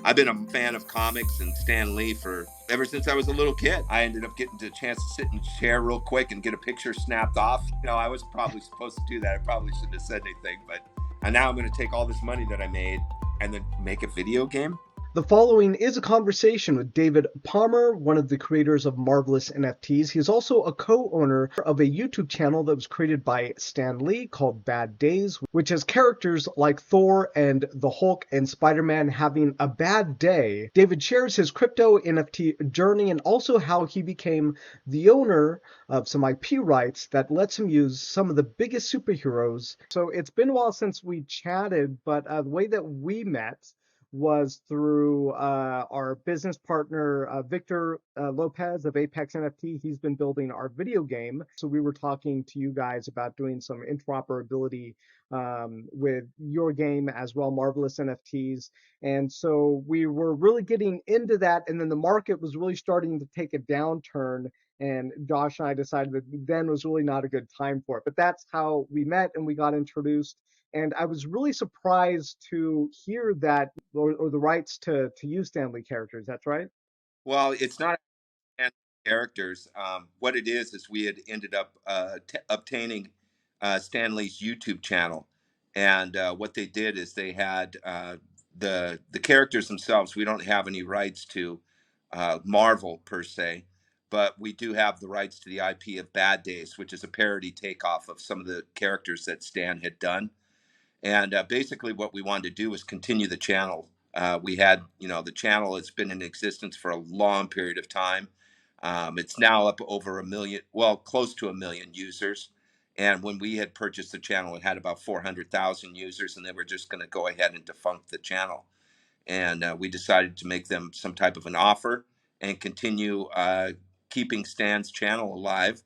I've been a fan of comics and Stan Lee for ever since I was a little kid. I ended up getting the chance to sit in a chair real quick and get a picture snapped off. I was probably supposed to do that. I probably shouldn't have said anything, but and now I'm going to take all this money that I made and then make a video game. The following is a conversation with David Palmer, one of the creators of Marvelous NFTs. He is also a co-owner of a YouTube channel that was created by Stan Lee called Bad Days, which has characters like Thor and the Hulk and Spider-Man having a bad day. David shares his crypto NFT journey and also how he became the owner of some IP rights that lets him use some of the biggest superheroes. So it's been a while since we chatted, but the way that we met was through our business partner, Victor Lopez of Apex NFT. He's been building our video game. So we were talking to you guys about doing some interoperability with your game as well, Marvelous NFTs. And so we were really getting into that. And then the market was really starting to take a downturn. And Josh and I decided that then was really not a good time for it. But that's how we met and we got introduced. And I was really surprised to hear that, or the rights to use Stan Lee characters. That's right. Well, it's not characters. What it is we had ended up obtaining Stan Lee's YouTube channel, and what they did is they had the characters themselves. We don't have any rights to Marvel per se, but we do have the rights to the IP of Bad Days, which is a parody takeoff of some of the characters that Stan had done. And basically, what we wanted to do was continue the channel. We had, the channel has been in existence for a long period of time. It's now up over a million, well, close to a million users. And when we had purchased the channel, it had about 400,000 users, and they were just going to go ahead and defunct the channel. And we decided to make them some type of an offer and continue keeping Stan's channel alive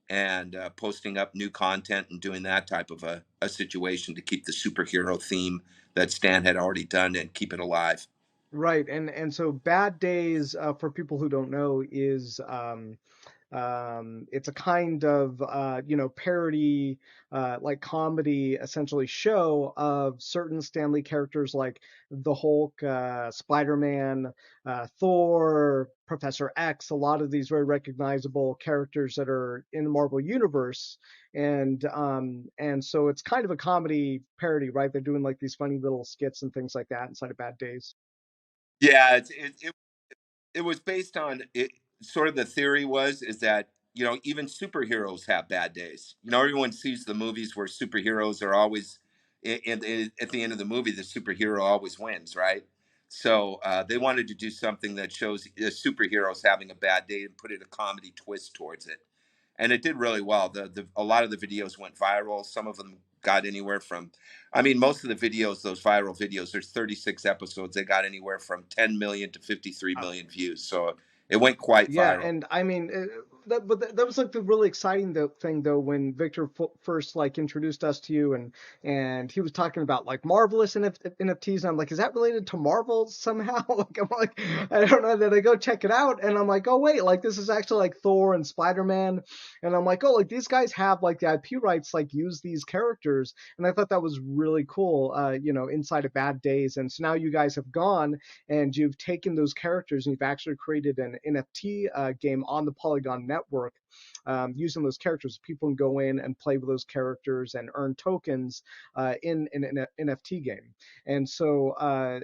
and posting up new content and doing that type of a situation to keep the superhero theme that Stan had already done and keep it alive. Right. And so Bad Days, for people who don't know, is it's a kind of parody, like comedy, essentially show of certain Stan Lee characters like the Hulk, Spider-Man, Thor, Professor X. A lot of these very recognizable characters that are in the Marvel universe, and so it's kind of a comedy parody, right? They're doing like these funny little skits and things like that inside of Bad Days. Yeah, it was based on it. Sort of the theory was is that even superheroes have bad days. Everyone sees the movies where superheroes are always at the end of the movie, the superhero always wins, right? So they wanted to do something that shows superheroes having a bad day and put it a comedy twist towards it, and it did really well. The a lot of the videos went viral. Some of them got anywhere from, I mean, most of the videos, those viral videos, there's 36 episodes. They got anywhere from 10 million to 53 million views. So it went quite Yeah, viral. and I mean, that was like the really exciting thing though when Victor first like introduced us to you, and he was talking about like Marvelous NFTs, and I'm like, is that related to Marvel somehow? Like I'm like, I don't know. Then I go check it out, and I'm like, oh wait, like this is actually like Thor and Spider-Man, and I'm like, oh, like these guys have like the IP rights, like use these characters, and I thought that was really cool, inside of Bad Days, and so now you guys have gone and you've taken those characters and you've actually created an NFT game on the Polygon network, using those characters. People can go in and play with those characters and earn tokens in an NFT game. And so, I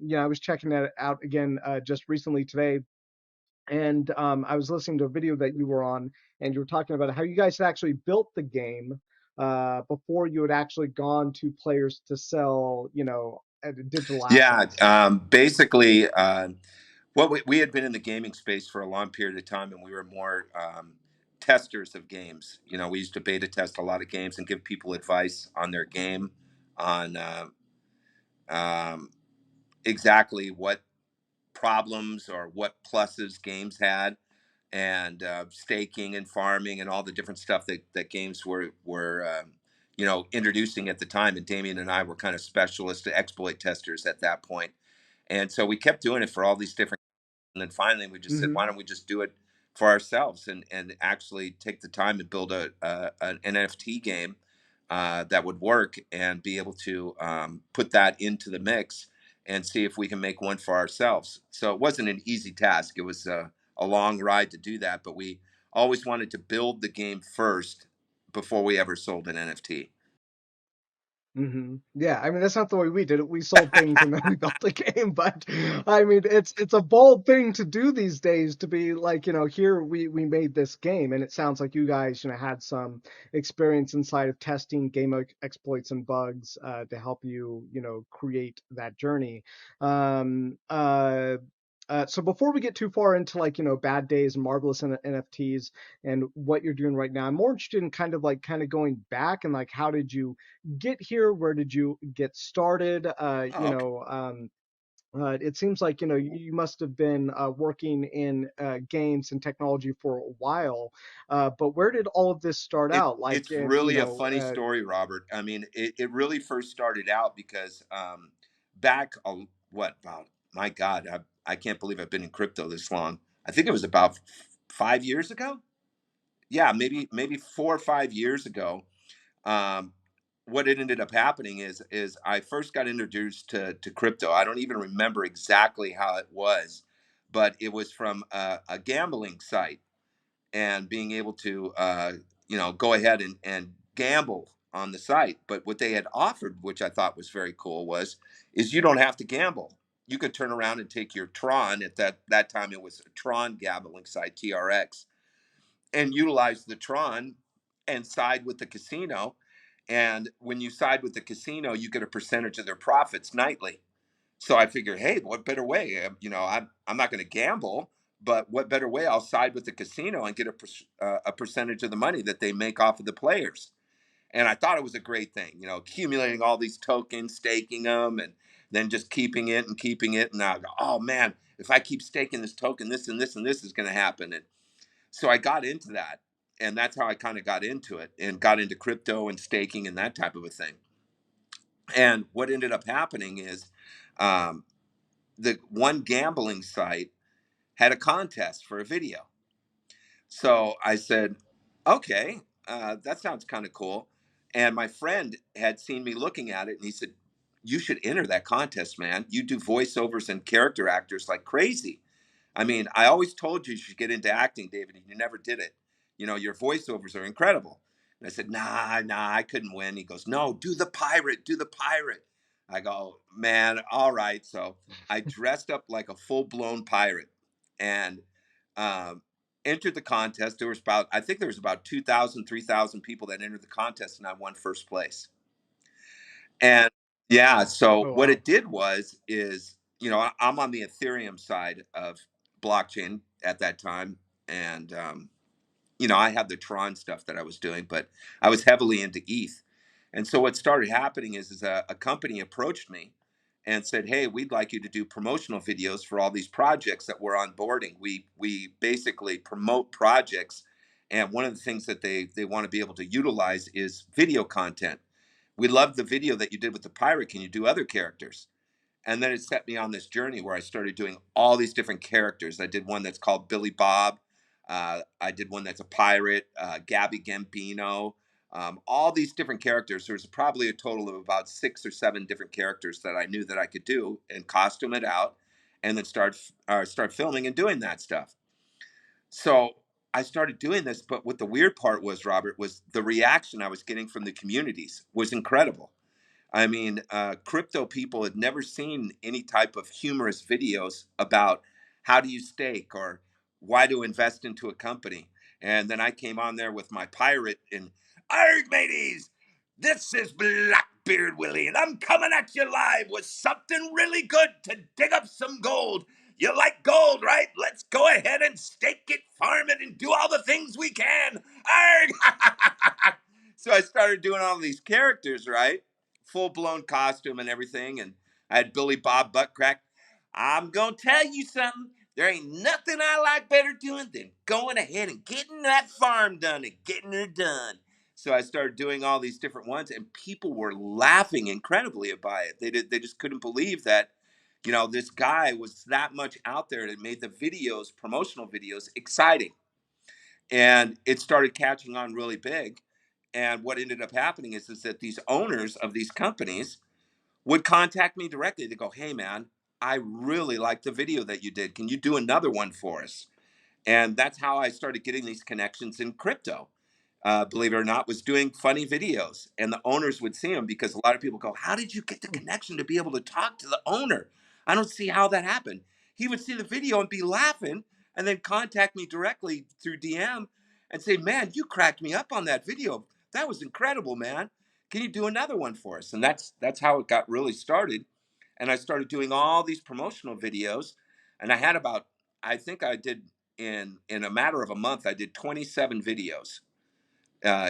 was checking that out again just recently today, and I was listening to a video that you were on, and you were talking about how you guys had actually built the game before you had actually gone to players to sell, digital Yeah, assets. basically, what we had been in the gaming space for a long period of time, and we were more testers of games. We used to beta test a lot of games and give people advice on their game, on um, exactly what problems or what pluses games had, and staking and farming and all the different stuff that games were introducing at the time. And Damien and I were kind of specialists exploit testers at that point, and so we kept doing it for all these different. And then finally, we just said, why Hmm. don't we just do it for ourselves and actually take the time and build an NFT game that would work and be able to put that into the mix and see if we can make one for ourselves. So it wasn't an easy task. It was a long ride to do that, but we always wanted to build the game first before we ever sold an NFT. Yeah, I mean that's not the way we did it. We sold things and then we built the game. But I mean, it's a bold thing to do these days to be like, here we made this game, and it sounds like you guys, had some experience inside of testing game exploits and bugs to help you, create that journey. Um, uh, so before we get too far into like bad days and marvelous NFTs and what you're doing right now, I'm more interested in kind of going back and like how did you get here? Where did you get started? Oh, okay. It seems like you must have been working in games and technology for a while. But where did all of this start out? Like, It's in really a funny story, Robert. I mean, it really first started out because back, what, about, my God, I can't believe I've been in crypto this long. I think it was about 5 years ago. Yeah, maybe 4 or 5 years ago. Um, what it ended up happening is I first got introduced to crypto. I don't even remember exactly how it was, but it was from a gambling site, and being able to go ahead and gamble on the site. But what they had offered, which I thought was very cool, is you don't have to gamble. You could turn around and take your Tron, at that time it was a Tron gambling site, TRX, and utilize the Tron and side with the casino. And when you side with the casino, you get a percentage of their profits nightly. So I figured, hey, what better way? I'm not going to gamble, but what better way? I'll side with the casino and get a percentage of the money that they make off of the players. And I thought it was a great thing, accumulating all these tokens, staking them, and then just keeping it and keeping it. And I go, oh man, if I keep staking this token, this and this and this is going to happen. And so I got into that, and that's how I kind of got into it and got into crypto and staking and that type of a thing. And what ended up happening is, um, the one gambling site had a contest for a video. So I said, okay, that sounds kind of cool. And my friend had seen me looking at it, and he said, you should enter that contest, man. You do voiceovers and character actors like crazy. I mean, I always told you should get into acting, David, and you never did it. Your voiceovers are incredible. And I said, nah, I couldn't win. He goes, no, do the pirate. I go, man, all right. So I dressed up like a full blown pirate and um, entered the contest. I think there was about 2,000, 3,000 people that entered the contest, and I won first place. And yeah, so Oh what wow. it did I'm on the Ethereum side of blockchain at that time. And, I had the Tron stuff that I was doing, but I was heavily into ETH. And so what started happening is a company approached me and said, hey, we'd like you to do promotional videos for all these projects that we're onboarding. We basically promote projects. And one of the things that they want to be able to utilize is video content. We love the video that you did with the pirate. Can you do other characters? And then it set me on this journey where I started doing all these different characters. I did one that's called Billy Bob. I did one that's a pirate, Gabby Gambino, all these different characters. There's probably a total of about 6 or 7 different characters that I knew that I could do and costume it out, and then start filming and doing that stuff. So I started doing this, but what the weird part was, Robert, was the reaction I was getting from the communities was incredible. I mean, crypto people had never seen any type of humorous videos about how do you stake or why to invest into a company. And then I came on there with my pirate and, Arg, mateys, this is Blackbeard Willie, and I'm coming at you live with something really good to dig up some gold. You like gold, right? Let's go ahead and stake it, farm it, and do all the things we can. Arg! So I started doing all these characters, right? Full blown costume and everything. And I had Billy Bob Buttcrack. I'm going to tell you something. There ain't nothing I like better doing than going ahead and getting that farm done and getting her done. So I started doing all these different ones, and people were laughing incredibly about it. They just couldn't believe that, this guy was that much out there that made the videos, promotional videos, exciting. And it started catching on really big. And what ended up happening is that these owners of these companies would contact me directly. They go, hey man, I really like the video that you did. Can you do another one for us? And that's how I started getting these connections in crypto. Believe it or not, was doing funny videos, and the owners would see them because a lot of people go, "How did you get the connection to be able to talk to the owner? I don't see how that happened." He would see the video and be laughing, and then contact me directly through DM and say, "Man, you cracked me up on that video. That was incredible, man. Can you do another one for us?" And that's how it got really started. And I started doing all these promotional videos, and I had about, I think I did in a matter of a month, I did 27 videos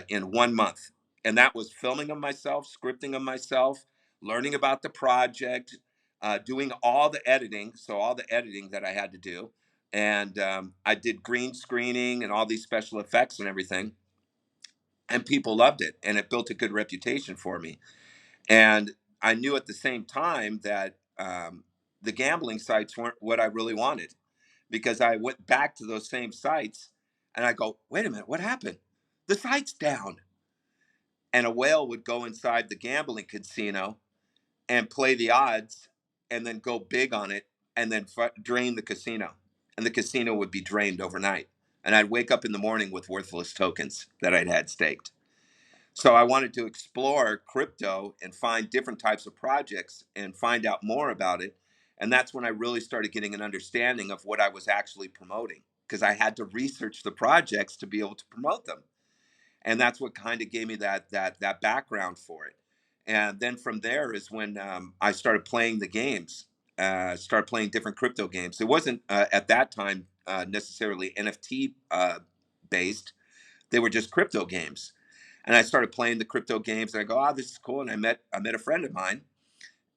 in 1 month, and that was filming them myself, scripting them myself, learning about the project, doing all the editing, so all the editing that I had to do, and I did green screening and all these special effects and everything, and people loved it, and it built a good reputation for me. And I knew at the same time that the gambling sites weren't what I really wanted, because I went back to those same sites and I go, wait a minute, what happened? The site's down. And a whale would go inside the gambling casino and play the odds and then go big on it and then drain the casino. And the casino would be drained overnight. And I'd wake up in the morning with worthless tokens that I'd had staked. So I wanted to explore crypto and find different types of projects and find out more about it. And that's when I really started getting an understanding of what I was actually promoting, because I had to research the projects to be able to promote them. And that's what kind of gave me that background for it. And then from there is when I started playing the games, started playing different crypto games. It wasn't at that time necessarily NFT based; they were just crypto games. And I started playing the crypto games, and I go, "Oh, this is cool." And I met a friend of mine,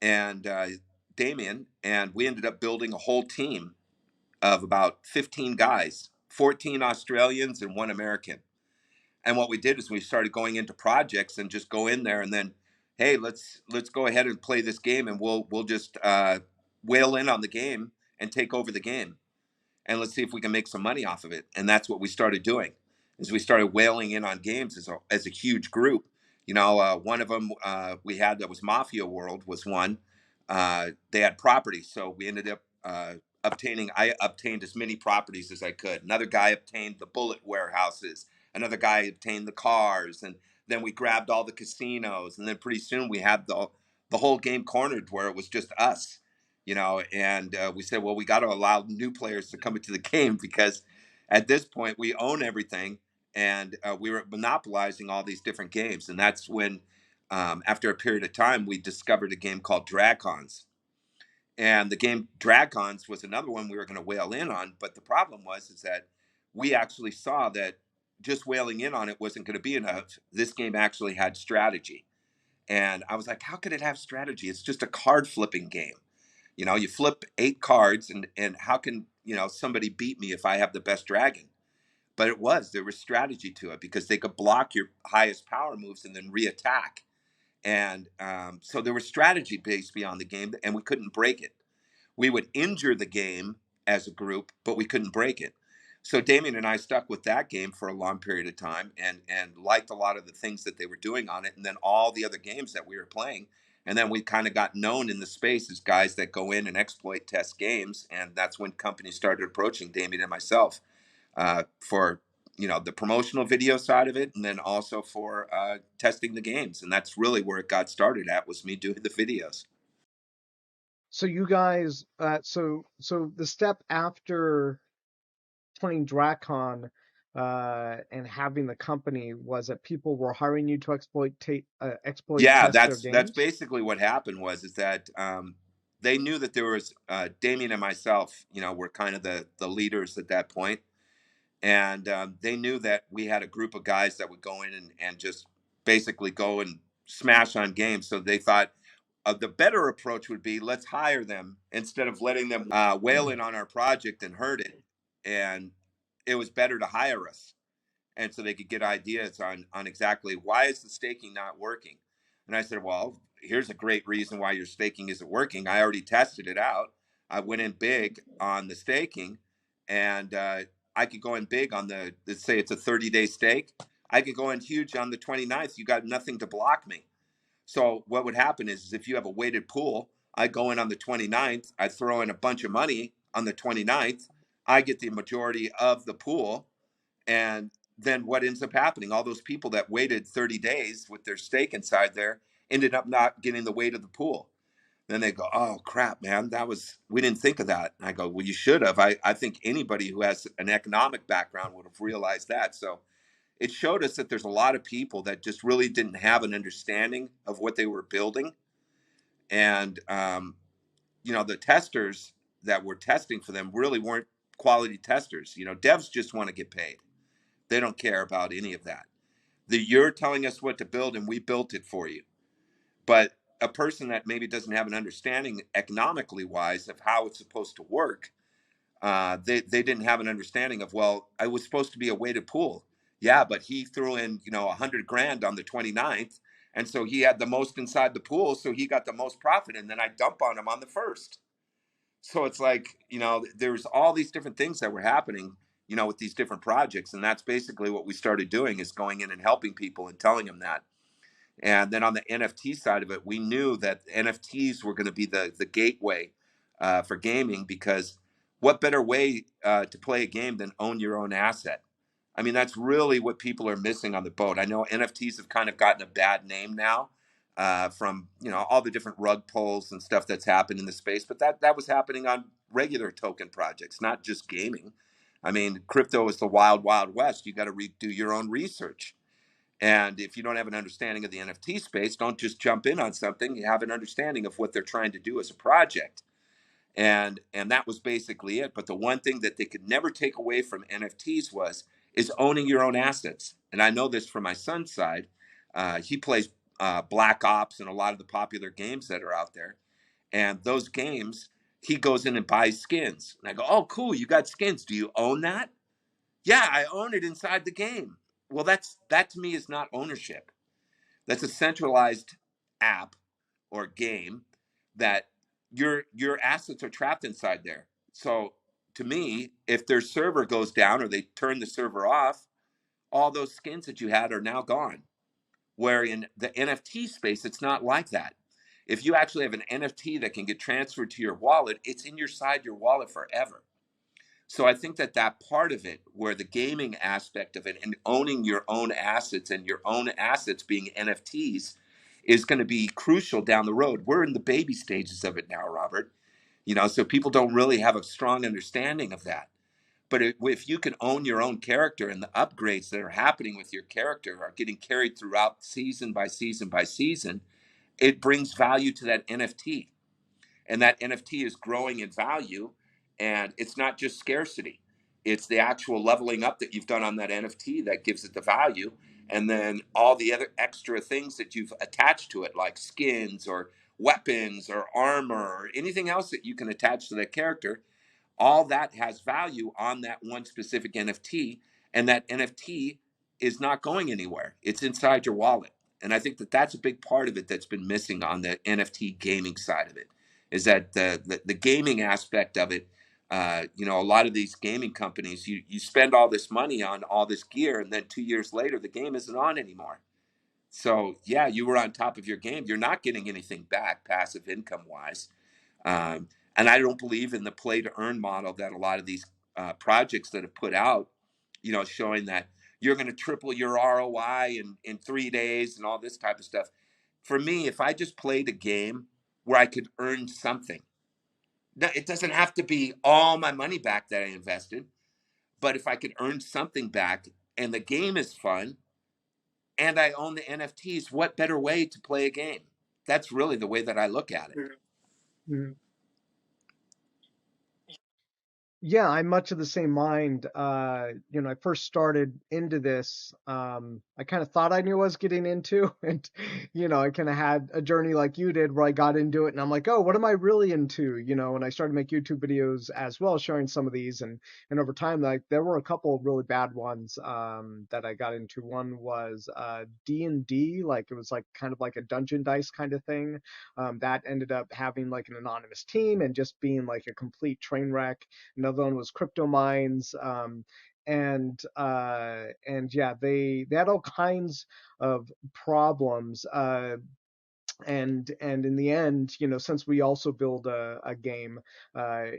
and Damien, and we ended up building a whole team of about 15 guys, 14 Australians and one American. And what we did is we started going into projects and just go in there and then, hey, let's go ahead and play this game, and we'll just whale in on the game and take over the game, and let's see if we can make some money off of it. And that's what we started doing, is we started whaling in on games as a huge group. One of them we had that was Mafia World was one. They had properties, so we ended up obtaining. I obtained as many properties as I could. Another guy obtained the bullet warehouses. Another guy obtained the cars, and then we grabbed all the casinos. And then pretty soon we had the whole game cornered where it was just us. And we said, well, we got to allow new players to come into the game, because at this point we own everything, and we were monopolizing all these different games. And that's when, after a period of time, we discovered a game called Dragons. And the game Dragons was another one we were going to whale in on. But the problem was is that we actually saw that just whaling in on it wasn't going to be enough. This game actually had strategy. And I was like, how could it have strategy? It's just a card flipping game. You flip 8 cards, and how can, somebody beat me if I have the best dragon? But there was strategy to it, because they could block your highest power moves and then reattack. And so there was strategy based beyond the game, and we couldn't break it. We would injure the game as a group, but we couldn't break it. So Damien and I stuck with that game for a long period of time, and liked a lot of the things that they were doing on it, and then all the other games that we were playing. And then we kind of got known in the space as guys that go in and exploit test games, and that's when companies started approaching Damien and myself for the promotional video side of it, and then also for testing the games. And that's really where it got started at, was me doing the videos. So you guys, so the step after playing Dracon and having the company was that people were hiring you to exploit Yeah, test their that's games? basically what happened. Was is that they knew that there was Damien and myself, were kind of the leaders at that point. And they knew that we had a group of guys that would go in and just basically go and smash on games. So they thought the better approach would be, let's hire them instead of letting them whale in on our project and hurt it. And it was better to hire us, and so they could get ideas on exactly why is the staking not working. And I said, well, here's a great reason why your staking isn't working. I already tested it out. I went in big on the staking, and I could go in big on let's say it's a 30-day stake. I could go in huge on the 29th. You got nothing to block me. So what would happen is if you have a weighted pool, I go in on the 29th, I throw in a bunch of money on the 29th, I get the majority of the pool. And then what ends up happening? All those people that waited 30 days with their stake inside there ended up not getting the weight of the pool. Then they go, oh crap, man, we didn't think of that. And I go, well, you should have. I think anybody who has an economic background would have realized that. So it showed us that there's a lot of people that just really didn't have an understanding of what they were building. And, the testers that were testing for them really weren't quality testers. Devs just want to get paid. They don't care about any of that. You're telling us what to build and we built it for you. But a person that maybe doesn't have an understanding economically wise of how it's supposed to work, they didn't have an understanding of, well, I was supposed to be a weighted pool. Yeah, but he threw in, 100 grand on the 29th. And so he had the most inside the pool. So he got the most profit. And then I dump on him on the first. So it's like, there's all these different things that were happening, with these different projects. And that's basically what we started doing, is going in and helping people and telling them that. And then on the NFT side of it, we knew that NFTs were going to be the gateway for gaming, because what better way to play a game than own your own asset? I mean, that's really what people are missing on the boat. I know NFTs have kind of gotten a bad name now from all the different rug pulls and stuff that's happened in the space, but that was happening on regular token projects, not just gaming. I mean, crypto is the wild, wild west. You got to do your own research. And if you don't have an understanding of the NFT space, don't just jump in on something. You have an understanding of what they're trying to do as a project. And that was basically it. But the one thing that they could never take away from NFTs is owning your own assets. And I know this from my son's side. He plays Black Ops and a lot of the popular games that are out there. And those games, he goes in and buys skins. And I go, oh, cool, you got skins. Do you own that? Yeah, I own it inside the game. Well, that to me is not ownership. That's a centralized app or game that your assets are trapped inside there. So to me, if their server goes down or they turn the server off, all those skins that you had are now gone. Where in the NFT space, it's not like that. If you actually have an NFT that can get transferred to your wallet, it's in your wallet forever. So I think that part of it, where the gaming aspect of it and owning your own assets and your own assets being NFTs, is going to be crucial down the road. We're in the baby stages of it now, Robert. So people don't really have a strong understanding of that. But if you can own your own character, and the upgrades that are happening with your character are getting carried throughout season by season by season, it brings value to that NFT, and that NFT is growing in value. And it's not just scarcity, it's the actual leveling up that you've done on that NFT that gives it the value. And then all the other extra things that you've attached to it, like skins or weapons or armor or anything else that you can attach to that character, all that has value on that one specific NFT. And that NFT is not going anywhere, it's inside your wallet. And I think that's a big part of it that's been missing on the NFT gaming side of it, is that the gaming aspect of it. A lot of these gaming companies, you spend all this money on all this gear, and then 2 years later, the game isn't on anymore. So yeah, you were on top of your game. You're not getting anything back passive income wise. And I don't believe in the play to earn model that a lot of these projects that have put out, showing that you're going to triple your ROI in 3 days and all this type of stuff. For me, if I just played a game where I could earn something, it doesn't have to be all my money back that I invested, but if I could earn something back and the game is fun and I own the NFTs, what better way to play a game? That's really the way that I look at it. Mhm. Yeah, I'm much of the same mind. I first started into this. I kind of thought I knew what I was getting into, and I kind of had a journey like you did, where I got into it, and I'm like, oh, what am I really into? And I started to make YouTube videos as well, showing some of these, and over time, like there were a couple of really bad ones that I got into. One was D&D, like it was like kind of like a dungeon dice kind of thing. That ended up having like an anonymous team and just being like a complete train wreck. Another one was crypto mines. And yeah, they had all kinds of problems. And in the end, since we also build a game,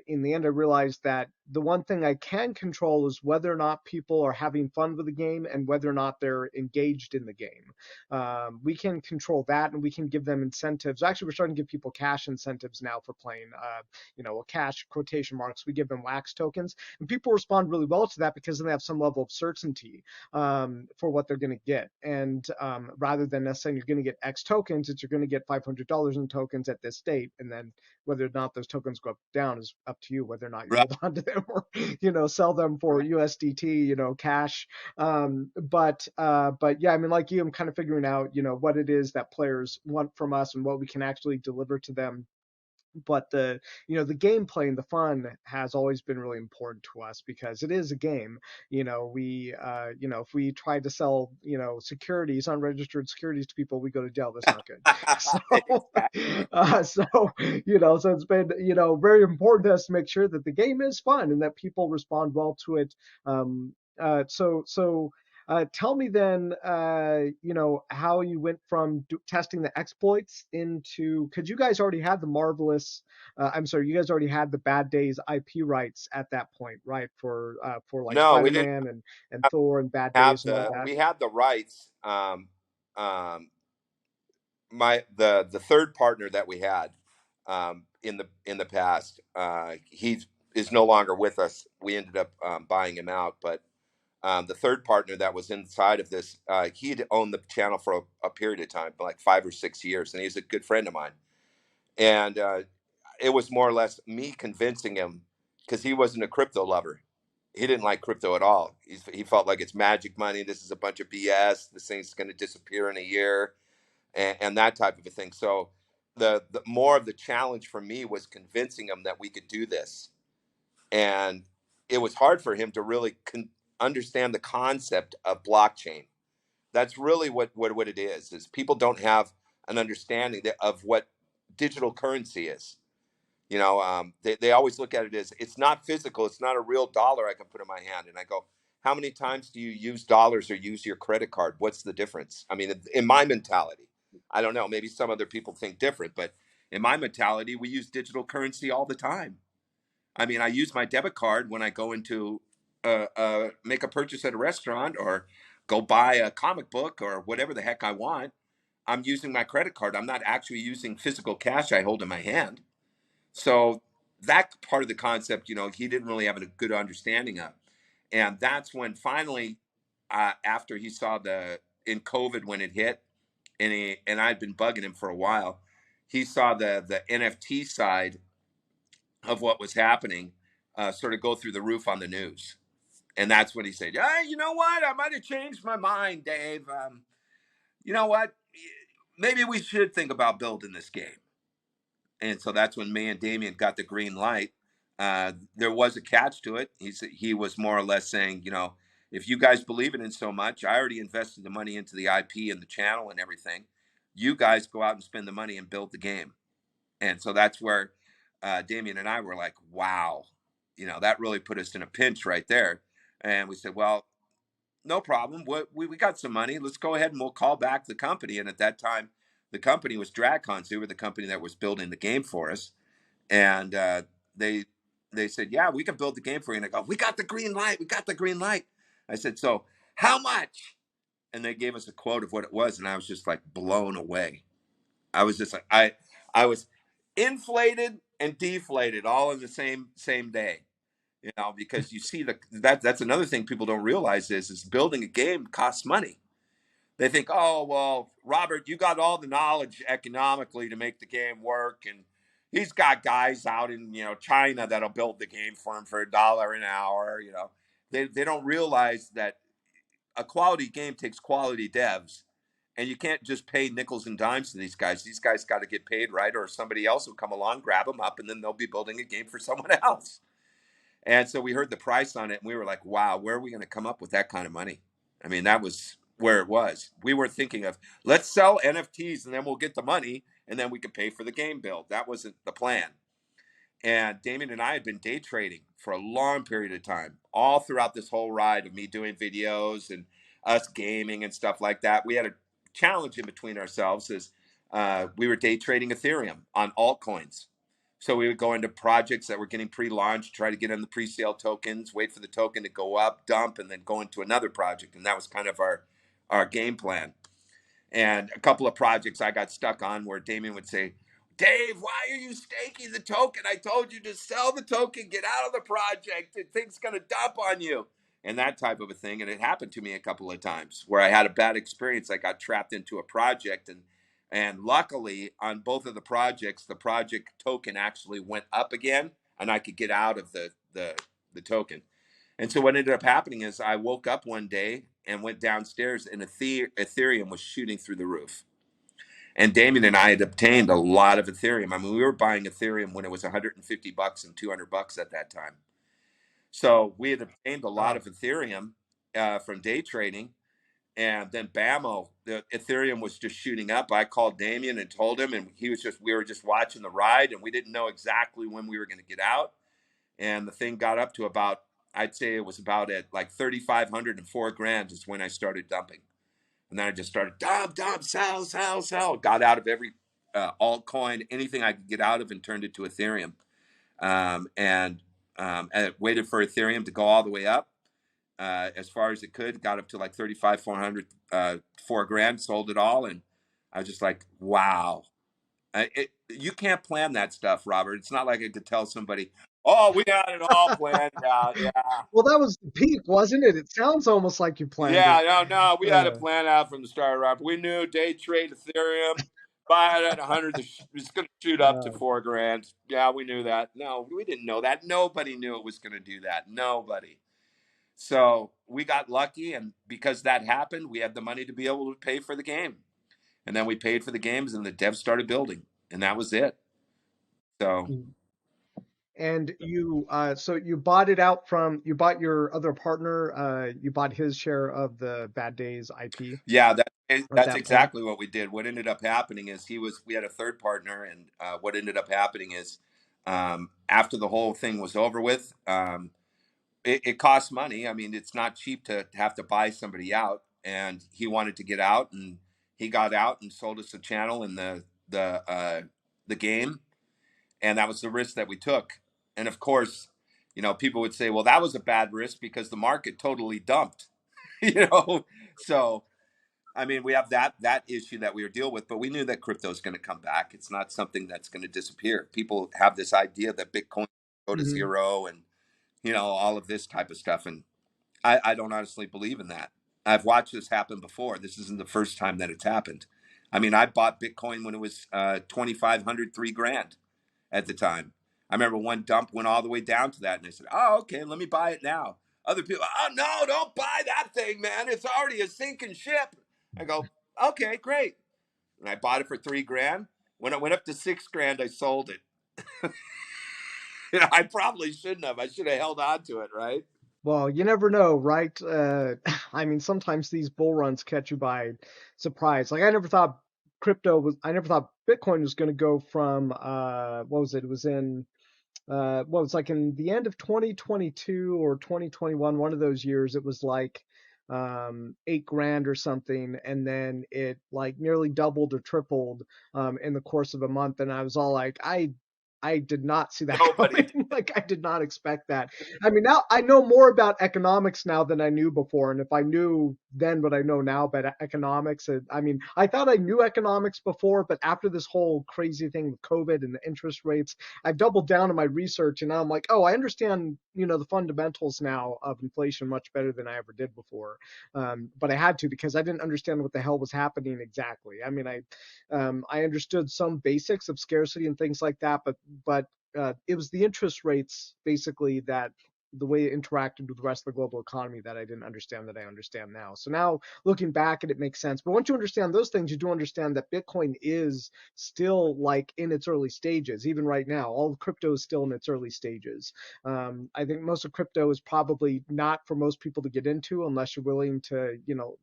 in the end I realized that the one thing I can control is whether or not people are having fun with the game and whether or not they're engaged in the game. We can control that, and we can give them incentives. Actually, we're starting to give people cash incentives now for playing. Cash quotation marks. We give them wax tokens, and people respond really well to that because then they have some level of certainty for what they're going to get. And rather than us saying you're going to get X tokens, it's you're going to get $500 in tokens at this date, and then whether or not those tokens go up or down is up to you. Whether or not you Right. hold on to them or sell them for USDT, cash. But yeah, I mean, like you, I'm kind of figuring out what it is that players want from us and what we can actually deliver to them. But the gameplay and the fun has always been really important to us because it is a game. We if we try to sell securities, unregistered securities to people, we go to jail. That's not good. So Exactly. so so it's been very important to us to make sure that the game is fun and that people respond well to it. Tell me then, how you went from testing the exploits into, because you guys already had the marvelous, I'm sorry, you guys already had the Bad Days IP rights at that point, right? For like No, we didn't Spider-Man and Thor and Bad have Days and all that. we had the rights. Um, the third partner that we had in the past, he is no longer with us. We ended up buying him out, but the third partner that was inside of this, he'd owned the channel for a period of time, like 5 or 6 years, and he's a good friend of mine. And it was more or less me convincing him because he wasn't a crypto lover. He didn't like crypto at all. He felt like it's magic money. This is a bunch of BS. This thing's going to disappear in a year, and that type of a thing. So the more of the challenge for me was convincing him that we could do this, and it was hard for him to really understand the concept of blockchain. That's really what it is people don't have an understanding of what digital currency is. They always look at it as it's not physical, it's not a real dollar I can put in my hand. And I go, how many times do you use dollars or use your credit card? What's the difference? I mean, in my mentality, I don't know, maybe some other people think different, but in my mentality, we use digital currency all the time. I mean, I use my debit card when I go into make a purchase at a restaurant or go buy a comic book or whatever the heck I want. I'm using my credit card. I'm not actually using physical cash I hold in my hand. So that part of the concept, he didn't really have a good understanding of. And that's when finally, after he saw in COVID when it hit, and I'd been bugging him for a while, he saw the NFT side of what was happening sort of go through the roof on the news. And that's when he said, "Yeah, you know what? I might have changed my mind, Dave. You know what? Maybe we should think about building this game." And so that's when me and Damien got the green light. There was a catch to it. He was more or less saying, if you guys believe in it so much, I already invested the money into the IP and the channel and everything. You guys go out and spend the money and build the game. And so that's where Damien and I were like, wow, that really put us in a pinch right there. And we said, well, no problem. We got some money. Let's go ahead and we'll call back the company. And at that time, the company was DragCons. They were the company that was building the game for us. And they they said, yeah, we can build the game for you. And I go, we got the green light. We got the green light. I said, so how much? And they gave us a quote of what it was. And I was just like blown away. I was just like, I was inflated and deflated all in the same day, because you see that's another thing people don't realize is building a game costs money. They think, oh well, Robert, you got all the knowledge economically to make the game work, and he's got guys out in China that'll build the game for him for $1 an hour. They don't realize that a quality game takes quality devs, and you can't just pay nickels and dimes to these guys. These guys got to get paid right, or somebody else will come along, grab them up, and then they'll be building a game for someone else. And so we heard the price on it, and we were like, wow, where are we going to come up with that kind of money? I mean, that was where it was. We were thinking of, let's sell NFTs, and then we'll get the money, and then we can pay for the game build. That wasn't the plan. And Damien and I had been day trading for a long period of time, all throughout this whole ride of me doing videos and us gaming and stuff like that. We had a challenge in between ourselves is we were day trading Ethereum on altcoins. So we would go into projects that were getting pre-launched, try to get in the pre-sale tokens, wait for the token to go up, dump, and then go into another project. And that was kind of our game plan. And a couple of projects I got stuck on where Damien would say, Dave, why are you staking the token? I told you to sell the token, get out of the project. The thing's going to dump on you. And that type of a thing. And it happened to me a couple of times where I had a bad experience. I got trapped into a project, and luckily on both of the projects, the project token actually went up again and I could get out of the token. And so what ended up happening is I woke up one day and went downstairs, and Ethereum was shooting through the roof. And Damien and I had obtained a lot of Ethereum. I mean, we were buying Ethereum when it was 150 bucks and 200 bucks at that time. So we had obtained a lot Wow. of Ethereum from day trading. And then bammo, the Ethereum was just shooting up. I called Damien and told him, and we were just watching the ride, and we didn't know exactly when we were going to get out. And the thing got up to about, I'd say it was about at like 3,500 and 4 grand is when I started dumping. And then I just started dump, sell, sell, sell. Got out of every altcoin, anything I could get out of, and turned it to Ethereum. And waited for Ethereum to go all the way up as far as it could. Got up to like 35, 400, 4 grand. Sold it all, and I was just like, wow. You can't plan that stuff, Robert. It's not like I could tell somebody, "Oh, we got it all planned out." Yeah, Well, that was the peak, wasn't it? It sounds almost like you planned yeah, it. no, we had a Uh, plan out from the start, Robert. We knew day trade Ethereum, buy it at 100. It's going to shoot up to uh, 4 grand. Yeah, we knew that. No, we didn't know that. Nobody knew it was going to do that. Nobody. So we got lucky, and because that happened, we had the money to be able to pay for the game. And then we paid for the games, and the devs started building, and that was it. So and so you bought it out from, you bought your other partner, you bought his share of the Bad Days IP yeah, at that's that point. exactly what we did. What ended up happening is we had a third partner, and what ended up happening is after the whole thing was over with, it costs money. I mean, it's not cheap to have to buy somebody out, and he wanted to get out, and he got out and sold us a channel in the game, and that was the risk that we took. And of course, people would say, well, that was a bad risk because the market totally dumped, you know. So I mean, we have that issue that we were dealing with, but we knew that crypto is going to come back. It's not something that's going to disappear. People have this idea that Bitcoin will go to Hmm. zero, and all of this type of stuff, and I don't honestly believe in that. I've watched this happen before. This isn't the first time that it's happened. I mean, I bought Bitcoin when it was 2,500, 3 grand at the time. I remember one dump went all the way down to that, and I said, "Oh, okay, let me buy it now." Other people, "Oh no, don't buy that thing, man. It's already a sinking ship." I go, "Okay, great." And I bought it for 3 grand. When it went up to 6 grand, I sold it. I probably shouldn't have. I should have held on to it, right? Well, you never know, right? I mean, sometimes these bull runs catch you by surprise. Like I never thought Bitcoin was going to go from, what was it? It was in, well, it's like in the end of 2022 or 2021, one of those years, it was like 8 grand or something, and then it like nearly doubled or tripled in the course of a month, and I was all like, I did not see that Nobody. coming. Like I did not expect that. I mean, now I know more about economics now than I knew before, and if I knew then what I know now about economics, I mean, I thought I knew economics before, but after this whole crazy thing with COVID and the interest rates, I've doubled down on my research, and now I'm like, oh, I understand, the fundamentals now of inflation much better than I ever did before. But I had to because I didn't understand what the hell was happening exactly. I mean, I understood some basics of scarcity and things like that, but it was the interest rates basically that the way it interacted with the rest of the global economy that I didn't understand that I understand now. So now looking back, it makes sense. But once you understand those things, you do understand that Bitcoin is still like in its early stages. Even right now, all of crypto is still in its early stages. I think most of crypto is probably not for most people to get into unless you're willing to,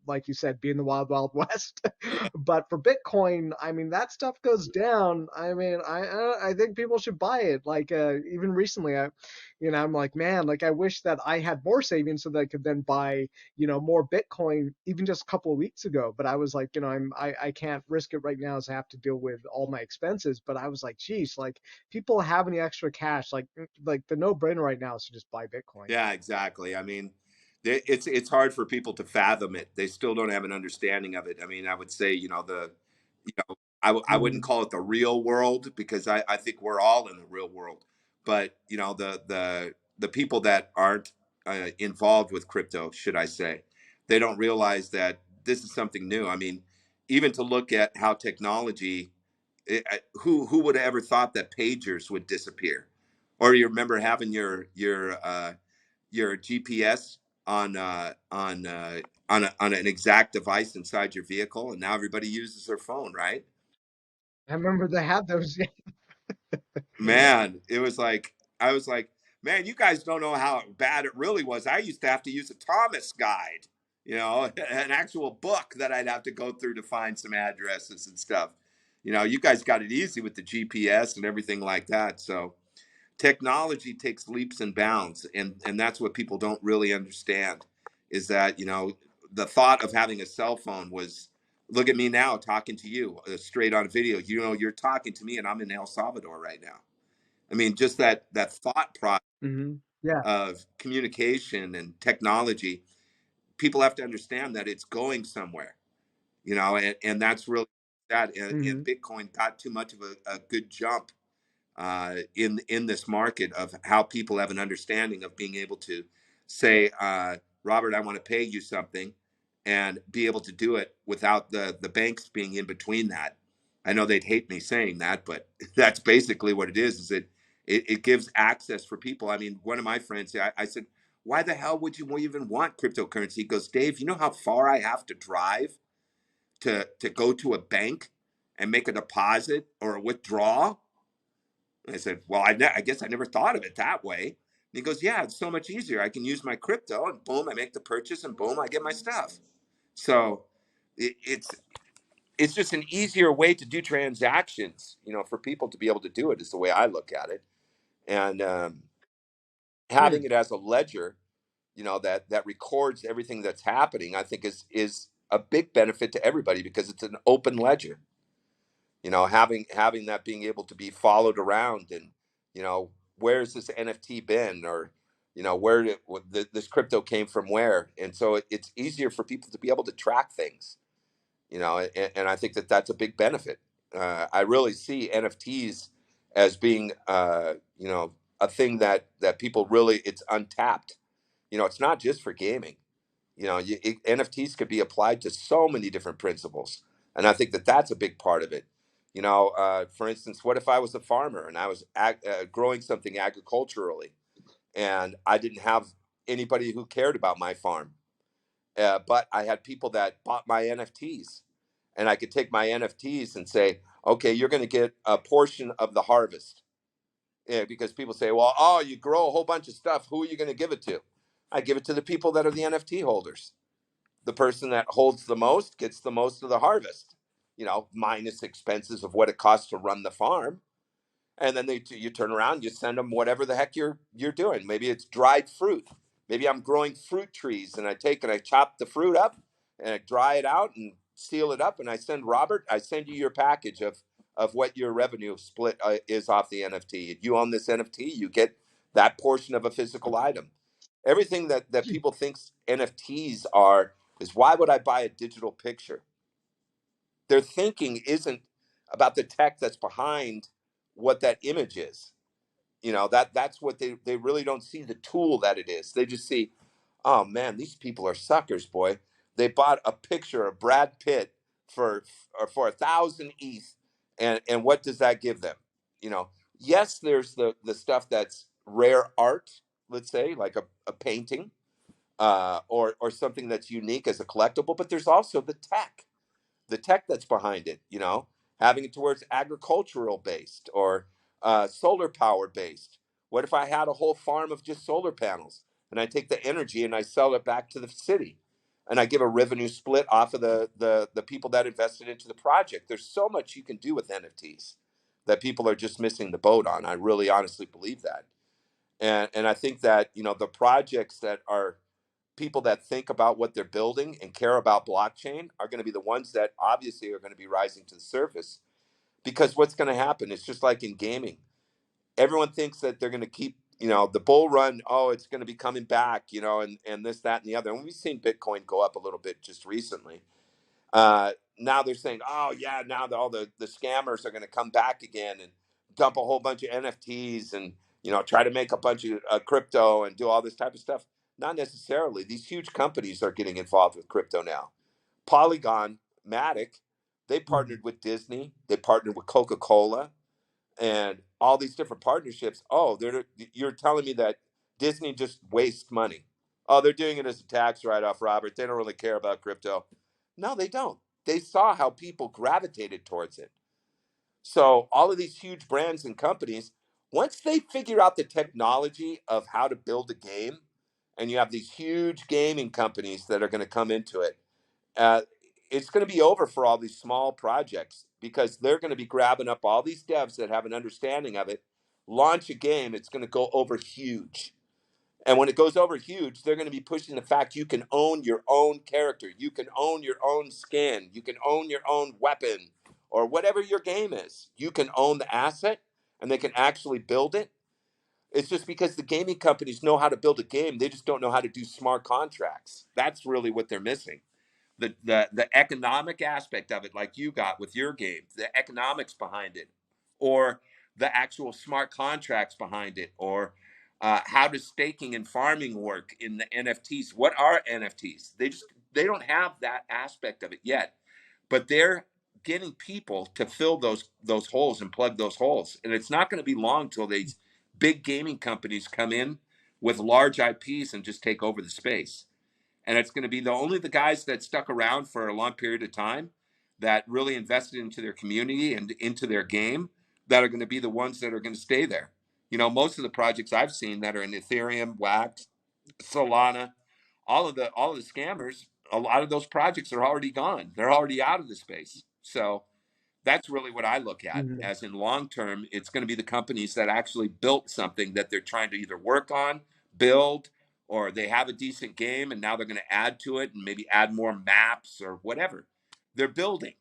like you said, be in the wild, wild west. But for Bitcoin, I mean, that stuff goes down. I mean, I think people should buy it. Like even recently, I'm like, man, like like I wish that I had more savings so that I could then buy, more Bitcoin even just a couple of weeks ago. But I was like, I can't risk it right now as I have to deal with all my expenses. But I was like, geez, like people have any extra cash, like the no-brainer right now is to just buy Bitcoin. Yeah, exactly. I mean, it's hard for people to fathom it. They still don't have an understanding of it. I mean, I would say, you know, I wouldn't Hmm. call it the real world because I think we're all in the real world. But the people that aren't involved with crypto, should I say, they don't realize that this is something new. I mean, even to look at how technology, who would have ever thought that pagers would disappear, or you remember having your GPS on an exact device inside your vehicle, and now everybody uses their phone, right? I remember they had those. Man, it was like I was like, man, you guys don't know how bad it really was. I used to have to use a Thomas guide, an actual book that I'd have to go through to find some addresses and stuff. You guys got it easy with the GPS and everything like that. So technology takes leaps and bounds, and that's what people don't really understand is that the thought of having a cell phone was, look at me now talking to you straight on video. You're talking to me and I'm in El Salvador right now. I mean, just that thought process Hmm. Yeah. of communication and technology, people have to understand that it's going somewhere, and that's really that, and Hmm. Bitcoin got too much of a good jump in this market of how people have an understanding of being able to say, Robert, I want to pay you something, and be able to do it without the banks being in between that. I know they'd hate me saying that, but that's basically what it is. Is it gives access for people. I mean, one of my friends, I said, why the hell would you even want cryptocurrency? He goes, Dave, you know how far I have to drive to go to a bank and make a deposit or a withdrawal? I said, well, I guess I never thought of it that way. And he goes, yeah, it's so much easier. I can use my crypto and boom, I make the purchase and boom, I get my stuff. So it's just an easier way to do transactions, for people to be able to do it is the way I look at it. And having Hmm. it as a ledger, that records everything that's happening, I think is a big benefit to everybody because it's an open ledger. Having that being able to be followed around, and where's this NFT been, or where did this crypto came from, where, and so it's easier for people to be able to track things. And I think that that's a big benefit. I really see NFTs as being a thing that people really, it's untapped. It's not just for gaming. NFTs could be applied to so many different principles, and I think that that's a big part of it. For instance, what if I was a farmer and I was growing something agriculturally, and I didn't have anybody who cared about my farm, but I had people that bought my NFTs, and I could take my NFTs and say, okay, you're going to get a portion of the harvest. Yeah, because people say, well, oh, you grow a whole bunch of stuff. Who are you going to give it to? I give it to the people that are the NFT holders. The person that holds the most gets the most of the harvest, minus expenses of what it costs to run the farm. And then you turn around, you send them whatever the heck you're doing. Maybe it's dried fruit. Maybe I'm growing fruit trees, and I chop the fruit up and I dry it out and seal it up, and I send Robert. I send you your package of what your revenue split is off the NFT. If you own this NFT, you get that portion of a physical item. Everything that people thinks NFTs are is, why would I buy a digital picture? Their thinking isn't about the tech that's behind what that image is. That's what they really don't see, the tool that it is. They just see, oh man, these people are suckers, boy. They bought a picture of Brad Pitt for 1,000 ETH, and what does that give them? You know, yes, there's the stuff that's rare art, let's say, like a painting, or something that's unique as a collectible, but there's also the tech that's behind it, having it towards agricultural based, or solar power based. What if I had a whole farm of just solar panels, and I take the energy and I sell it back to the city, and I give a revenue split off of the people that invested into the project? There's so much you can do with NFTs that people are just missing the boat on. I really honestly believe that. And I think that, you know, the projects that are people that think about what they're building and care about blockchain are going to be the ones that obviously are going to be rising to the surface. Because what's going to happen is just like in gaming, everyone thinks that they're going to keep, you know, the bull run. Oh, it's going to be coming back, you know, and this, that, and the other. And we've seen Bitcoin go up a little bit just recently. Now they're saying, oh yeah, now all the scammers are going to come back again and dump a whole bunch of NFTs and, you know, try to make a bunch of crypto and do all this type of stuff. Not necessarily. These huge companies are getting involved with crypto now. Polygon, Matic, they Mhm. partnered with Disney. They partnered with Coca Cola and all these different partnerships. Oh, you're telling me that Disney just wastes money? Oh, they're doing it as a tax write-off, Robert. They don't really care about crypto. No, they don't. They saw how people gravitated towards it. So all of these huge brands and companies, once they figure out the technology of how to build a game, and you have these huge gaming companies that are going to come into it, uh, it's going to be over for all these small projects because they're going to be grabbing up all these devs that have an understanding of it, launch a game, it's going to go over huge. And when it goes over huge, they're going to be pushing the fact you can own your own character, you can own your own skin, you can own your own weapon, or whatever your game is. You can own the asset and they can actually build it. It's just because the gaming companies know how to build a game, they just don't know how to do smart contracts. That's really what they're missing. The economic aspect of it, like you got with your game, the economics behind it, or the actual smart contracts behind it, or how does staking and farming work in the NFTs? What are NFTs? They don't have that aspect of it yet, but they're getting people to fill those holes and plug those holes. And it's not going to be long till these big gaming companies come in with large IPs and just take over the space. And it's going to be only the guys that stuck around for a long period of time, that really invested into their community and into their game, that are going to be the ones that are going to stay there. You know, most of the projects I've seen that are in Ethereum, Wax, Solana, all of the scammers, a lot of those projects are already gone. They're already out of the space. So that's really what I look at Mhm. as in long term. It's going to be the companies that actually built something that they're trying to either work on, build, or they have a decent game and now they're going to add to it and maybe add more maps or whatever. They're building.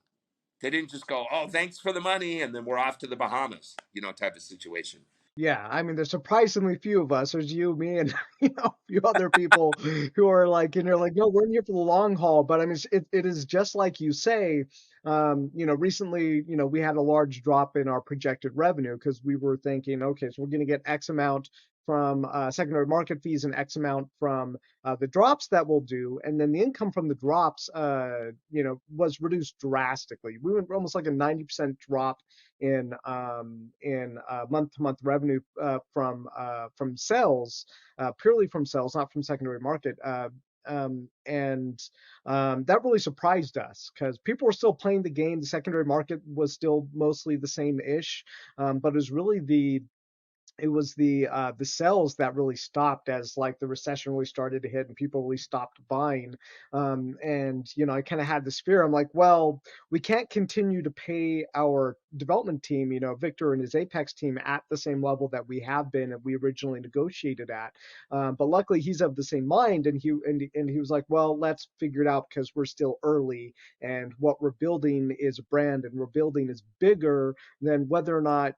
They didn't just go, oh, thanks for the money, and then we're off to the Bahamas, you know, type of situation. Yeah, I mean, there's surprisingly few of us. There's you, me, and a few other people who are like, and you're like, no, we're in here for the long haul. But I mean, it is just like you say. Recently, we had a large drop in our projected revenue because we were thinking, okay, so we're going to get X amount from secondary market fees and X amount from the drops that we'll do, and then the income from the drops, was reduced drastically. We went almost like a 90% drop in month-to-month revenue from sales, purely from sales, not from secondary market. And That really surprised us because people were still playing the game. The secondary market was still mostly the same ish, but it was really the sales that really stopped as like the recession really started to hit and people really stopped buying. And I kind of had this fear. I'm like, well, we can't continue to pay our development team, Victor and his Apex team, at the same level that we have been and we originally negotiated at. But luckily he's of the same mind, and he was like, well, let's figure it out because we're still early, and what we're building is a brand, and we're building is bigger than whether or not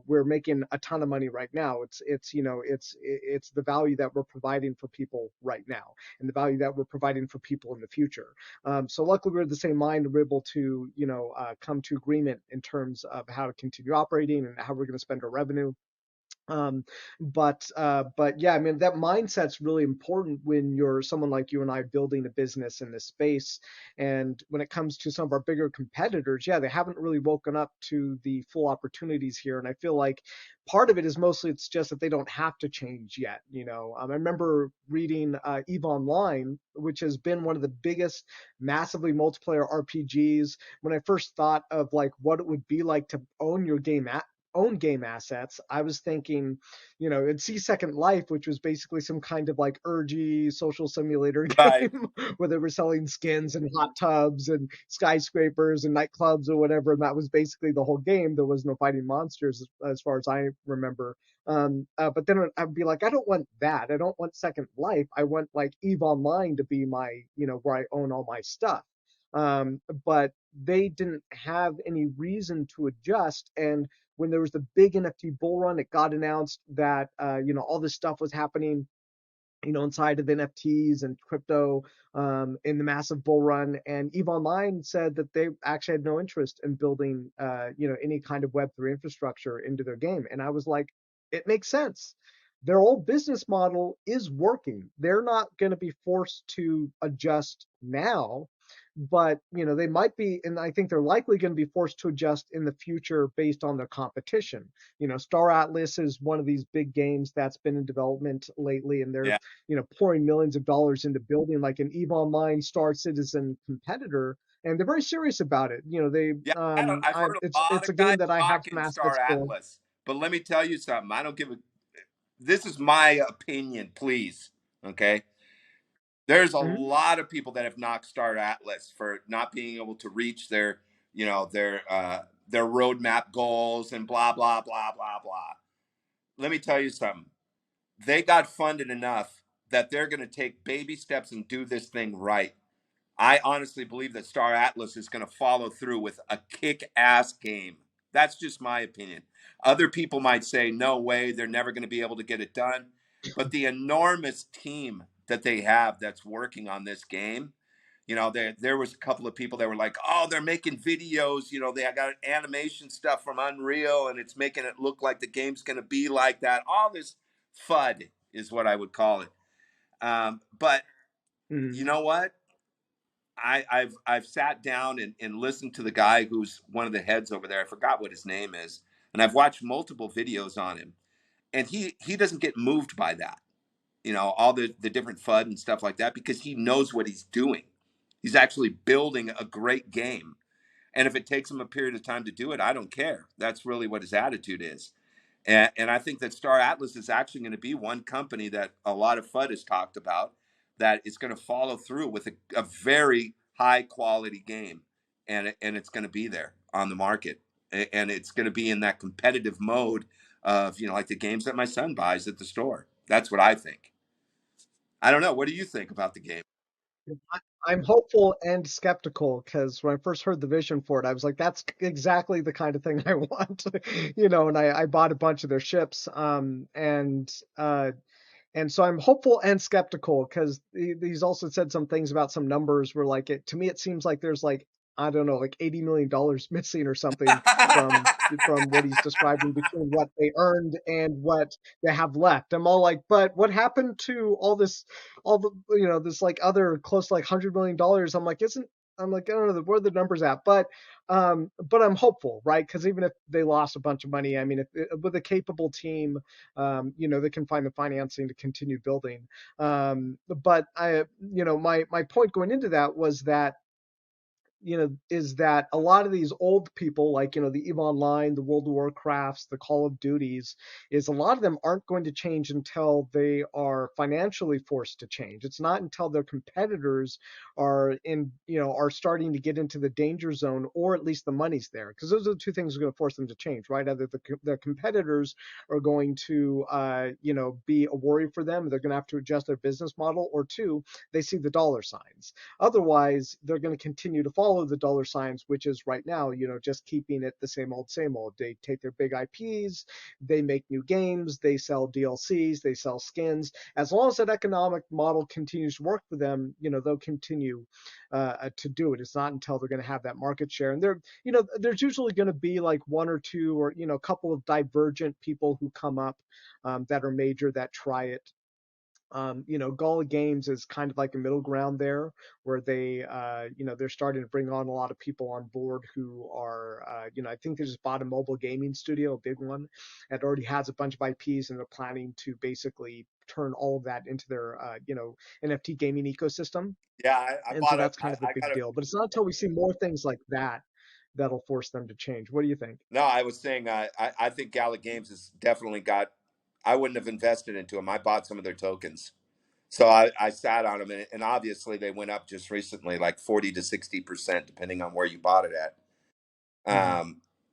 we're making a ton of money right now. It's the value that we're providing for people right now, and the value that we're providing for people in the future. So luckily we're of the same mind, and we're able to come to agreement in terms of how to continue operating and how we're going to spend our revenue. But yeah, I mean, that mindset's really important when you're someone like you and I building a business in this space. And when it comes to some of our bigger competitors, yeah, they haven't really woken up to the full opportunities here. And I feel like part of it is mostly it's just that they don't have to change yet. I remember reading EVE Online, which has been one of the biggest massively multiplayer RPGs. When I first thought of like what it would be like to own your game own game assets. I was thinking, it'd see Second Life, which was basically some kind of like urgy social simulator Right. game where they were selling skins and hot tubs and skyscrapers and nightclubs or whatever. And that was basically the whole game. There was no fighting monsters as far as I remember. But then I'd be like, I don't want that. I don't want Second Life. I want like Eve Online to be my, where I own all my stuff. But they didn't have any reason to adjust. And when there was the big NFT bull run, it got announced that all this stuff was happening, inside of NFTs and crypto, in the massive bull run. And Eve Online said that they actually had no interest in building, any kind of Web3 infrastructure into their game. And I was like, it makes sense. Their old business model is working. They're not going to be forced to adjust now, but they might be, and I think they're likely going to be forced to adjust in the future based on their competition. Star Atlas is one of these big games that's been in development lately, and they're Yeah. pouring millions of dollars into building like an Eve Online Star Citizen competitor, and they're very serious about it. They Yeah. I've heard a lot it's a of guys game that I have some talking Star aspects for. Atlas, but let me tell you something. I don't give a. This is my opinion, please. Okay. There's a Mhm. lot of people that have knocked Star Atlas for not being able to reach their, their roadmap goals and blah blah blah blah blah. Let me tell you something. They got funded enough that they're going to take baby steps and do this thing right. I honestly believe that Star Atlas is going to follow through with a kick-ass game. That's just my opinion. Other people might say, no way, they're never going to be able to get it done. But the enormous team that they have that's working on this game, there was a couple of people that were like, oh, they're making videos. They got animation stuff from Unreal, and it's making it look like the game's going to be like that. All this FUD is what I would call it. But you Mhm. know what? I've sat down and listened to the guy who's one of the heads over there. I forgot what his name is, and I've watched multiple videos on him, and he doesn't get moved by that. All the different FUD and stuff like that because he knows what he's doing. He's actually building a great game, and if it takes him a period of time to do it, I don't care. That's really what his attitude is. And I think that Star Atlas is actually going to be one company that a lot of FUD has talked about that is going to follow through with a very high quality game. And it's going to be there on the market. And it's going to be in that competitive mode of, like the games that my son buys at the store. That's what I think. I don't know. What do you think about the game? I'm hopeful and skeptical because when I first heard the vision for it, I was like, that's exactly the kind of thing I want, and I bought a bunch of their ships. And so I'm hopeful and skeptical because he's also said some things about some numbers where like to me it seems like there's like, I don't know, like $80 million missing or something from what he's describing between what they earned and what they have left. I'm all like, but what happened to all the this like other close to like $100 million? I'm like, I don't know, where are the numbers at? But I'm hopeful, right? Because even if they lost a bunch of money, I mean, with a capable team, they can find the financing to continue building. But my point going into that was that is that a lot of these old people, like, the EVE Online, the World of Warcrafts, the Call of Duties, is a lot of them aren't going to change until they are financially forced to change. It's not until their competitors are starting to get into the danger zone, or at least the money's there. Because those are the two things that are going to force them to change, right? Either their competitors are going to, be a worry for them, they're going to have to adjust their business model, or two, they see the dollar signs. Otherwise, they're going to continue to follow the dollar signs, which is right now, just keeping it the same old, same old. They take their big IPs, they make new games, they sell DLCs, they sell skins. As long as that economic model continues to work for them, they'll continue to do it. It's not until they're going to have that market share. And there's usually going to be like one or two or, a couple of divergent people who come up that are major that try it. Gala Games is kind of like a middle ground there, where they're starting to bring on a lot of people on board who are, I think they just bought a mobile gaming studio, a big one, that already has a bunch of IPs, and they're planning to basically turn all of that into their, NFT gaming ecosystem. Yeah, And so that's kind of the I big got a deal. But it's not until we see more things like that. that'll force them to change. What do you think? No, I was saying I think Gala Games has definitely got. I wouldn't have invested into them. I bought some of their tokens, so I sat on them, and obviously they went up just recently, like 40 to 60%, depending on where you bought it at. Hmm.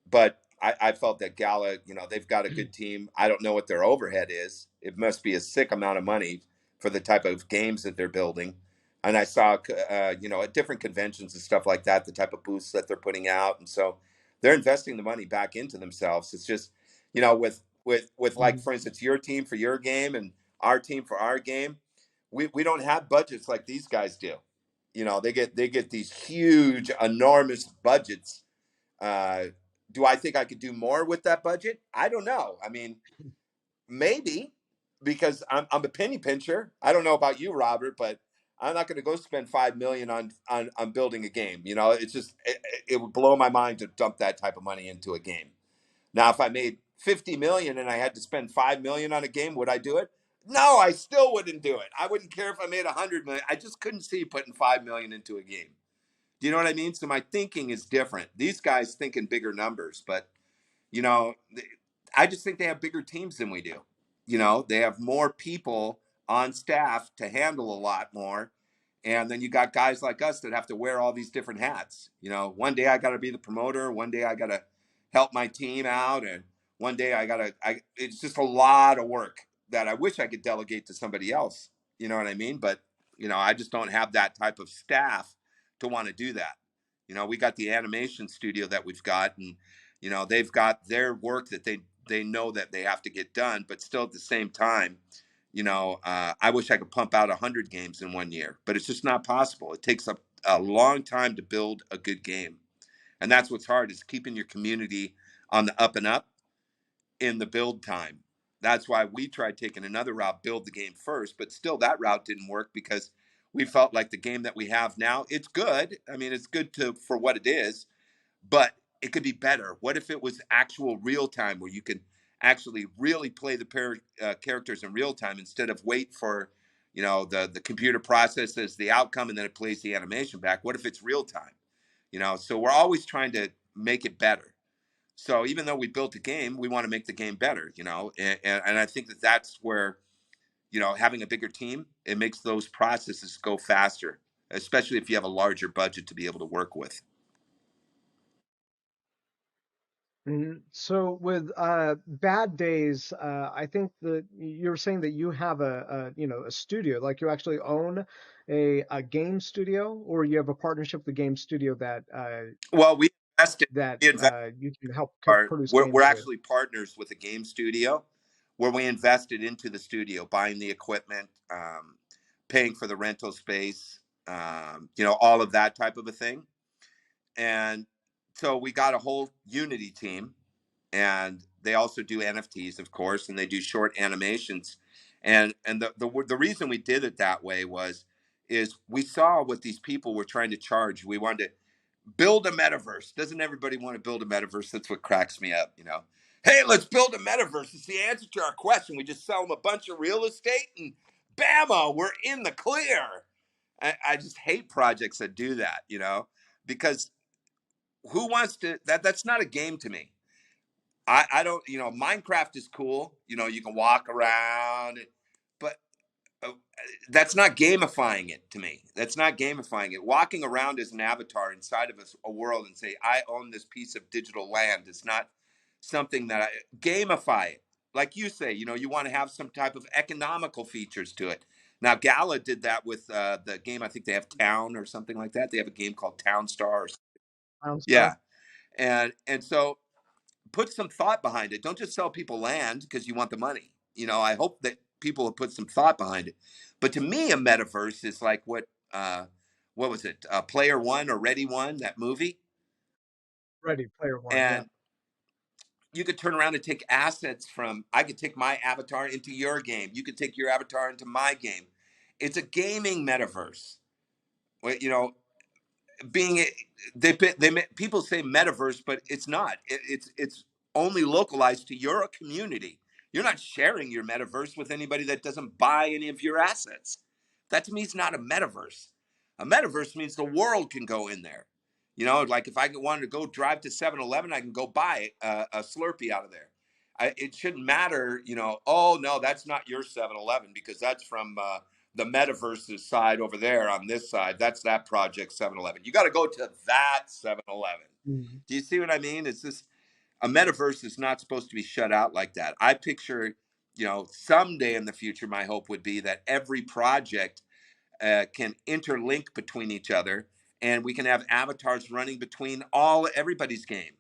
But I felt that Gala, they've got a good team. I don't know what their overhead is. It must be a sick amount of money for the type of games that they're building. And I saw, at different conventions and stuff like that, the type of booths that they're putting out, and so they're investing the money back into themselves. It's just, with like, Hmm. for instance, your team for your game and our team for our game, we don't have budgets like these guys do. They get these huge, enormous budgets. uh, do I think I could do more with that budget? I don't know. I mean, maybe, because I'm a penny pincher. I don't know about you, Robert, but I'm not going to go spend 5 million on building a game. It's just it would blow my mind to dump that type of money into a game. Now, if I made 50 million and I had to spend 5 million on a game, would I do it? No, I still wouldn't do it. I wouldn't care if I made 100 million. I just couldn't see putting 5 million into a game. Do you know what I mean? So my thinking is different. These guys think in bigger numbers, but you know, I just think they have bigger teams than we do. They have more people on staff to handle a lot more. And then you got guys like us that have to wear all these different hats. One day I got to be the promoter, one day I got to help my team out, and one day it's just a lot of work that I wish I could delegate to somebody else. You know what I mean? But, I just don't have that type of staff to want to do that. We got the animation studio that we've got, and they've got their work that they know that they have to get done, but still at the same time, I wish I could pump out 100 games in one year, but it's just not possible. It takes a long time to build a good game, and that's what's hard, is keeping your community on the up and up in the build time. That's why we tried taking another route, build the game first, but still that route didn't work, because we felt like the game that we have now, it's good. I mean, it's good for what it is, but it could be better. What if it was actual real time, where you could actually really play the characters in real time, instead of wait for the computer processes the outcome and then it plays the animation back? What if it's real time? So we're always trying to make it better. So even though we built a game, we want to make the game better. And I think that that's where, having a bigger team, it makes those processes go faster, especially if you have a larger budget to be able to work with. Mhm. So with Bad Days, I think that you were saying that you have a studio, like you actually own a game studio, or you have a partnership with a game studio Well, invested. that We invested you can help part. produce We're games with. actually partners with a game studio, where we invested into the studio, buying the equipment, paying for the rental space, all of that type of a thing. And so we got a whole Unity team, and they also do NFTs, of course, and they do short animations. And the reason we did it that way is we saw what these people were trying to charge. We wanted to build a metaverse. Doesn't everybody want to build a metaverse? That's what cracks me up. Hey, let's build a metaverse. It's the answer to our question. We just sell them a bunch of real estate, and bammo, we're in the clear. I just hate projects that do that, because who wants to? That's not a game to me. I don't. Minecraft is cool. You can walk around, but uh, that's not gamifying it to me. That's not gamifying it. Walking around as an avatar inside of a world and say, I own this piece of digital land, is not something that I gamify it. Like you say, you want to have some type of economical features to it. Now, Gala did that with the game. I think they have Town or something like that. They have a game called Town Stars. Star. Yeah. And so put some thought behind it. Don't just sell people land because you want the money. I hope that people have put some thought behind it. But to me, a metaverse is like what was it? Player One or Ready One, that movie. Ready Player One, yeah. And you could turn around and take assets from. I could take my avatar into your game. You could take your avatar into my game. It's a gaming metaverse. Well, being they people say metaverse, but it's not. It's only localized to your community. You're not sharing your metaverse with anybody that doesn't buy any of your assets. That to me is not a metaverse. A metaverse means the world can go in there. You know, like if I wanted to go drive to 7-Eleven, I can go buy a Slurpee out of there. It shouldn't matter, you know, oh, no, that's not your 7-Eleven because that's from the metaverse's side over there on this side. That's that project 7-Eleven. You got to go to that 7-Eleven. Mhm. Do you see what I mean? It's just a metaverse is not supposed to be shut out like that. I picture, you know, someday in the future, my hope would be that every project can interlink between each other, and we can have avatars running between everybody's game,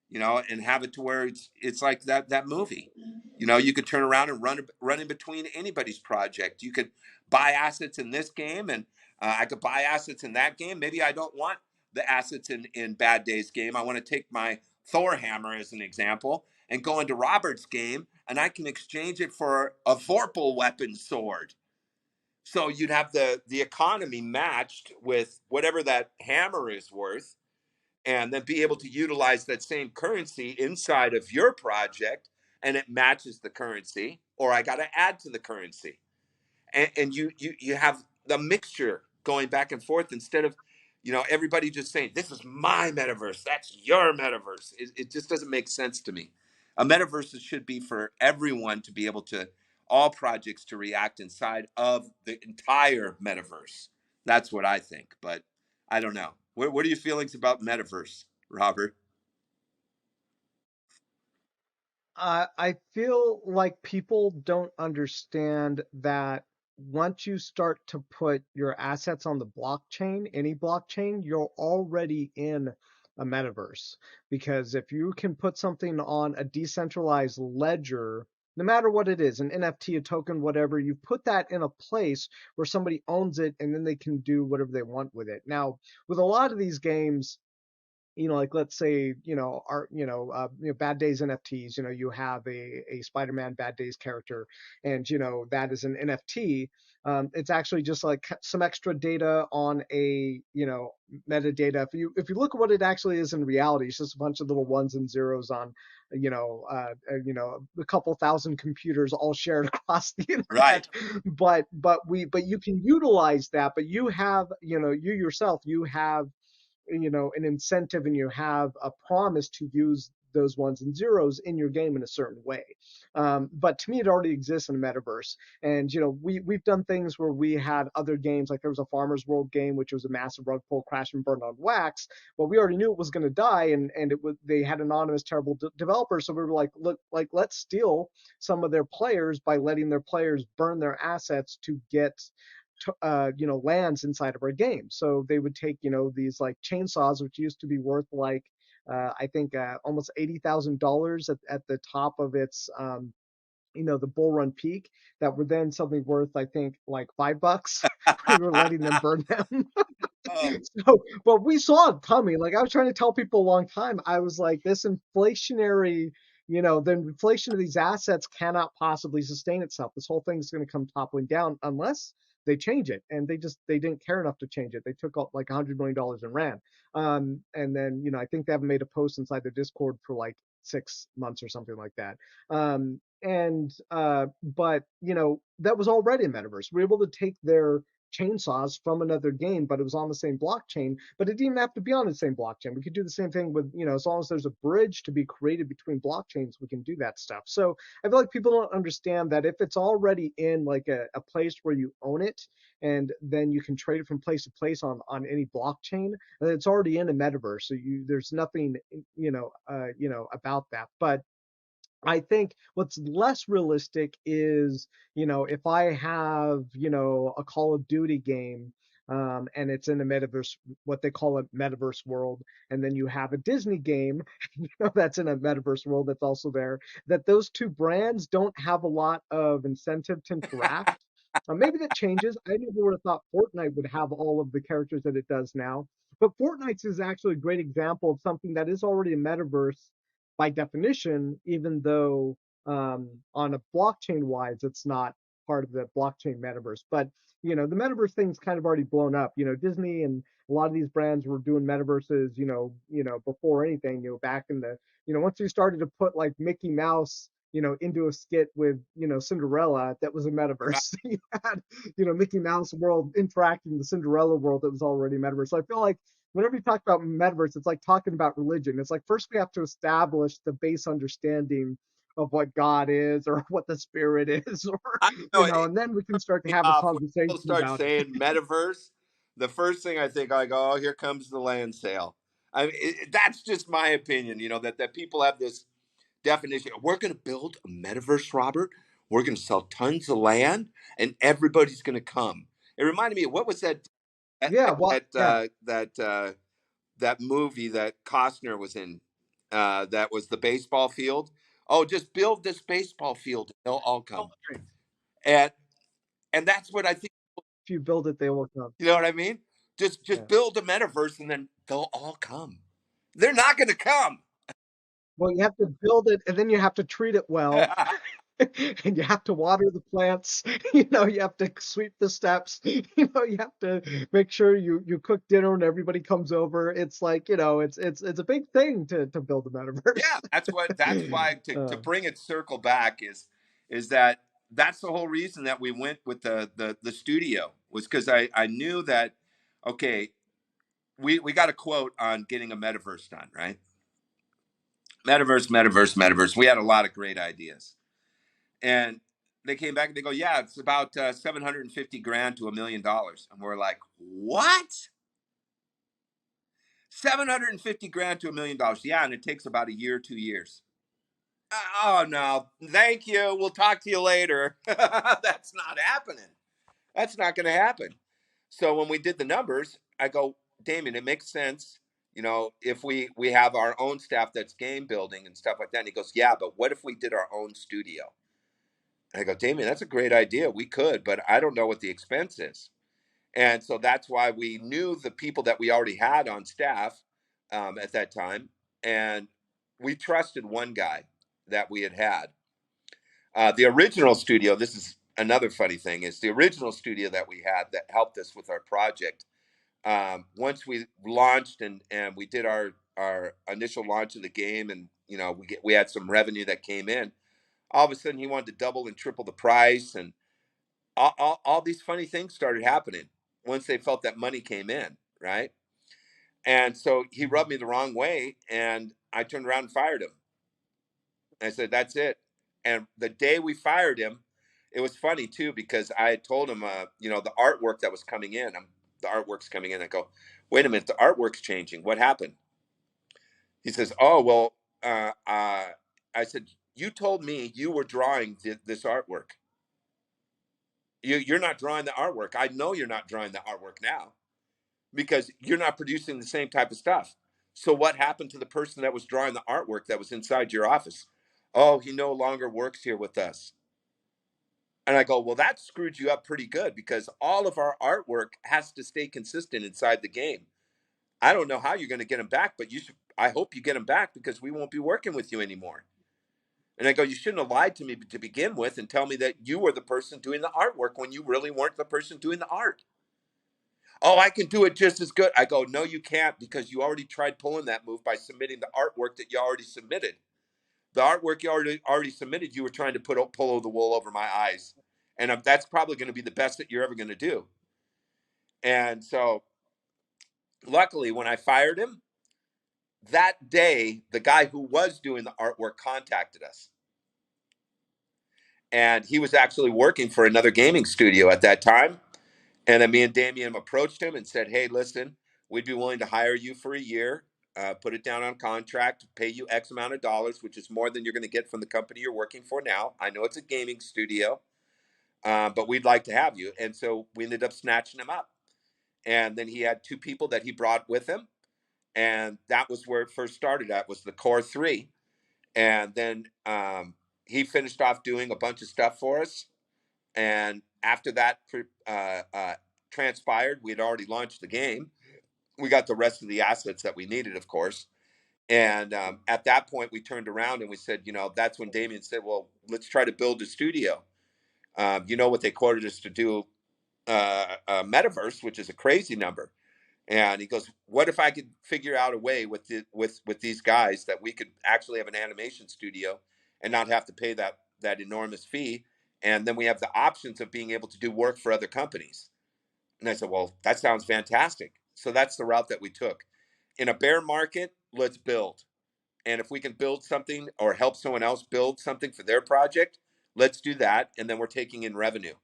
you know, and have it to where it's like that movie. You know, you could turn around and run in between anybody's project. You could buy assets in this game, and I could buy assets in that game. Maybe I don't want the assets in Bad Days game. I want to take my Thor hammer as an example and go into Robert's game, and I can exchange it for a Vorpal weapon sword. So you'd have the economy matched with whatever that hammer is worth, and then be able to utilize that same currency inside of your project, and it matches the currency, or I got to add to the currency, and you have the mixture going back and forth instead of, you know, everybody just saying this is my metaverse, that's your metaverse. It just doesn't make sense to me. A metaverse should be for everyone to be able to, all projects to react inside of the entire metaverse. That's what I think, but I don't know. What are your feelings about metaverse, Robert? I feel like people don't understand that once you start to put your assets on the blockchain, any blockchain, you're already in a metaverse. Because if you can put something on a decentralized ledger, no matter what it is, an NFT, a token, whatever, you put that in a place where somebody owns it and then they can do whatever they want with it. Now, with a lot of these games, like let's say, Bad Days NFTs, you have a Spider-Man Bad Days character, and that is an NFT. It's actually just like some extra data on a metadata. If you look at what it actually is in reality, it's just a bunch of little ones and zeros on a couple thousand computers all shared across the Right. internet. But you can utilize that. But you have, you yourself, you have an incentive, and you have a promise to use those ones and zeros in your game in a certain way. But to me, it already exists in a metaverse. And we've done things where we had other games, like there was a Farmers World game, which was a massive rug pull, crash and burn on wax. But we already knew it was going to die, and they had anonymous terrible developers. So we were like, look, like let's steal some of their players by letting their players burn their assets to get lands inside of our game. So they would take, these like chainsaws, which used to be worth like, I think almost $80,000 at the top of its, the bull run peak, that were then something worth, I think, like $5. We were letting them burn them. Oh, So, but we saw it coming. Like I was trying to tell people a long time, I was like, this inflationary, the inflation of these assets cannot possibly sustain itself. This whole thing is going to come toppling down unless they change it. And they didn't care enough to change it. They took out like $100 million and ran. And then, I think they haven't made a post inside their Discord for like 6 months or something like that. But that was already a metaverse. We were able to take their chainsaws from another game, but it was on the same blockchain. But it didn't even have to be on the same blockchain. We could do the same thing with, as long as there's a bridge to be created between blockchains, we can do that stuff. So I feel like people don't understand that if it's already in like a place where you own it, and then you can trade it from place to place on any blockchain, and it's already in a metaverse. So there's nothing, about that. But I think what's less realistic is, if I have, a Call of Duty game, and it's in a metaverse, what they call a metaverse world, and then you have a Disney game, that's in a metaverse world that's also there, that those two brands don't have a lot of incentive to interact. Maybe that changes. I never would have thought Fortnite would have all of the characters that it does now. But Fortnite is actually a great example of something that is already a metaverse by definition, even though on a blockchain wise, it's not part of the blockchain metaverse. But the metaverse thing's kind of already blown up. Disney and a lot of these brands were doing metaverses, before anything. Back in the, once you started to put like Mickey Mouse, into a skit with, Cinderella, that was a right. metaverse. You had, Mickey Mouse world interacting with the Cinderella world that was already a metaverse. So I feel like whenever you talk about metaverse, it's like talking about religion. It's like first we have to establish the base understanding of what God is or what the spirit is, or I know it and then we can start to me have a off when people conversation start about it. saying metaverse. The first thing I think, I go, oh, here comes the land sale. I mean, that's just my opinion. That people have this definition. We're going to build a metaverse, Robert. We're going to sell tons of land, and everybody's going to come. It reminded me of what was Yeah, well, yeah, that movie that Costner was in. That was the baseball field. Oh, just build this baseball field, and they'll all come. And that's what I think. if you build it, they will come. You know what I mean? Just Yeah. build a metaverse, and then they'll all come. They're not going to come. Well, you have to build it, and then you have to treat it well, and you have to water the plants. You have to sweep the steps. You have to make sure you cook dinner when everybody comes over. It's like, it's a big thing to build a Yeah, metaverse. that's why to Uh, bring it circle back is that that's the whole reason that we went with the studio, was because I knew that, okay, we got a quote on getting a metaverse done, right? Metaverse, metaverse, metaverse. We had a lot of great ideas, and they came back and they go, yeah, it's about 750 grand to $1 million, and we're like, what? 750 grand to $1 million? Yeah, and it takes about a year, 2 years. Oh no, thank you. We'll talk to you later. That's not happening. That's not going to happen. So when we did the numbers, I go, Damien, it makes sense. If we have our own staff that's game building and stuff like that. And he goes, yeah, but what if we did our own studio? And I go, Damien, that's a great idea. We could, but I don't know what the expense is. And so that's why we knew the people that we already had on staff at that time. And we trusted one guy that we had. The original studio, this is another funny thing, is the original studio that we had that helped us with our project. Once we launched and we did our initial launch of the game, and we had some revenue that came in, all of a sudden he wanted to double and triple the price, and all these funny things started happening once they felt that money came in, right? And so he rubbed me the wrong way, and I turned around and fired him. I said, that's it. And the day we fired him, it was funny too, because I had told him, the artwork that was coming in, the artwork's coming in. I go, wait a minute, the artwork's changing. What happened? He says, oh, well, I said, you told me you were drawing this artwork. You're not drawing the artwork. I know you're not drawing the artwork now because you're not producing the same type of stuff. So what happened to the person that was drawing the artwork that was inside your office? Oh, he no longer works here with us. And I go, well, that screwed you up pretty good because all of our artwork has to stay consistent inside the game. I don't know how you're going to get them back, but I hope you get them back because we won't be working with you anymore. And I go, you shouldn't have lied to me to begin with and tell me that you were the person doing the artwork when you really weren't the person doing the art. Oh, I can do it just as good. I go, no, you can't, because you already tried pulling that move by submitting the artwork that you already submitted. The artwork you already submitted, you were trying to pull the wool over my eyes, and that's probably going to be the best that you're ever going to do. And so, luckily, when I fired him that day, the guy who was doing the artwork contacted us, and he was actually working for another gaming studio at that time. And then me and Damien approached him and said, hey, listen, we'd be willing to hire you for a year, put it down on contract, pay you X amount of dollars, which is more than you're going to get from the company you're working for now. I know it's a gaming studio, but we'd like to have you. And so we ended up snatching him up. And then he had two people that he brought with him. And that was where it first started at, was the core three. And then he finished off doing a bunch of stuff for us. And after that transpired, we had already launched the game. We got the rest of the assets that we needed, of course. And at that point, we turned around and we said, that's when Damien said, well, let's try to build a studio. What they quoted us to do, a metaverse, which is a crazy number. And he goes, what if I could figure out a way with these guys that we could actually have an animation studio and not have to pay that enormous fee? And then we have the options of being able to do work for other companies. And I said, well, that sounds fantastic. So that's the route that we took. In a bear market, let's build. And if we can build something or help someone else build something for their project, let's do that. And then we're taking in revenue.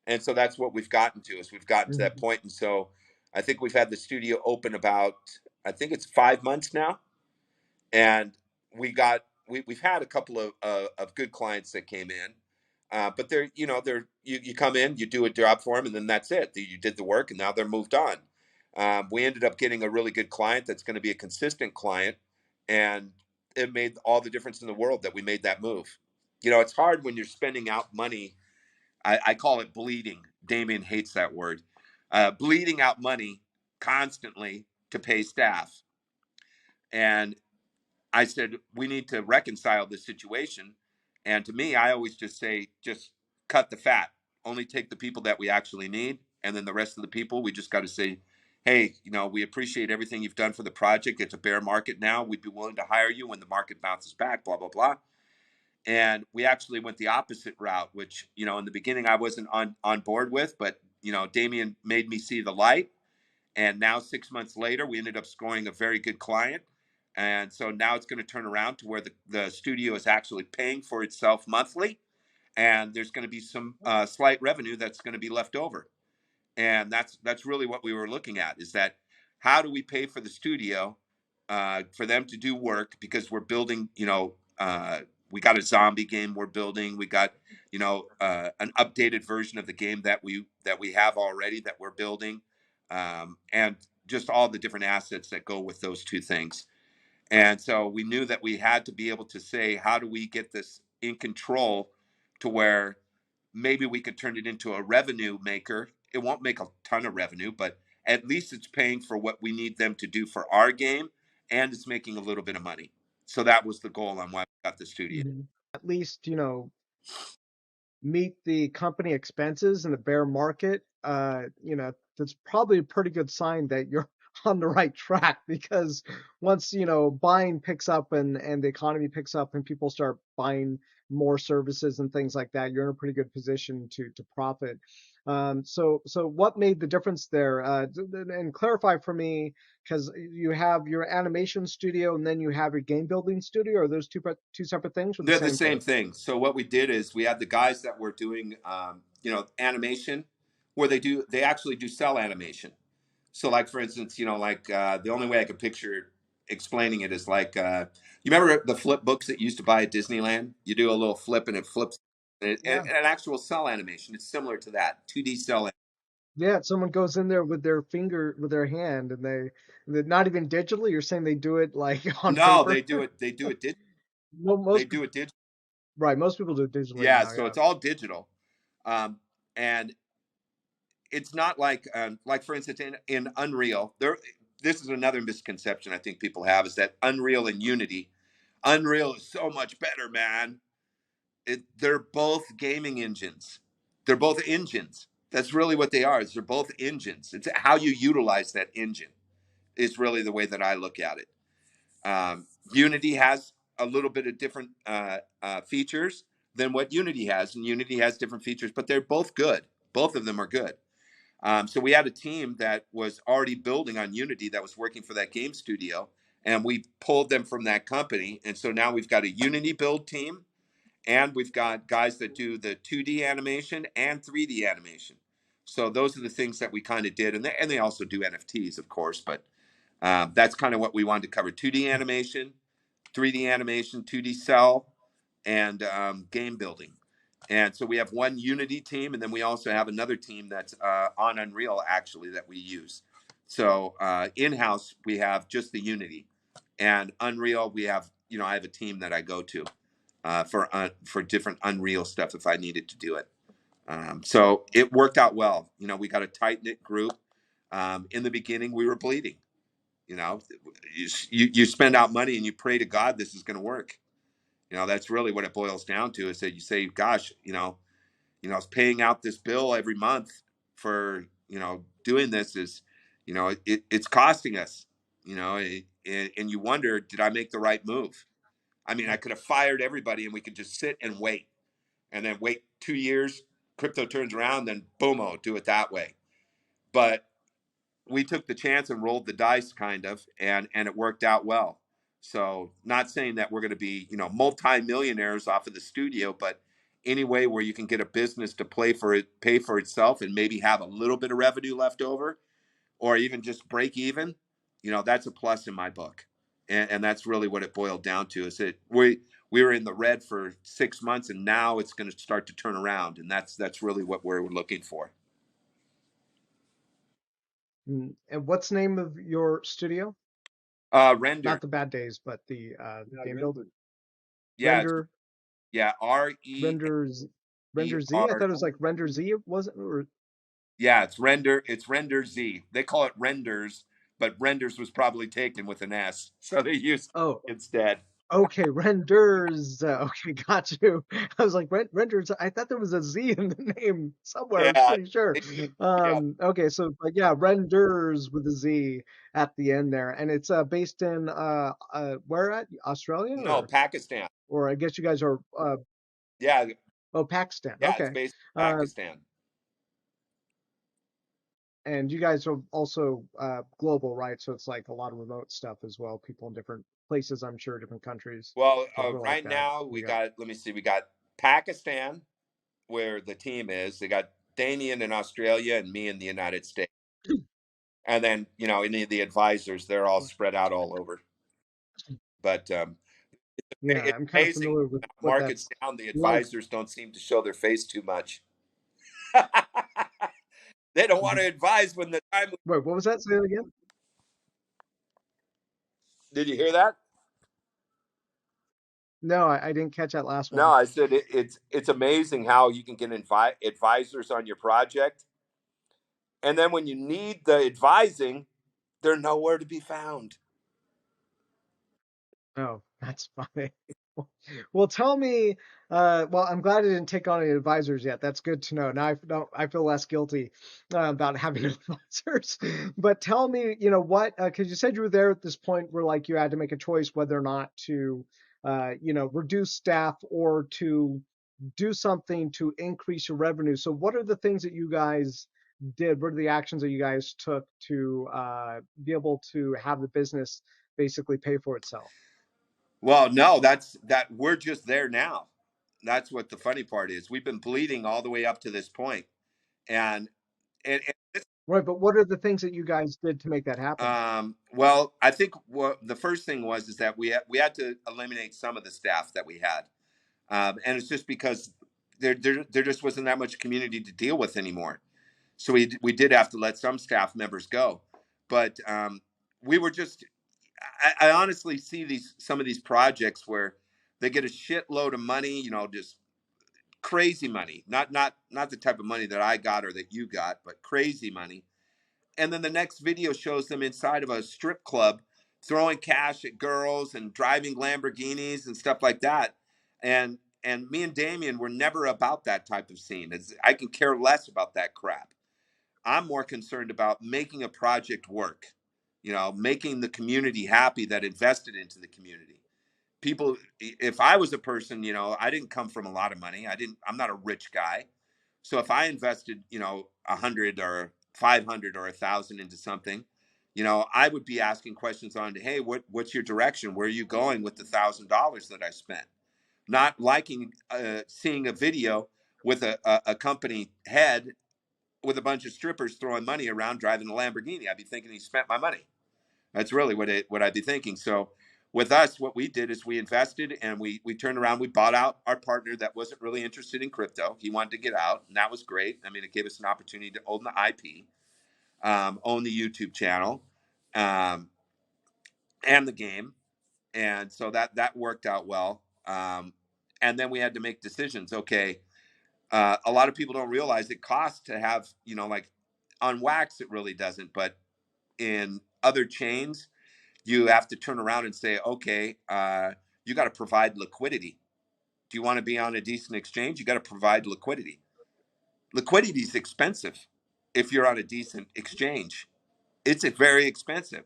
And so that's what we've gotten to, is we've gotten to that point. And so I think we've had the studio open about, I think it's 5 months now. And we've had a couple of good clients that came in, but you come in, you do a job for them, and then that's it. You did the work, and now they're moved on. We ended up getting a really good client that's going to be a consistent client, and it made all the difference in the world that we made that move. It's hard when you're spending out money. I call it bleeding. Damien hates that word. Bleeding out money constantly to pay staff. And I said, we need to reconcile this situation. And to me, I always just say, just cut the fat, only take the people that we actually need. And then the rest of the people, we just got to say, hey, we appreciate everything you've done for the project. It's a bear market now. We'd be willing to hire you when the market bounces back, blah, blah, blah. And we actually went the opposite route, which, in the beginning I wasn't on board with, but, Damien made me see the light. And now 6 months later, we ended up scoring a very good client. And so now it's going to turn around to where the studio is actually paying for itself monthly. And there's going to be some slight revenue that's going to be left over. And that's really what we were looking at, is that how do we pay for the studio for them to do work, because we're building, we got a zombie game we're building. We got, an updated version of the game that we have already that we're building, and just all the different assets that go with those two things. And so we knew that we had to be able to say, how do we get this in control to where maybe we could turn it into a revenue maker. It won't make a ton of revenue, but at least it's paying for what we need them to do for our game, and it's making a little bit of money. So that was the goal on why we got the studio. At least, meet the company expenses in a bear market, that's probably a pretty good sign that you're on the right track, because once, buying picks up and the economy picks up and people start buying more services and things like that, you're in a pretty good position to profit. So what made the difference there? And clarify for me, because you have your animation studio and then you have your game building studio. Are those two separate things or the They're the same same thing? thing. So what we did is we had the guys that were doing, animation, where they actually do cell animation. So like, for instance, like the only way I could picture explaining it is like, you remember the flip books that you used to buy at Disneyland? You do a little flip and it flips, and Yeah. an actual cell animation. It's similar to that 2D cell. Yeah, someone goes in there with their finger, with their hand, and they're not even digitally. You're saying they do it like on No, paper? they do it. They do it. They Most do people, it digital. right? Most people do it digitally Yeah, now. so Yeah, it's all digital, and it's not like for instance in Unreal. This is another misconception I think people have, is that Unreal and Unity. Unreal is so much better, man. They're both gaming engines. They're both engines. That's really what they are. Is they're both engines. It's how you utilize that engine is really the way that I look at it. Unity has a little bit of different features than what Unity has, and Unity has different features, but they're both good. Both of them are good. So we had a team that was already building on Unity that was working for that game studio, and we pulled them from that company. And so now we've got a Unity build team, and we've got guys that do the 2D animation and 3D animation. So those are the things that we kind of did, and they also do NFTs, of course, but that's kind of what we wanted to cover: 2D animation, 3D animation, 2D cell, and game building. And so we have one Unity team, and then we also have another team that's on Unreal, actually, that we use. So in-house, we have just the Unity. And Unreal, we have, I have a team that I go to for different Unreal stuff if I needed to do it. So it worked out well. We got a tight-knit group. In the beginning, we were bleeding. You know, you spend out money and you pray to God this is going to work. That's really what it boils down to, is that you say, gosh, I was paying out this bill every month for, doing this is, it's costing us, and you wonder, did I make the right move? I mean, I could have fired everybody and we could just sit and then wait 2 years, crypto turns around, then boom, do it that way. But we took the chance and rolled the dice kind of, and it worked out well. So not saying that we're going to be, you know, multi-millionaires off of the studio, but any way where you can get a business to pay for itself and maybe have a little bit of revenue left over or even just break even, you know, that's a plus in my book. And that's really what it boiled down to is that we were in the red for 6 months and now it's going to start to turn around. And that's really what we're looking for. And what's the name of your studio? Render. Not the Bad Days, but the game builder. Yeah. Render, Yeah. Render, E Render Z. I R. thought it was like Render Z, was it? Or Yeah. It's Render Z. They call it renders, but renders was probably taken with an S. So they used oh, instead. okay, renders. Okay, got you. I was like, renders. I thought there was a Z in the name somewhere. I was Yeah. pretty sure. Yeah. Okay, so like, yeah, renders with a Z at the end there, and it's based in where at Australia No, Pakistan. or I guess you guys are Yeah. oh Pakistan. Yeah. It's Okay, based in uh, Pakistan. and you guys are also global, right? So it's like a lot of remote stuff as well. People in different places, I'm sure, different countries, Well, over like right that. now We we got. got, let me see, we got Pakistan, where the team is. They got Damien in Australia and me in the United States. And then, you know, any of the advisors, they're all spread out all over. But Yeah, it's I'm kind of amazing. familiar with what Markets that's down, the like. advisors don't seem to show their face too much. They don't want Mhm. to advise when the time. Wait, what was that? Say it again. Did you hear that? No, I didn't catch that last No, one. I said it's amazing how you can get advisors on your project, and then when you need the advising, they're nowhere to be found. Oh, that's funny. Well, tell me. Well, I'm glad I didn't take on any advisors yet. That's good to know. Now I don't. I feel less guilty about having advisors. But tell me, what? Because you said you were there at this point where like you had to make a choice whether or not to, reduce staff or to do something to increase your revenue. So, what are the things that you guys did? What are the actions that you guys took to be able to have the business basically pay for itself? Well, no, that we're just there now. That's what the funny part is. We've been bleeding all the way up to this point, and and this, Right, but what are the things that you guys did to make that happen? well, I think what the first thing was is that we had to eliminate some of the staff that we had, and it's just because there just wasn't that much community to deal with anymore. So we did have to let some staff members go, but we were just I honestly see some of these projects where they get a shitload of money, you know, just crazy money, not the type of money that I got or that you got, but crazy money. And then the next video shows them inside of a strip club throwing cash at girls and driving Lamborghinis and stuff like that. And me and Damien were never about that type of scene. I can care less about that crap. I'm more concerned about making a project work, you know, making the community happy that invested into the community. People, if I was a person, you know, I didn't come from a lot of money. I'm not a rich guy. So if I invested, you know, 100 or 500 or 1,000 into something, you know, I would be asking questions on, hey, what's your direction? Where are you going with the $1,000 that I spent? Not liking seeing a video with a company head with a bunch of strippers throwing money around driving a Lamborghini. I'd be thinking he spent my money. That's really what I'd be thinking. So with us, what we did is we invested and we turned around. We bought out our partner that wasn't really interested in crypto. He wanted to get out, and that was great. I mean, it gave us an opportunity to own the IP, own the YouTube channel, um, and the game, and so that worked out well. And then we had to make decisions. Okay, a lot of people don't realize it costs to have, you know, like on Wax it really doesn't, but in other chains you have to turn around and say, okay, you got to provide liquidity. Do you want to be on a decent exchange? You got to provide liquidity. Liquidity is expensive if you're on a decent exchange. It's very expensive.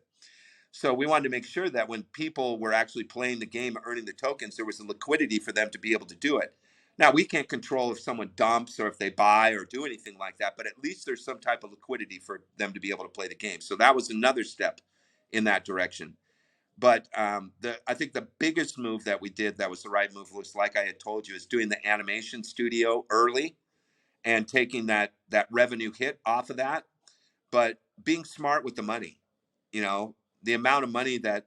So we wanted to make sure that when people were actually playing the game, earning the tokens, there was a liquidity for them to be able to do it. Now, we can't control if someone dumps or if they buy or do anything like that, but at least there's some type of liquidity for them to be able to play the game. So that was another step in that direction. But I think the biggest move that we did that was the right move was, like I had told you, is doing the animation studio early and taking that revenue hit off of that, but being smart with the money. You know, the amount of money that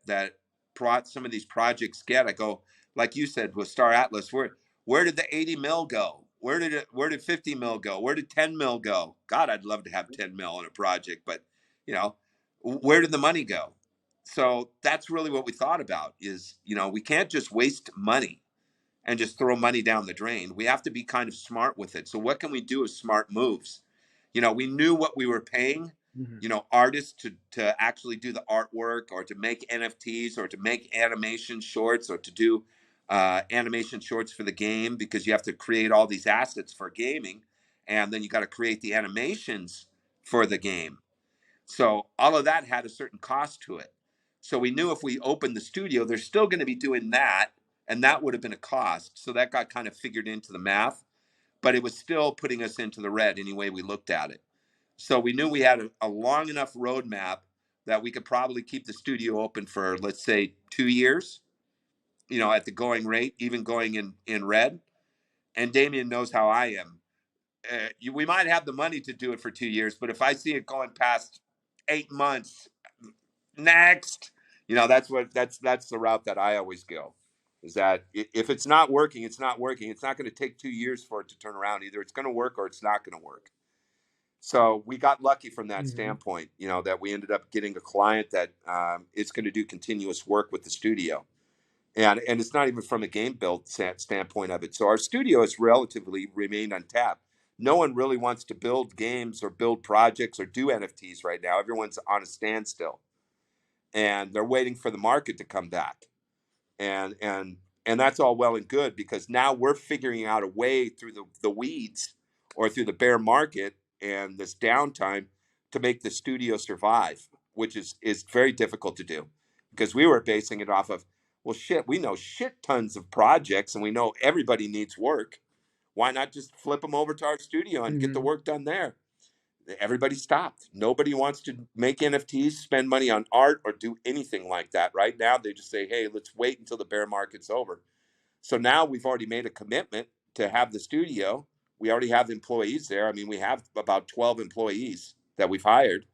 some of these projects get. I go, like you said with Star Atlas, where did the 80 mil go? Where did 50 mil go? Where did 10 mil go? God, I'd love to have 10 mil in a project, but you know, where did the money go? So that's really what we thought about is, we can't just waste money and just throw money down the drain. We have to be kind of smart with it. So what can we do as smart moves? We knew what we were paying, Mhm. artists to actually do the artwork or to make NFTs or to make animation shorts or to do animation shorts for the game, because you have to create all these assets for gaming, and then you got to create the animations for the game. So all of that had a certain cost to it. So we knew if we opened the studio, they're still going to be doing that, and that would have been a cost. So that got kind of figured into the math, but it was still putting us into the red any way we looked at it. So we knew we had a long enough roadmap that we could probably keep the studio open for, let's say, 2 years, at the going rate, even going in red. And Damien knows how I am. We might have the money to do it for 2 years, but if I see it going past 8 months, next, that's the route that I always go. Is that if it's not working, it's not working. It's not going to take 2 years for it to turn around. Either it's going to work or it's not going to work. So we got lucky from that Mhm. standpoint, that we ended up getting a client that is going to do continuous work with the studio. And it's not even from a game build standpoint of it. So our studio has relatively remained untapped. No one really wants to build games or build projects or do NFTs right now. Everyone's on a standstill, and they're waiting for the market to come back. And that's all well and good, because now we're figuring out a way through the weeds or through the bear market and this downtime to make the studio survive, which is very difficult to do, because we were basing it off of, well, shit, we know shit tons of projects and we know everybody needs work. Why not just flip them over to our studio and get the Mhm. work done there? Everybody stopped. Nobody wants to make NFTs, spend money on art, or do anything like that right now. They just say, hey, let's wait until the bear market's over. So now we've already made a commitment to have the studio. We already have employees there. I mean, we have about 12 employees that we've hired,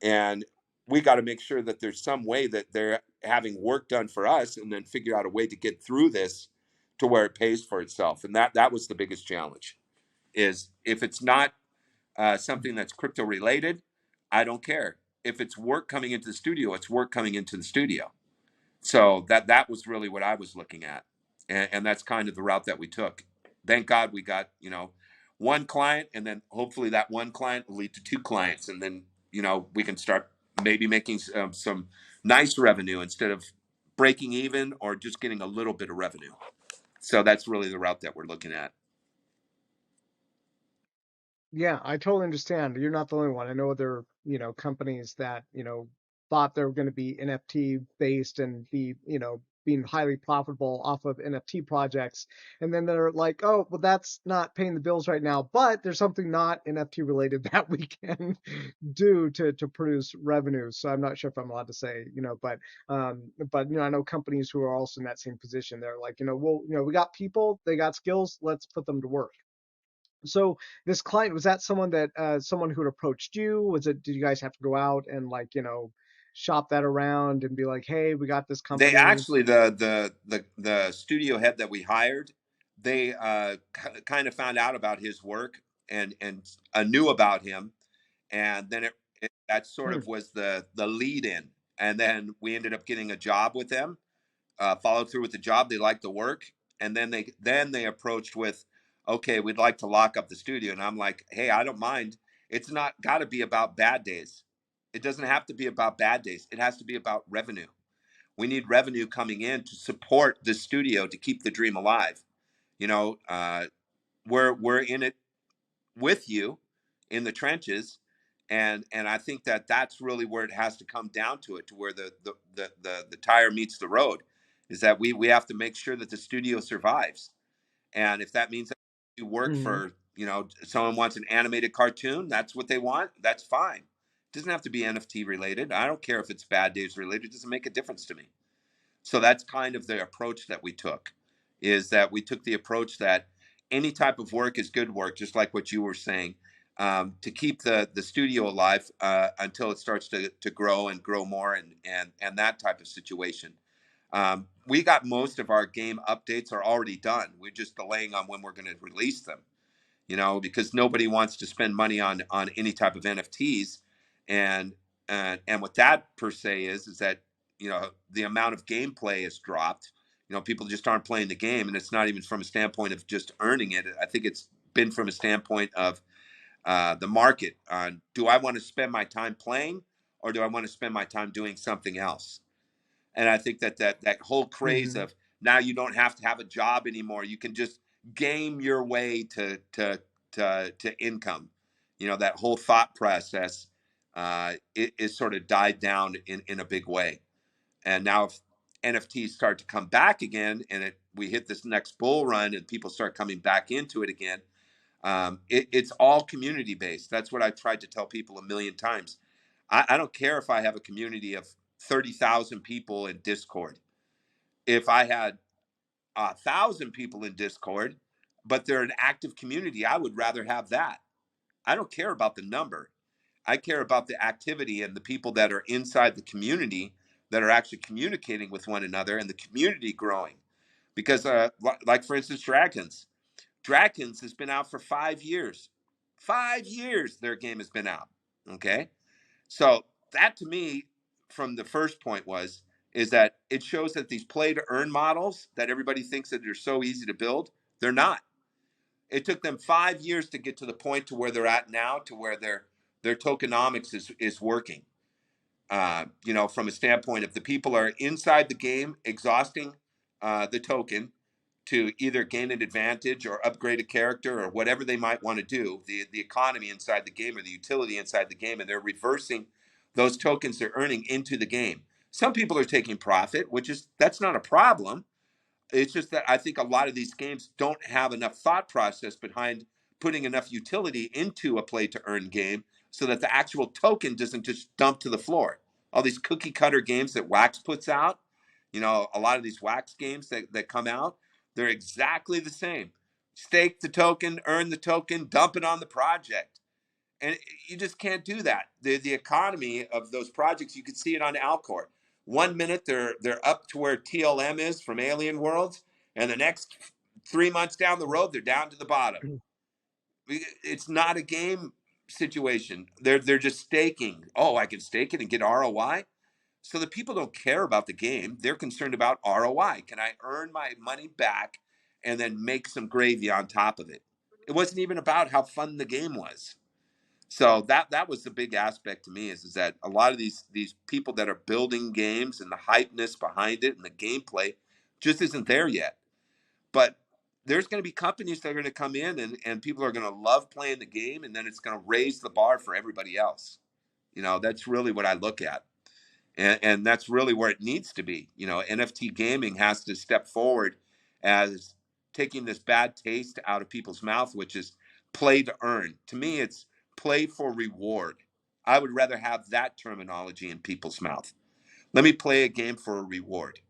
and we got to make sure that there's some way that they're having work done for us, and then figure out a way to get through this to where it pays for itself. And that was the biggest challenge, is if it's not something that's crypto related, I don't care. If it's work coming into the studio, it's work coming into the studio. So that was really what I was looking at, and that's kind of the route that we took. Thank God we got one client, and then hopefully that one client will lead to two clients, and then we can start maybe making some nice revenue instead of breaking even or just getting a little bit of revenue. So that's really the route that we're looking at. Yeah, I totally understand. You're not the only one. I know other, companies that, thought they were going to be NFT based and be, being highly profitable off of NFT projects. And then they're like, oh, well, that's not paying the bills right now, but there's something not NFT related that we can do to produce revenue. So I'm not sure if I'm allowed to say, but I know companies who are also in that same position. They're like, well, we got people, they got skills, let's put them to work. So this client, was that someone who had approached you? Did you guys have to go out and like, shop that around and be like, hey, we got this They company? actually, the studio head that we hired, they kind of found out about his work and knew about him, and then that sort Hmm. of was the lead in, and then we ended up getting a job with them. Followed through with the job. They liked the work, and then they approached with, okay, we'd like to lock up the studio, and I'm like, hey, I don't mind. It's not got to be about bad days. It doesn't have to be about bad days. It has to be about revenue. We need revenue coming in to support the studio to keep the dream alive. You know, uh, we're in it with you in the trenches, and I think that that's really where it has to come down to it, to where the tire meets the road, is that we have to make sure that the studio survives. And if that means that you work Mhm. for, someone wants an animated cartoon, that's what they want, that's fine. It doesn't have to be NFT related. I don't care if it's Bad Days related. It doesn't make a difference to me. So that's kind of the approach that we took, is that we took the approach that any type of work is good work, just like what you were saying, to keep the studio alive until it starts to grow and grow more, and that type of situation. We got most of our game updates are already done. We're just delaying on when we're going to release them, because nobody wants to spend money on any type of NFTs, and and what that per se is that the amount of gameplay has dropped. People just aren't playing the game, and it's not even from a standpoint of just earning it. I think it's been from a standpoint of the market. On do I want to spend my time playing, or do I want to spend my time doing something else? And I think that whole craze Mhm. of now you don't have to have a job anymore. You can just game your way to income. That whole thought process it is sort of died down in a big way. And now if NFTs start to come back again, and we hit this next bull run, and people start coming back into it again, it's all community based. That's what I've tried to tell people a million times. I don't care if I have a community of 30,000 people in Discord. If I had 1,000 people in Discord, but they're an active community, I would rather have that. I don't care about the number. I care about the activity and the people that are inside the community that are actually communicating with one another, and the community growing. Because, like for instance, Dragons has been out for 5 years. 5 years their game has been out. Okay. So that to me, from the first point is that it shows that these play to earn models that everybody thinks that they're so easy to build, they're not. It took them 5 years to get to the point to where they're at now, to where their tokenomics is working. From a standpoint of the people are inside the game, exhausting the token to either gain an advantage or upgrade a character or whatever they might want to do, the economy inside the game or the utility inside the game, and they're reversing those tokens they're earning into the game. Some people are taking profit, that's not a problem. It's just that I think a lot of these games don't have enough thought process behind putting enough utility into a play to earn game so that the actual token doesn't just dump to the floor. All these cookie cutter games that Wax puts out, a lot of these Wax games that come out, they're exactly the same. Stake the token, earn the token, dump it on the project. And you just can't do that. The economy of those projects, you can see it on Alcor. 1 minute they're up to where TLM is from Alien Worlds, and the next 3 months down the road they're down to the bottom. It's not a game situation. They're just staking. Oh, I can stake it and get ROI. So the people don't care about the game. They're concerned about ROI. Can I earn my money back and then make some gravy on top of it? It wasn't even about how fun the game was. So that was the big aspect to me is that a lot of these people that are building games and the hypeness behind it and the gameplay just isn't there yet. But there's going to be companies that are going to come in, and people are going to love playing the game, and then it's going to raise the bar for everybody else. That's really what I look at. And that's really where it needs to be. NFT gaming has to step forward as taking this bad taste out of people's mouth, which is play to earn. To me, it's play for reward. I would rather have that terminology in people's mouth. Let me play a game for a reward.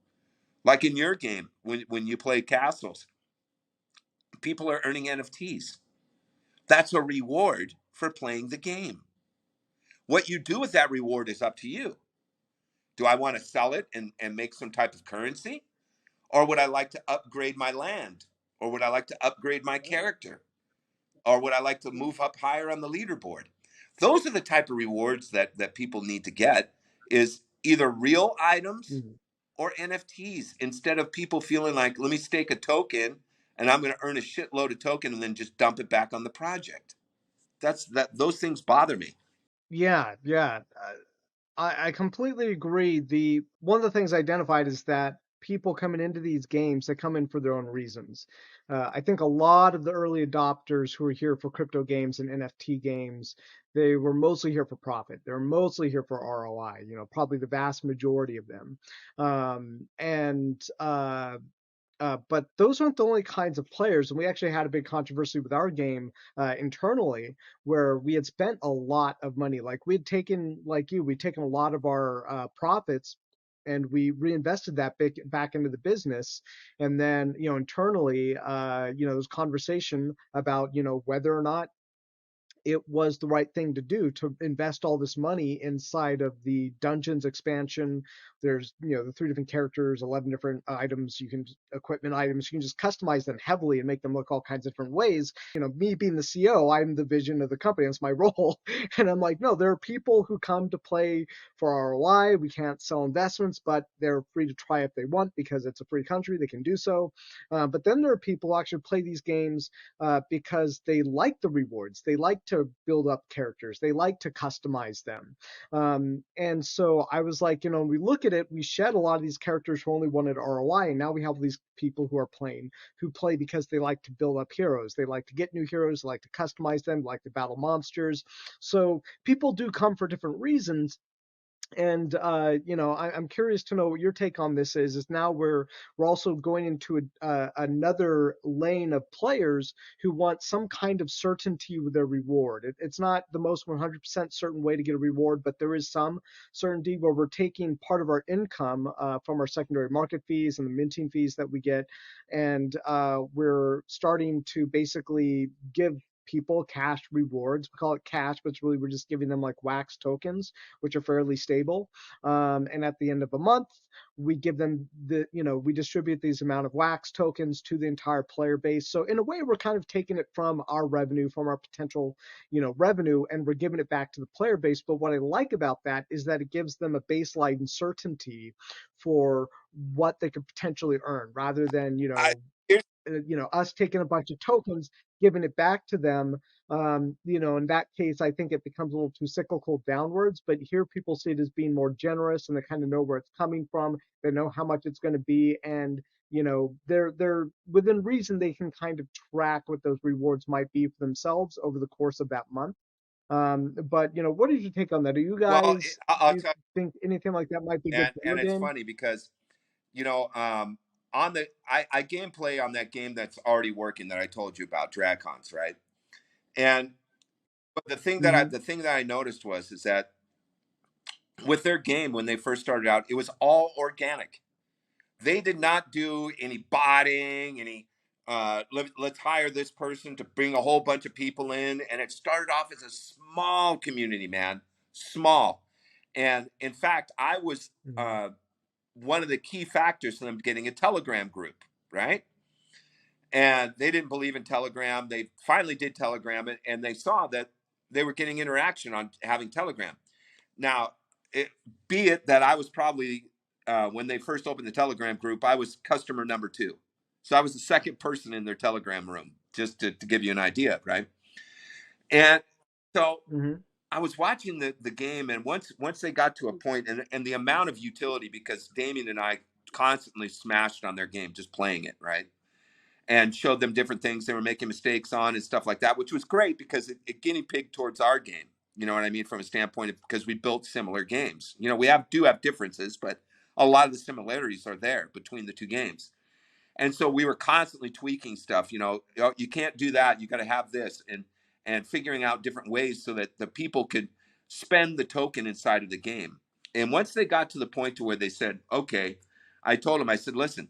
Like in your game, when you play castles, people are earning NFTs. That's a reward for playing the game. What you do with that reward is up to you. Do I want to sell it and make some type of currency? Or would I like to upgrade my land? Or would I like to upgrade my character? Or would I like to move up higher on the leaderboard? Those are the type of rewards that people need to get, is either real items Mhm. or NFTs, instead of people feeling like, let me stake a token and I'm going to earn a shitload of token and then just dump it back on the project. Those things bother me. Yeah, yeah. I completely agree. The one of the things identified is that people coming into these games, they come in for their own reasons. I think a lot of the early adopters who were here for crypto games and NFT games, they were mostly here for profit. They were mostly here for ROI. Probably the vast majority of them. And But those aren't the only kinds of players, and we actually had a big controversy with our game internally, where we had spent a lot of money. Like we had taken, like you, we'd taken a lot of our profits, and we reinvested that back into the business. And then, internally, there was conversation about, whether or not it was the right thing to do to invest all this money inside of the dungeons expansion. There's, the three different characters, 11 different items, equipment items, you can just customize them heavily and make them look all kinds of different ways. Me being the CEO, I'm the vision of the company. That's my role. And I'm like, no, there are people who come to play for ROI. We can't sell investments, but they're free to try if they want because it's a free country. They can do so. But then there are people who actually play these games because they like the rewards. They like to build up characters. They like to customize them. And so I was like, when we look at it, we shed a lot of these characters who only wanted ROI, and now we have these people who are playing, who play because they like to build up heroes. They like to get new heroes, they like to customize them, like to battle monsters. So people do come for different reasons. And I'm curious to know what your take on this is. Is now we're also going into another lane of players who want some kind of certainty with their reward. It's not the most 100% certain way to get a reward, but there is some certainty where we're taking part of our income from our secondary market fees and the minting fees that we get, and we're starting to basically give people cash rewards. We call it cash, but it's really we're just giving them like wax tokens, which are fairly stable. And at the end of a month, we give them we distribute these amount of wax tokens to the entire player base. So in a way, we're kind of taking it from our revenue, from our potential, revenue, and we're giving it back to the player base. But what I like about that is that it gives them a baseline certainty for what they could potentially earn, rather than I, here's, us taking a bunch of tokens, giving it back to them. In that case, I think it becomes a little too cyclical downwards. But here, people see it as being more generous, and they kind of know where it's coming from. They know how much it's going to be, and they're within reason. They can kind of track what those rewards might be for themselves over the course of that month. But what is your take on that? Are you well, guys Do I'll you tell think anything like that might be you, good for your and it's game? funny because you know, on the I gameplay on that game that's already working that I told you about, Dracons, right? And but Mm-hmm. the thing that I noticed was is that with their game when they first started out, it was all organic. They did not do any botting, any let's hire this person to bring a whole bunch of people in. And it started off as a small community, man, small. And in fact, I was Mm-hmm. one of the key factors for them getting a Telegram group, right? And they didn't believe in Telegram. They finally did Telegram, and they saw that they were getting interaction on having Telegram. Now, it, be it that I was probably when they first opened the Telegram group, I was customer number 2, so I was the second person in their Telegram room, just to give you an idea, right? And so Mm-hmm. I was watching the game, and once they got to a point, and the amount of utility, because Damien and I constantly smashed on their game, just playing it, right? And showed them different things they were making mistakes on and stuff like that, which was great because it guinea pig towards our game. You know what I mean? From a standpoint of because we built similar games. We do have differences, but a lot of the similarities are there between the two games. And so we were constantly tweaking stuff. You can't do that. You got to have this, and figuring out different ways so that the people could spend the token inside of the game. And once they got to the point to where they said, okay, I told them, I said, listen,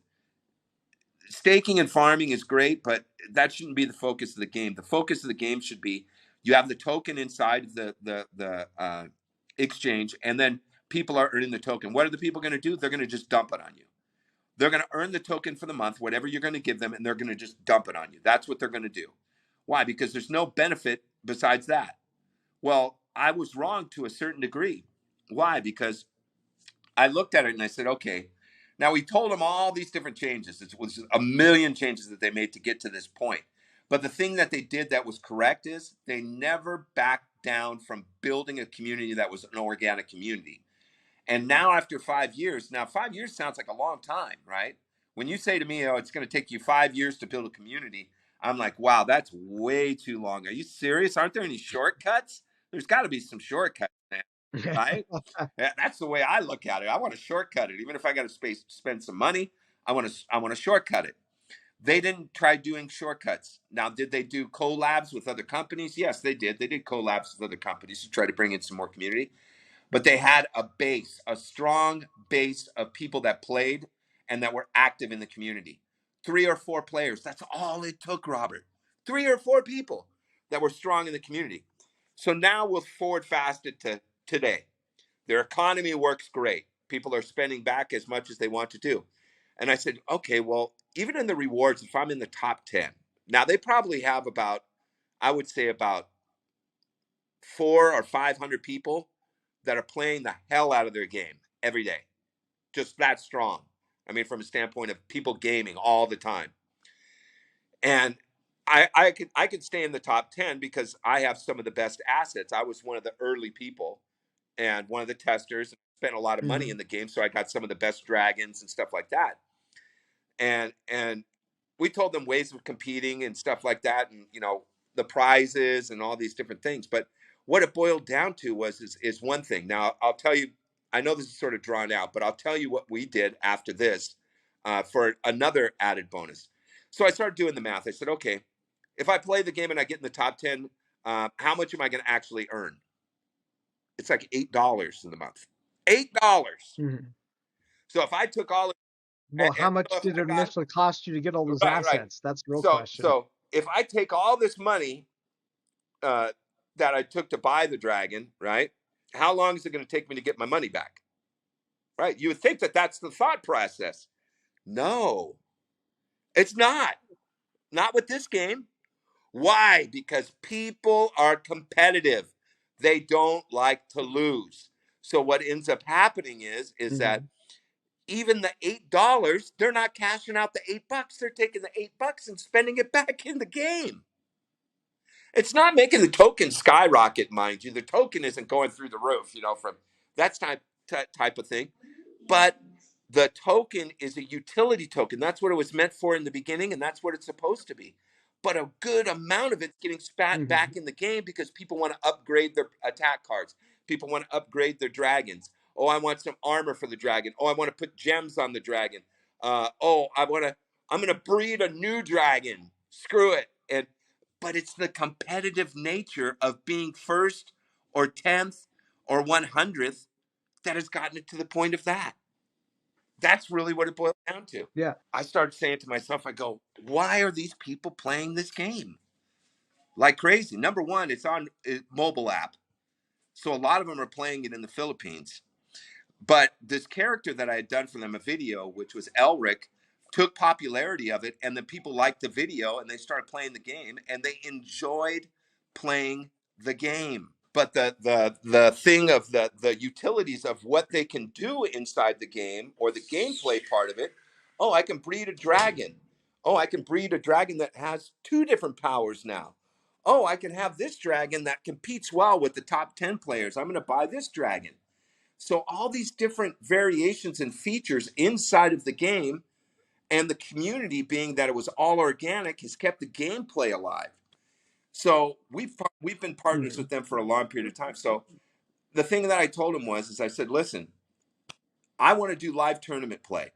staking and farming is great, but that shouldn't be the focus of the game. The focus of the game should be you have the token inside the exchange, and then people are earning the token. What are the people going to do? They're going to just dump it on you. They're going to earn the token for the month, whatever you're going to give them, and they're going to just dump it on you. That's what they're going to do. Why? Because there's no benefit besides that. Well, I was wrong to a certain degree. Why? Because I looked at it and I said, okay, now we told them all these different changes. It was a million changes that they made to get to this point. But the thing that they did that was correct is they never backed down from building a community that was an organic community. And now after 5 years, now 5 years sounds like a long time, right? When you say to me, oh, it's going to take you 5 years to build a community, I'm like, wow, that's way too long. Are you serious? Aren't there any shortcuts? There's got to be some shortcuts, man, right? That's the way I look at it. I want to shortcut it, even if I got to spend some money. I want to shortcut it. They didn't try doing shortcuts. Now, did they do collabs with other companies? Yes, they did. They did collabs with other companies to try to bring in some more community. But they had a base, a strong base of people that played and that were active in the community. 3 or 4 players. That's all it took, Robert. 3 or 4 people that were strong in the community. So now we'll forward fast it to today. Their economy works great. People are spending back as much as they want to do. And I said, okay, well, even in the rewards, if I'm in the top 10, now they probably have about, I would say about 400 or 500 people that are playing the hell out of their game every day. Just that strong. I mean, from a standpoint of people gaming all the time. And I could stay in the top 10 because I have some of the best assets. I was one of the early people and one of the testers, spent a lot of money Mm-hmm. in the game, so I got some of the best dragons and stuff like that. And we told them ways of competing and stuff like that, and the prizes and all these different things. But what it boiled down to is one thing. Now I'll tell you, I know this is sort of drawn out, but I'll tell you what we did after this for another added bonus. So I started doing the math. I said, okay, if I play the game and I get in the top 10, how much am I going to actually earn? It's like $8 in the month. $8. Mm-hmm. So if I took all, Well, how so much if did I it got, initially cost you to get all those right, right. assets? That's the real So question. so if I take all this money uh, that I took to buy the dragon, right? How long is it going to take me to get my money back? Right? You would think that that's the thought process. No, it's not. Not with this game. Why? Because people are competitive. They don't like to lose. So what ends up happening is that Mm-hmm. even the $8, they're not cashing out the $8. They're taking the $8 and spending it back in the game. It's not making the token skyrocket, mind you. The token isn't going through the roof, from that type of thing. But the token is a utility token. That's what it was meant for in the beginning, and that's what it's supposed to be. But a good amount of it's getting spat Mm-hmm. back in the game because people want to upgrade their attack cards. People want to upgrade their dragons. Oh, I want some armor for the dragon. Oh, I want to put gems on the dragon. Oh, I'm gonna breed a new dragon. Screw it. But it's the competitive nature of being first or 10th or 100th that has gotten it to the point of that. That's really what it boils down to. Yeah. I started saying to myself, I go, why are these people playing this game like crazy? Number one, it's on a mobile app. So a lot of them are playing it in the Philippines. But this character that I had done for them, a video, which was Elric, took popularity of it. And then people liked the video and they started playing the game and they enjoyed playing the game. But the thing of the utilities of what they can do inside the game or the gameplay part of it. Oh, I can breed a dragon. Oh, I can breed a dragon that has 2 different powers now. Oh, I can have this dragon that competes well with the top 10 players. I'm going to buy this dragon. So all these different variations and features inside of the game, and the community being that it was all organic, has kept the gameplay alive. So we've been partners Mm-hmm. with them for a long period of time. So the thing that I told him is I said, listen, I want to do live tournament play.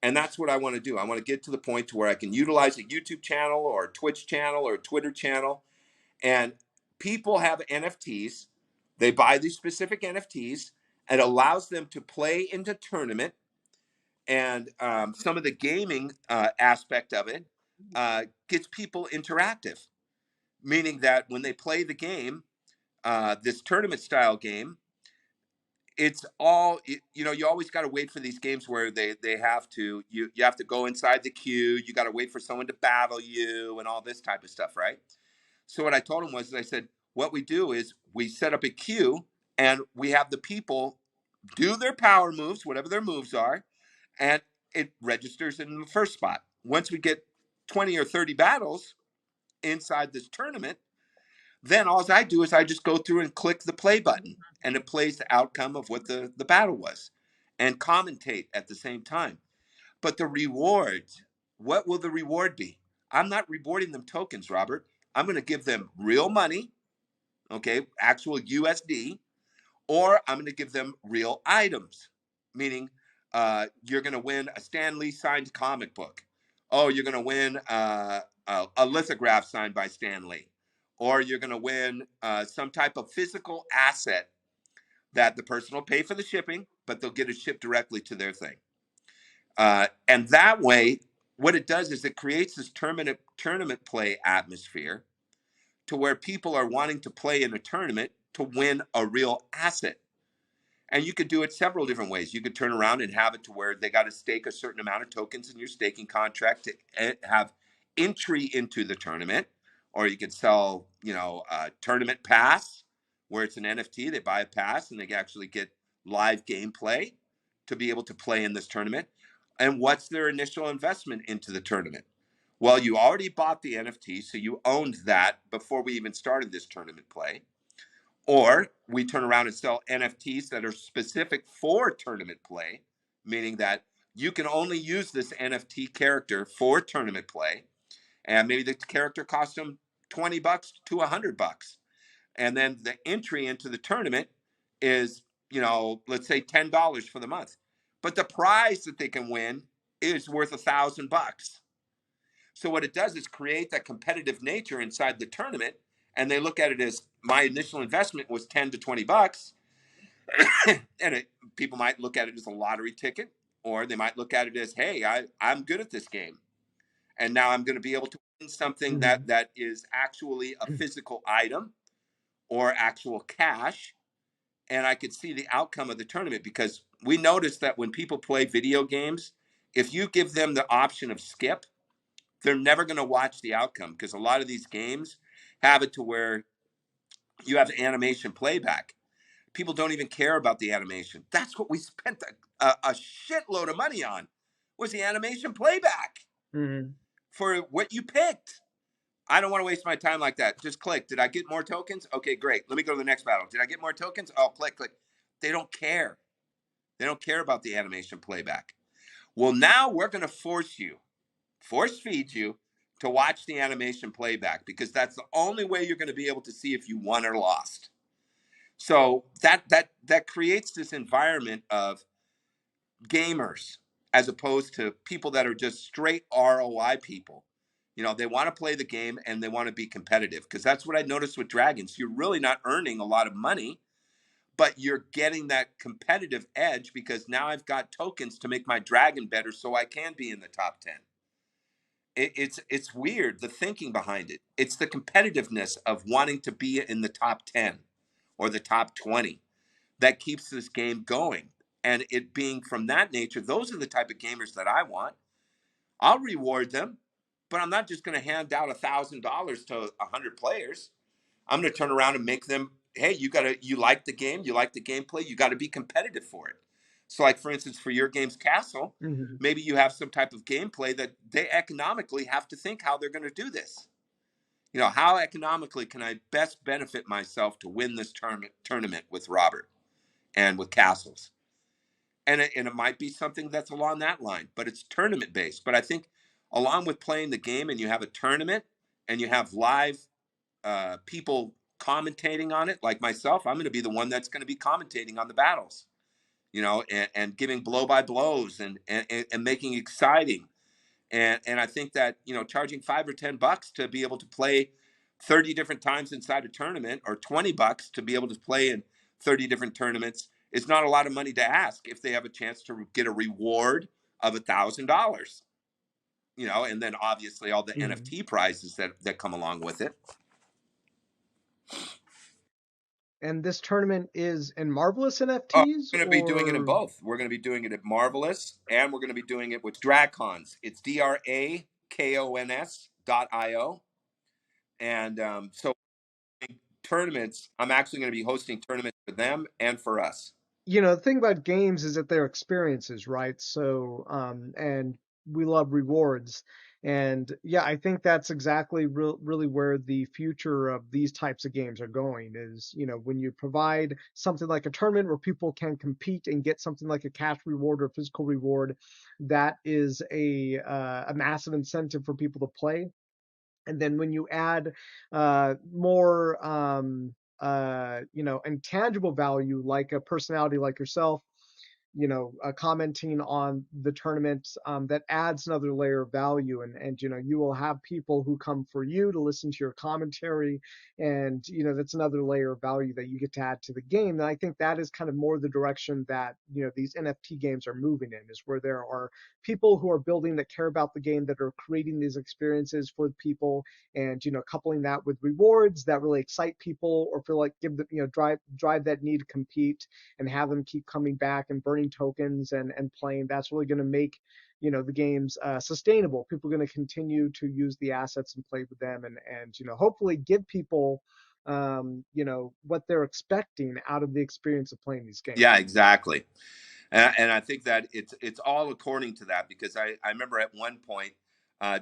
And that's what I want to do. I want to get to the point to where I can utilize a YouTube channel or a Twitch channel or a Twitter channel. And people have NFTs. They buy these specific NFTs. It allows them to play into tournament. And some of the gaming aspect of it gets people interactive, meaning that when they play the game, this tournament style game, it's all you always got to wait for these games where they have to you have to go inside the queue, you got to wait for someone to battle you and all this type of stuff, right? So what I told him was, I said, what we do is we set up a queue and we have the people do their power moves, whatever their moves are, and it registers in the first spot. Once we get 20 or 30 battles inside this tournament, then all I do is I just go through and click the play button, and it plays the outcome of what the battle was and commentate at the same time. But the reward, what will the reward be? I'm not rewarding them tokens, Robert. I'm going to give them real money, okay, actual USD, or I'm going to give them real items, meaning you're going to win a Stan Lee signed comic book. Oh, you're going to win a lithograph signed by Stan Lee. Or you're going to win some type of physical asset that the person will pay for the shipping, but they'll get it shipped directly to their thing. And that way, what it does is it creates this tournament play atmosphere to where people are wanting to play in a tournament to win a real asset. And you could do it several different ways. You could turn around and have it to where they got to stake a certain amount of tokens in your staking contract to have entry into the tournament. Or you could sell, a tournament pass where it's an NFT. They buy a pass and they actually get live gameplay to be able to play in this tournament. And what's their initial investment into the tournament? Well, you already bought the NFT, so you owned that before we even started this tournament play. Or we turn around and sell NFTs that are specific for tournament play, meaning that you can only use this NFT character for tournament play. And maybe the character costs them $20 to $100. And then the entry into the tournament is, let's say $10 for the month. But the prize that they can win is worth $1,000. So what it does is create that competitive nature inside the tournament, and they look at it as my initial investment was 10 to $20, and people might look at it as a lottery ticket, or they might look at it as, hey, I'm good at this game, and now I'm going to be able to win something Mm-hmm. that is actually a physical item or actual cash, and I could see the outcome of the tournament because we noticed that when people play video games, if you give them the option of skip, they're never going to watch the outcome because a lot of these games have it to where you have animation playback. People don't even care about the animation. That's what we spent a shitload of money on, was the animation playback Mm-hmm. for what you picked. I don't want to waste my time like that. Just click. Did I get more tokens? Okay, great. Let me go to the next battle. Did I get more tokens? Oh, click, click. They don't care. They don't care about the animation playback. Well, now we're going to force feed you to watch the animation playback because that's the only way you're going to be able to see if you won or lost. So that creates this environment of gamers as opposed to people that are just straight ROI people. They want to play the game and they want to be competitive because that's what I noticed with Dragons. You're really not earning a lot of money, but you're getting that competitive edge because now I've got tokens to make my dragon better so I can be in the top 10. It's weird, the thinking behind it. It's the competitiveness of wanting to be in the top 10 or the top 20 that keeps this game going. And it being from that nature, those are the type of gamers that I want. I'll reward them, but I'm not just going to hand out $1,000 to 100 players. I'm going to turn around and make them, hey, you like the game, you like the gameplay, you got to be competitive for it. So, like for instance, for your game's Castle, Mm-hmm. maybe you have some type of gameplay that they economically have to think how they're going to do this. How economically can I best benefit myself to win this tournament with Robert and with Castles? And it might be something that's along that line, but it's tournament based. But I think along with playing the game and you have a tournament and you have live people commentating on it, like myself, I'm going to be the one that's going to be commentating on the battles, and giving blow by blows and making it exciting. And I think that, charging $5 or $10 to be able to play 30 different times inside a tournament, or $20 to be able to play in 30 different tournaments, is not a lot of money to ask if they have a chance to get a reward of $1,000. And then obviously all the Mm-hmm. NFT prizes that come along with it. And this tournament is in Marvelous Oh, NFTs, we're going to be doing it in or both. We're going to be doing it at Marvelous, and we're going to be doing it with Dracons. It's DRAKONS.io. And so tournaments, I'm actually going to be hosting tournaments for them and for us. the thing about games is that they're experiences, right? So, and we love rewards. And yeah, I think that's exactly really where the future of these types of games are going is, when you provide something like a tournament where people can compete and get something like a cash reward or physical reward, that is a massive incentive for people to play. And then when you add more intangible value like a personality like yourself, commenting on the tournament, that adds another layer of value. And you will have people who come for you to listen to your commentary, and that's another layer of value that you get to add to the game. And I think that is kind of more the direction that these NFT games are moving in, is where there are people who are building that care about the game, that are creating these experiences for people, and coupling that with rewards that really excite people, or feel like give them, drive that need to compete, and have them keep coming back and burning tokens and playing. That's really going to make the games sustainable. People are going to continue to use the assets and play with them, and hopefully give people what they're expecting out of the experience of playing these games. Yeah, exactly. And I think that it's all according to that, because I remember at one point,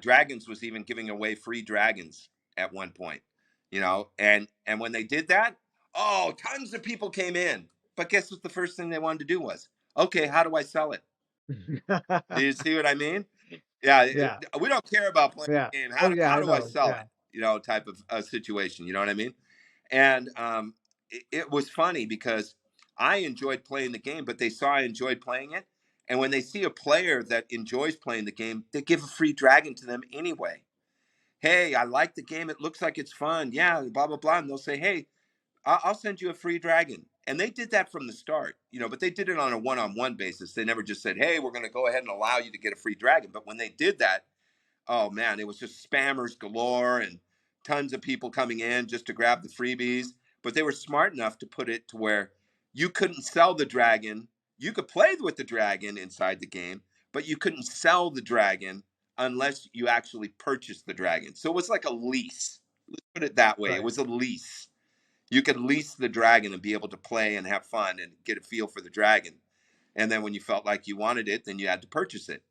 Dragons was even giving away free dragons at one point, and when they did that, oh, tons of people came in. But guess what? The first thing they wanted to do was, okay, how do I sell it? Do you see what I mean? Yeah, Yeah. we don't care about playing Yeah. the game. Oh How do, yeah, how I do I know. sell Yeah. it? Type of situation. You know what I mean? And it was funny because I enjoyed playing the game, but they saw I enjoyed playing it. And when they see a player that enjoys playing the game, they give a free dragon to them anyway. Hey, I like the game. It looks like it's fun. Yeah, blah, blah, blah. And they'll say, hey, I'll send you a free dragon. And they did that from the start, but they did it on a one-on-one basis. They never just said, hey, we're going to go ahead and allow you to get a free dragon. But when they did that, oh man, it was just spammers galore and tons of people coming in just to grab the freebies. But they were smart enough to put it to where you couldn't sell the dragon. You could play with the dragon inside the game, but you couldn't sell the dragon unless you actually purchased the dragon. So it was like a lease. Let's put it that way. It Right. was a lease. You could lease the dragon and be able to play and have fun and get a feel for the dragon. And then when you felt like you wanted it, then you had to purchase it.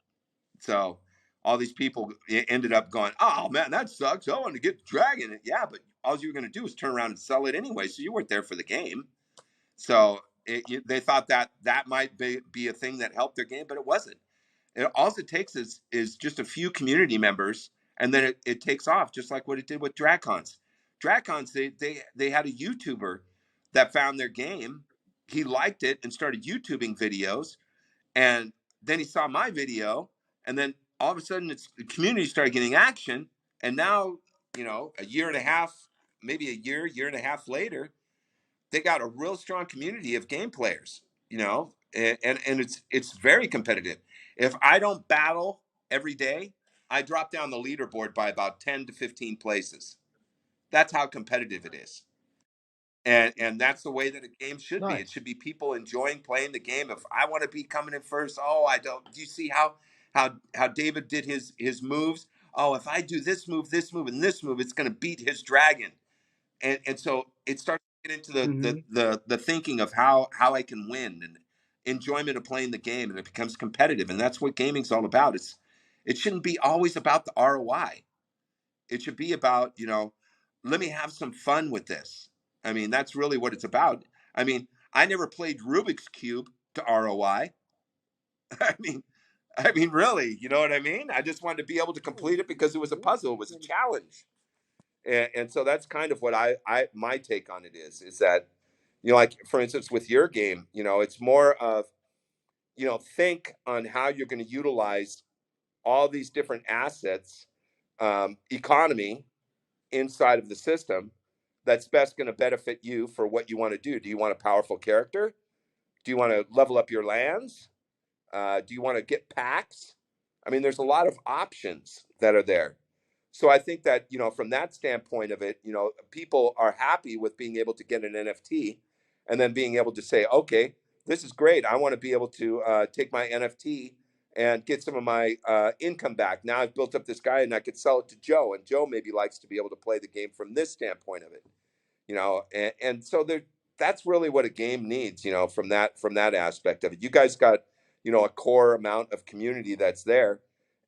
So all these people ended up going, oh man, that sucks. I want to get the dragon. Yeah, but all you were going to do is turn around and sell it anyway. So you weren't there for the game. So they thought that that might be a thing that helped their game, but it wasn't. All it takes is just a few community members, and then it takes off, just like what it did with Dracons. Dracons, they had a YouTuber that found their game. He liked it and started YouTubing videos, and then he saw my video, and then all of a sudden, the community started getting action, and now a year and a half, maybe a year and a half later, they got a real strong community of game players. And it's very competitive. If I don't battle every day, I drop down the leaderboard by about 10 to 15 places. That's how competitive it is. And that's the way that a game should be. It Nice. should be people enjoying playing the game. If I want to be coming in first, oh, I don't. Do you see how David did his moves? Oh, if I do this move, and this move, it's going to beat his dragon. And so it starts to get into Hmm. the thinking of how I can win and enjoyment of playing the game, and it becomes competitive. And that's what gaming's all about. It shouldn't be always about the ROI. It should be about, let me have some fun with this. I mean, that's really what it's about. I mean, I never played Rubik's Cube to ROI. I mean, really, you know what I mean? I just wanted to be able to complete it because it was a puzzle, it was a challenge. And so that's kind of what I my take on it is that, like for instance, with your game, it's more of, think on how you're going to utilize all these different assets, economy inside of the system that's best going to benefit you for what you want to do. Do you want a powerful character? Do you want to level up your lands? Do you want to get packs? I mean, there's a lot of options that are there. So I think that, from that standpoint of it, people are happy with being able to get an NFT and then being able to say, okay, this is great. I want to be able to take my NFT and get some of my income back. Now I've built up this guy and I could sell it to Joe, and Joe maybe likes to be able to play the game from this standpoint of it, and so that's really what a game needs, from that aspect of it. You guys got, a core amount of community that's there,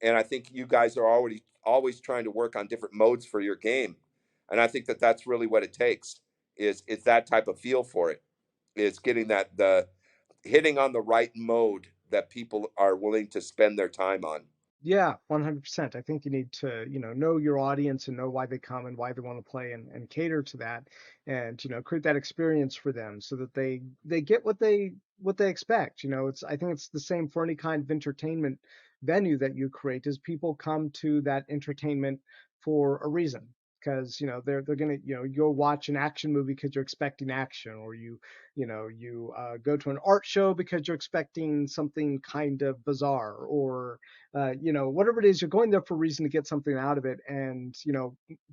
and I think you guys are already always trying to work on different modes for your game, and I think that that's really what it takes is that type of feel for it, is getting the hitting on the right mode that people are willing to spend their time on. Yeah, 100%. I think you need to, know your audience and know why they come and why they want to play, and cater to that, and, create that experience for them so that they get what they expect. I think it's the same for any kind of entertainment venue that you create, is people come to that entertainment for a reason. Because they're gonna you'll watch an action movie because you're expecting action, or you go to an art show because you're expecting something kind of bizarre, or whatever it is, you're going there for a reason to get something out of it. And,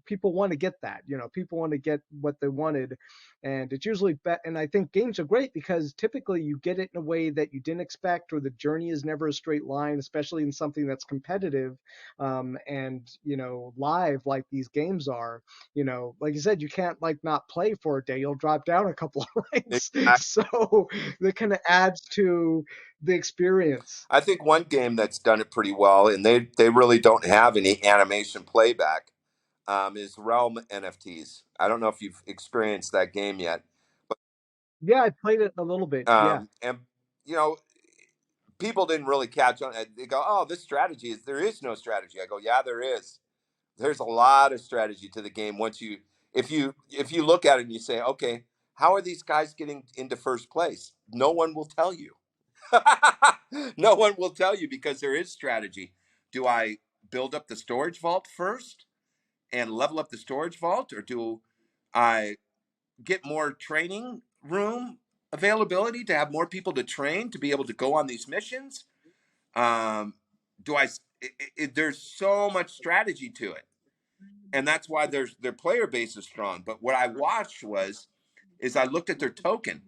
people want to get that, people want to get what they wanted. And it's usually, and I think games are great because typically you get it in a way that you didn't expect, or the journey is never a straight line, especially in something that's competitive, and, live like these games are. Like you said, you can't like not play for a day, you'll drop down a couple of ranks. So that kind of adds to the experience. I think one game that's done it pretty well, and they really don't have any animation playback, is Realm NFTs. I don't know if you've experienced that game yet, but Yeah, I played it a little bit. Yeah. and you know, people didn't really catch on. They go, "Oh, this strategy is there is no strategy." I go, "Yeah, there is. There's a lot of strategy to the game. Once you if you look at it and you say, okay, how are these guys getting into first place? No one will tell you. No one will tell you because there is strategy. Do I build up the storage vault first and level up the storage vault, or do I get more training room availability to have more people to train to be able to go on these missions? Um, do I? There's so much strategy to it, and that's why their player base is strong. But what I watched is I looked at their token,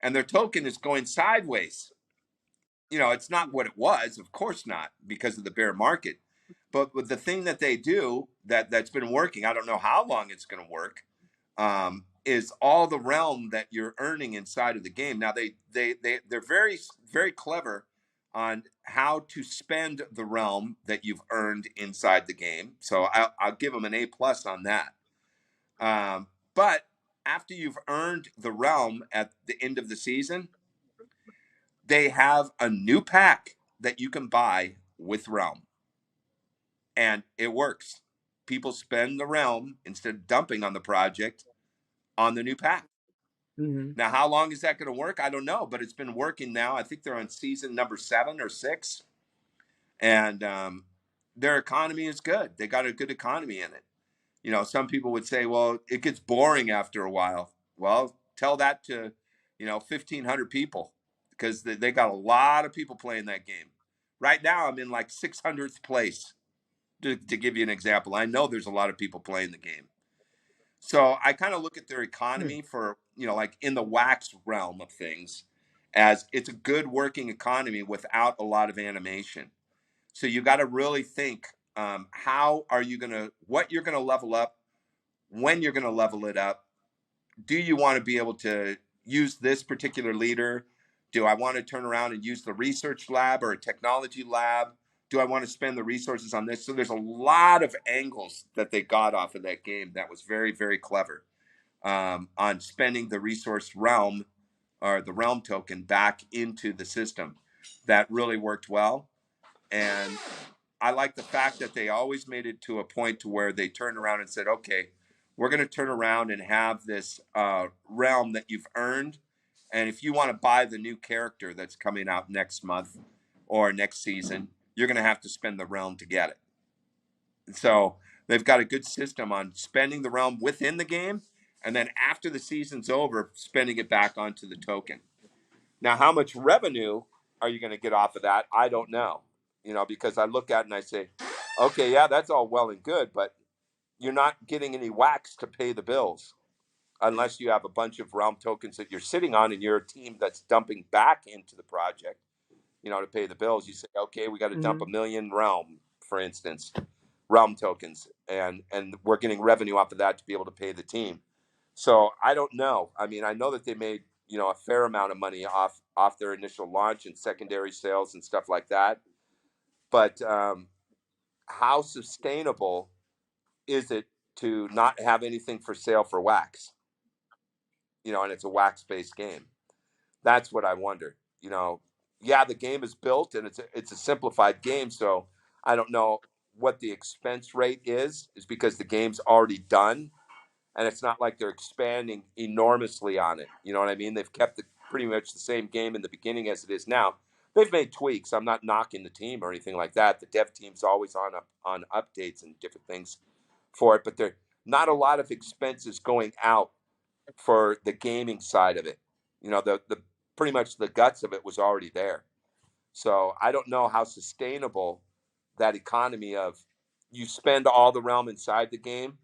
and their token is going sideways. It's not what it was, of course not, because of the bear market. But with the thing that they do that's been working, I don't know how long it's going to work, is all the realm that you're earning inside of the game. Now they're very very clever on how to spend the realm that you've earned inside the game. So I'll give them an A+ on that. But after you've earned the realm at the end of the season, they have a new pack that you can buy with realm, and it works. People spend the realm instead of dumping on the project on the new pack. Hmm. Now, how long is that going to work? I don't know, but it's been working now. I think they're on season number 7 or 6, and their economy is good. They got a good economy in it. Some people would say, well, it gets boring after a while. Well, tell that to 1,500 people, because they got a lot of people playing that game. Right now, I'm in like 600th place, to give you an example. I know there's a lot of people playing the game. So I kind of look at their economy for, like in the wax realm of things, as it's a good working economy without a lot of animation. So you got to really think, how are you going to, what you're going to level up, when you're going to level it up. Do you want to be able to use this particular leader? Do I want to turn around and use the research lab or a technology lab? Do I want to spend the resources on this? So there's a lot of angles that they got off of that game that was very, very clever, on spending the resource realm, or the realm token, back into the system. That really worked well. And I like the fact that they always made it to a point to where they turned around and said, okay, we're going to turn around and have this realm that you've earned. And if you want to buy the new character that's coming out next month or next season, you're going to have to spend the realm to get it. So they've got a good system on spending the realm within the game, and then after the season's over, spending it back onto the token. Now, how much revenue are you going to get off of that? I don't know, because I look at it and I say, okay, yeah, that's all well and good, but you're not getting any wax to pay the bills unless you have a bunch of realm tokens that you're sitting on and you're a team that's dumping back into the project, to pay the bills. You say, okay, we got to dump Hmm. 1 million realm, for instance, realm tokens, and we're getting revenue off of that to be able to pay the team. So I don't know. I mean, I know that they made a fair amount of money off their initial launch and secondary sales and stuff like that. But how sustainable is it to not have anything for sale for wax? And it's a wax based game. That's what I wonder. yeah, the game is built and it's a simplified game. So I don't know what the expense rate is because the game's already done, and it's not like they're expanding enormously on it. You know what I mean? They've kept pretty much the same game in the beginning as it is now. They've made tweaks. I'm not knocking the team or anything like that. The dev team's always on updates and different things for it, but there not a lot of expenses going out for the gaming side of it. You know, the pretty much the guts of it was already there. So I don't know how sustainable that economy of you spend all the realm inside the game,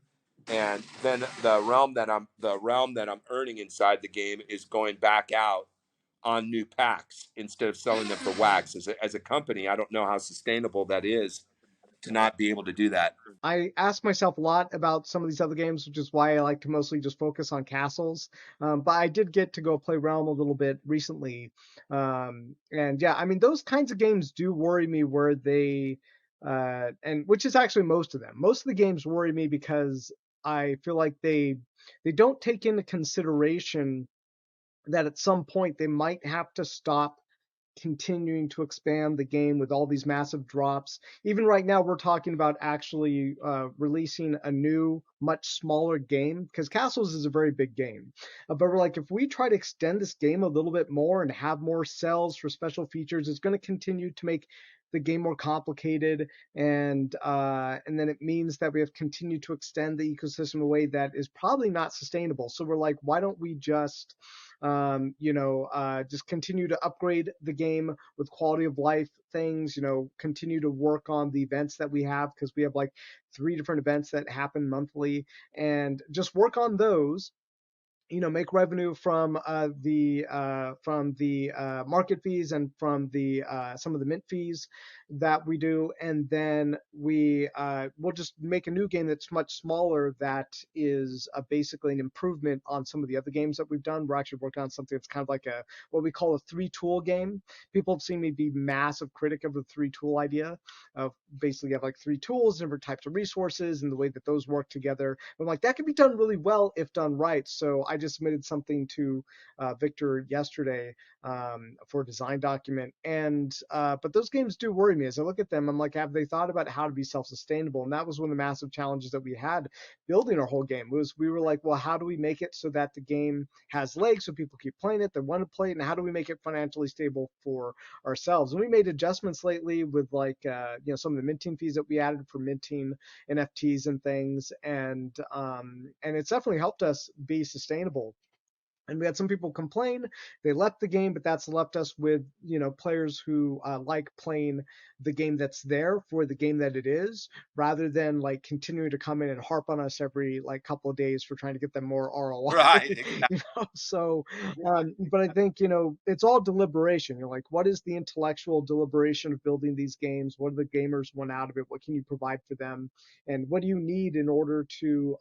and then the realm that I'm earning inside the game is going back out on new packs instead of selling them for wax. As a company, I don't know how sustainable that is to not be able to do that. I ask myself a lot about some of these other games, which is why I like to mostly just focus on castles. But I did get to go play Realm a little bit recently. And yeah, I mean, those kinds of games do worry me where and which is actually most of them. Most of the games worry me because I feel like they don't take into consideration that at some point they might have to stop continuing to expand the game with all these massive drops. Even right now, we're talking about actually releasing a new, much smaller game because Castles is a very big game. But we're like, if we try to extend this game a little bit more and have more cells for special features, it's going to continue to make the game more complicated, and then it means that we have continued to extend the ecosystem in a way that is probably not sustainable. So we're like, why don't we just continue to upgrade the game with quality of life things, continue to work on the events that we have because we have like 3 different events that happen monthly and just work on those, make revenue from the market fees and from the some of the mint fees that we do, and then we'll just make a new game that's much smaller that is basically an improvement on some of the other games that we've done. We're actually working on something that's kind of like a what we call a 3 tool game. People have seen me be massive critic of the 3 tool idea of basically you have like 3 tools, different types of resources, and the way that those work together. I'm like, that can be done really well if done right. So I just submitted something to Victor yesterday for a design document, and but those games do worry me as I look at them. I'm like, have they thought about how to be self-sustainable? And that was one of the massive challenges that we had building our whole game. Was we were like, well, how do we make it so that the game has legs, so people keep playing it, they want to play it, and how do we make it financially stable for ourselves? And we made adjustments lately with like some of the minting fees that we added for minting NFTs and things, and it's definitely helped us be sustainable. And we had some people complain they left the game, but that's left us with players who like playing the game that's there for the game that it is, rather than like continuing to come in and harp on us every like couple of days for trying to get them more ROI. Right, exactly. So but I think it's all deliberation. You're like, what is the intellectual deliberation of building these games? What do the gamers want out of it? What can you provide for them? And what do you need in order to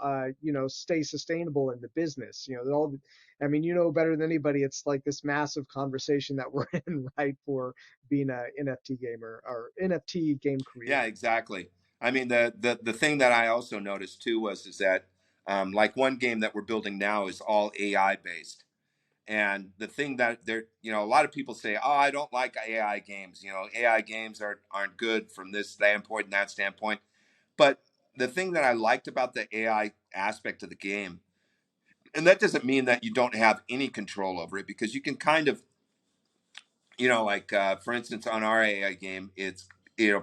stay sustainable in the business? All I mean, better than anybody, it's like this massive conversation that we're in, right, for being a NFT gamer or NFT game Yeah, creator. exactly. I mean, the thing that I also noticed too was is that like one game that we're building now is all AI based. And the thing that a lot of people say, oh, I don't like AI games. AI games aren't good from this standpoint and that standpoint. But the thing that I liked about the AI aspect of the game, and that doesn't mean that you don't have any control over it, because you can kind of, like for instance, on our AI game, it's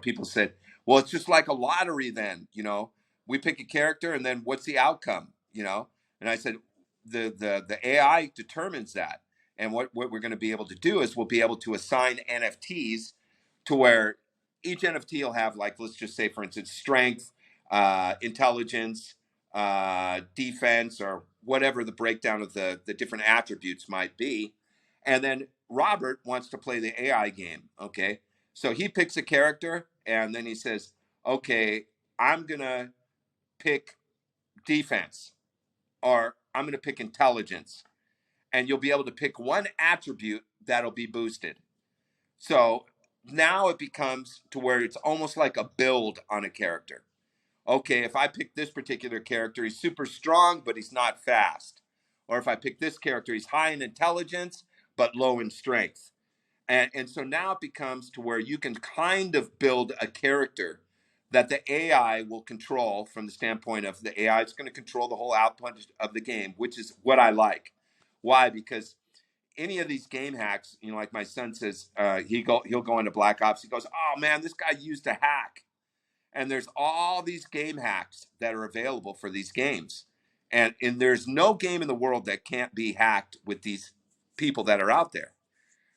people said, well, it's just like a lottery. Then we pick a character, and then what's the outcome? And I said, the AI determines that, and what we're going to be able to do is we'll be able to assign NFTs to where each NFT will have, like, let's just say for instance, strength, intelligence, defense, or whatever the breakdown of the different attributes might be. And then Robert wants to play the AI game. Okay. So he picks a character, and then he says, okay, I'm going to pick defense, or I'm going to pick intelligence. And you'll be able to pick one attribute that'll be boosted. So now it becomes to where it's almost like a build on a character. Okay, if I pick this particular character, he's super strong, but he's not fast. Or if I pick this character, he's high in intelligence, but low in strength. And so now it becomes to where you can kind of build a character that the AI will control from the standpoint of the AI is going to control the whole output of the game, which is what I like. Why? Because any of these game hacks, you know, like my son says, he'll go into Black Ops. He goes, "Oh man, this guy used a hack," and there's all these game hacks that are available for these games, and there's no game in the world that can't be hacked with these people that are out there.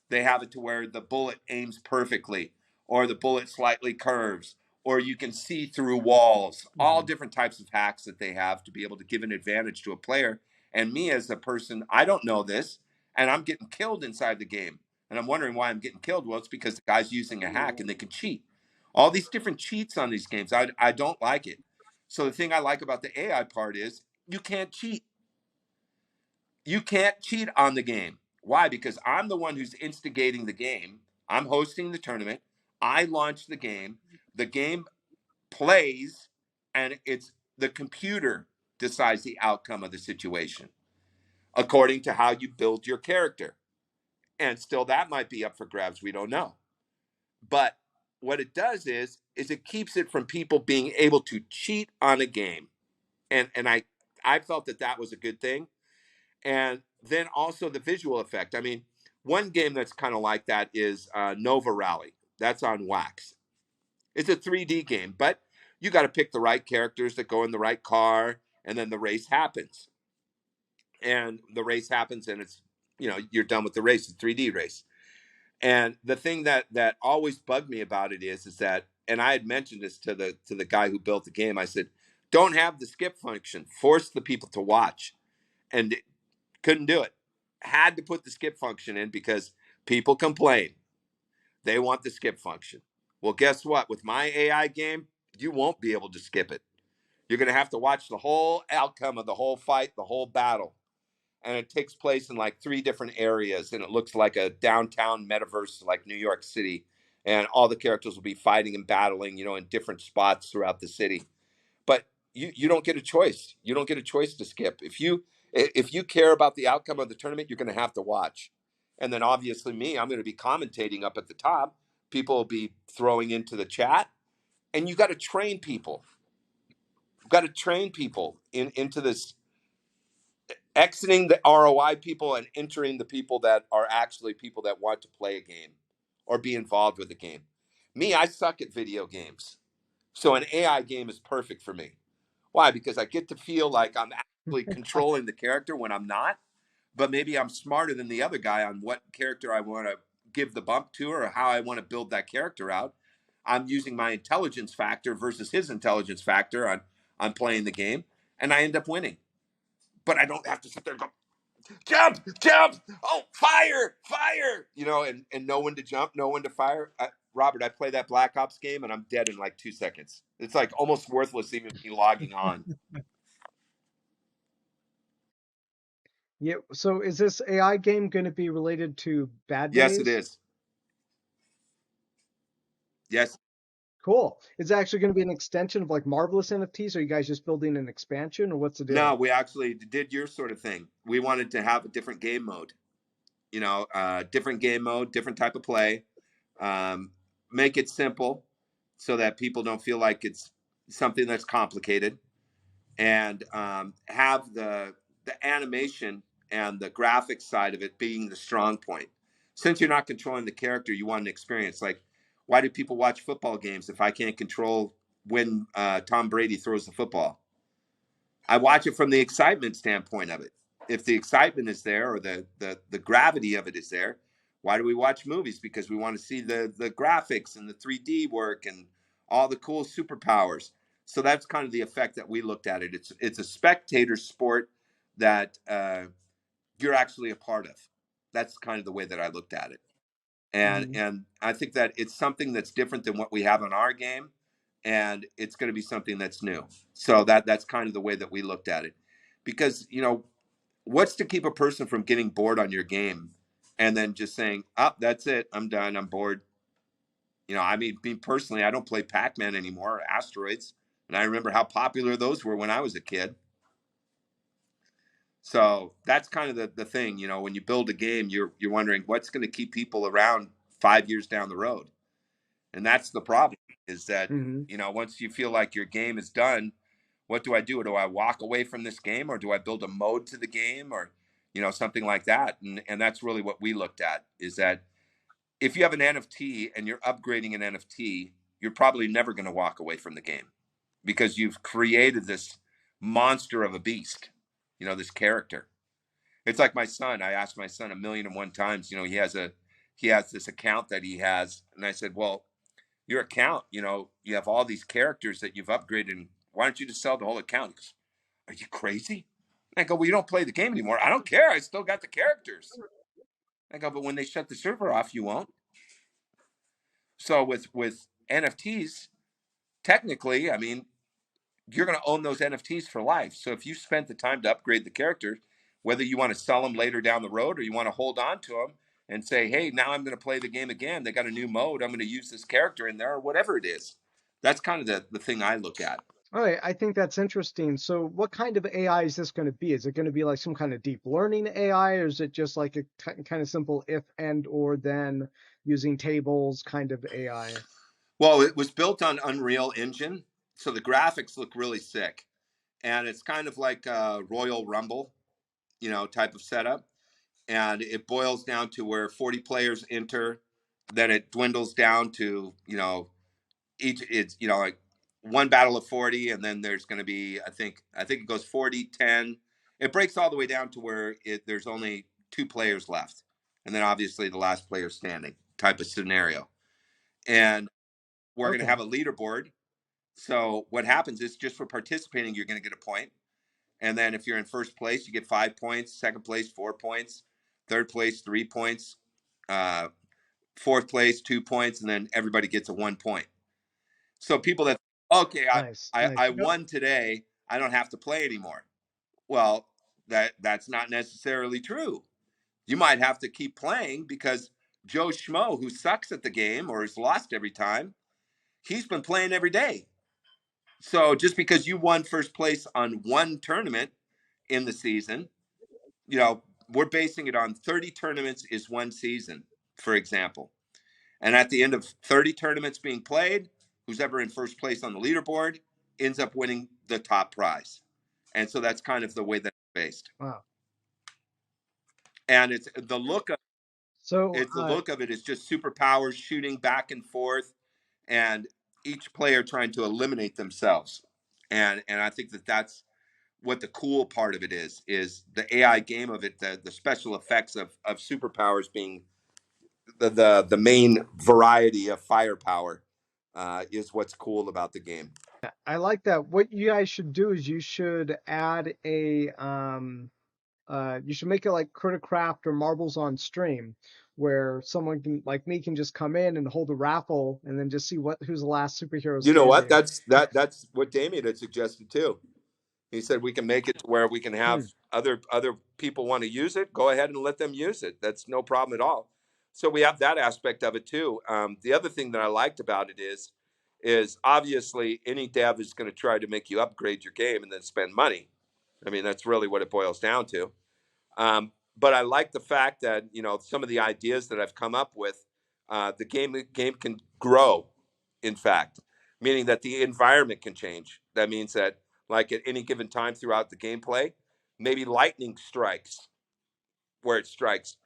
They have it to where the bullet aims perfectly, or the bullet slightly curves, or you can see through walls, all Mhm. different types of hacks that they have to be able to give an advantage to a player. And me as a person, I don't know this, and I'm getting killed inside the game. And I'm wondering why I'm getting killed. Well, it's because the guy's using a hack and they can cheat. All these different cheats on these games, I don't like it. So the thing I like about the AI part is you can't cheat. You can't cheat on the game. Why? Because I'm the one who's instigating the game. I'm hosting the tournament. I launch the game. The game plays, and it's the computer decides the outcome of the situation according to how you build your character. And still, that might be up for grabs. We don't know. But what it does is it keeps it from people being able to cheat on a game. And I felt that that was a good thing. And then also the visual effect. I mean, one game that's kind of like that is Nova Rally. That's on Wax. It's a 3D game, but you got to pick the right characters that go in the right car, and then the race happens. And the race happens, and it's, you know, you're done with the race, the 3D race. And the thing that always bugged me about it is that, and I had mentioned this to the guy who built the game. I said, don't have the skip function. Force the people to watch, and couldn't do it. Had to put the skip function in because people complain. They want the skip function. Well, guess what? With my AI game, you won't be able to skip it. You're going to have to watch the whole outcome of the whole fight, the whole battle. And it takes place in like 3 different areas, and it looks like a downtown metaverse like New York City. And all the characters will be fighting and battling, you know, in different spots throughout the city. But you don't get a choice. You don't get a choice to skip. If you care about the outcome of the tournament, you're going to have to watch. And then obviously me, I'm going to be commentating up at the top. People will be throwing into the chat, and you got to train people. You've got to train people into this, exiting the ROI people and entering the people that are actually people that want to play a game or be involved with a game. Me, I suck at video games. So an AI game is perfect for me. Why? Because I get to feel like I'm actually controlling the character when I'm not, but maybe I'm smarter than the other guy on what character I want to give the bump to or how I want to build that character out. I'm using my intelligence factor versus his intelligence factor on playing the game, and I end up winning. But I don't have to sit there and go, jump, jump, oh, fire, fire, you know, and know when to jump, know when to fire. Robert, I play that Black Ops game and I'm dead in like 2 seconds. It's like almost worthless even me logging on. Yeah. So is this AI game going to be related to Bad Yes, it Days? is. Yes. Cool. Is it actually going to be an extension of like Marvelous NFTs? Are you guys just building an expansion, or what's the No, deal? we actually did your sort of thing. We wanted to have a different game mode, you know, different game mode, different type of play. Um, make it simple so that people don't feel like it's something that's complicated, and have the animation and the graphics side of it being the strong point. Since you're not controlling the character, you want an experience. Like, why do people watch football games if I can't control when Tom Brady throws the football? I watch it from the excitement standpoint of it. If the excitement is there or the gravity of it is there, why do we watch movies? Because we want to see the graphics and the 3D work and all the cool superpowers. So that's kind of the effect that we looked at it. It's a spectator sport that you're actually a part of. That's kind of the way that I looked at it. Hmm. And I think that it's something that's different than what we have in our game, and it's going to be something that's new. So that's kind of the way that we looked at it, because you know what's to keep a person from getting bored on your game, and then just saying, "Oh, that's it, I'm done, I'm bored." You know, I mean, me personally, I don't play Pac-Man anymore, or Asteroids, and I remember how popular those were when I was a kid. So that's kind of the thing, you know, when you build a game, you're wondering what's going to keep people around 5 years down the road. And that's the problem, is that, Hmm. once you feel like your game is done, what do I do? Do I walk away from this game, or do I build a mode to the game, or, something like that? And that's really what we looked at, is that if you have an NFT and you're upgrading an NFT, you're probably never going to walk away from the game, because you've created this monster of a beast, this character. It's like my son. I asked my son 1,000,001 times. He has this account that he has, and I said, well, your account, you have all these characters that you've upgraded. And why don't you just sell the whole account? He goes, are you crazy? And I go, well, you don't play the game anymore. I don't care. I still got the characters. I go, but when they shut the server off, you won't. So with NFTs, technically, I mean, you're going to own those NFTs for life. So if you spent the time to upgrade the characters, whether you want to sell them later down the road, or you want to hold on to them and say, hey, now I'm going to play the game again. They got a new mode. I'm going to use this character in there, or whatever it is. That's kind of the thing I look at. All right, I think that's interesting. So, what kind of AI is this going to be? Is it going to be like some kind of deep learning AI, or is it just like a kind of simple if and or then using tables kind of AI? Well, it was built on Unreal Engine, so the graphics look really sick. And it's kind of like a Royal Rumble, type of setup. And it boils down to where 40 players enter, then it dwindles down to, each, it's, like one battle of 40, and then there's going to be, I think it goes 40, 10. It breaks all the way down to where there's only two players left, and then obviously the last player standing type of scenario. And we're going to Okay. have a leaderboard. So what happens is, just for participating, you're going to get a point. And then if you're in first place, you get 5 points. Second place, 4 points. Third place, 3 points. Uh, fourth place, 2 points, and then everybody gets a 1 point. So people that, okay, I, Nice, I, nice. I won today, I don't have to play anymore. Well, that's not necessarily true. You might have to keep playing, because Joe Schmo, who sucks at the game or has lost every time, he's been playing every day. So just because you won first place on one tournament in the season, we're basing it on 30 tournaments is one season, for example. And at the end of 30 tournaments being played, who's ever in first place on the leaderboard ends up winning the top prize. And so that's kind of the way that it's based. Wow. And it's the look of So, it's the look of it is just superpowers shooting back and forth, and each player trying to eliminate themselves. And I think that's what the cool part of it is the AI game of it, the special effects of superpowers being the main variety of firepower, is what's cool about the game. I like that. What you guys should do is you should add a you should make it like Craft or Marbles on Stream, where someone can like me can just come in and hold a raffle and then just see who's the last superhero You know what? standing. That's what Damien had suggested too. He said we can make it to where we can have Hmm. other people want to use it. Go ahead and let them use it. That's no problem at all. So we have that aspect of it too. The other thing that I liked about it is obviously any dev is going to try to make you upgrade your game and then spend money. I mean, that's really what it boils down to. But I like the fact that some of the ideas that I've come up with, the game can grow. In fact, meaning that the environment can change. That means that, like, at any given time throughout the gameplay, maybe lightning strikes where it strikes,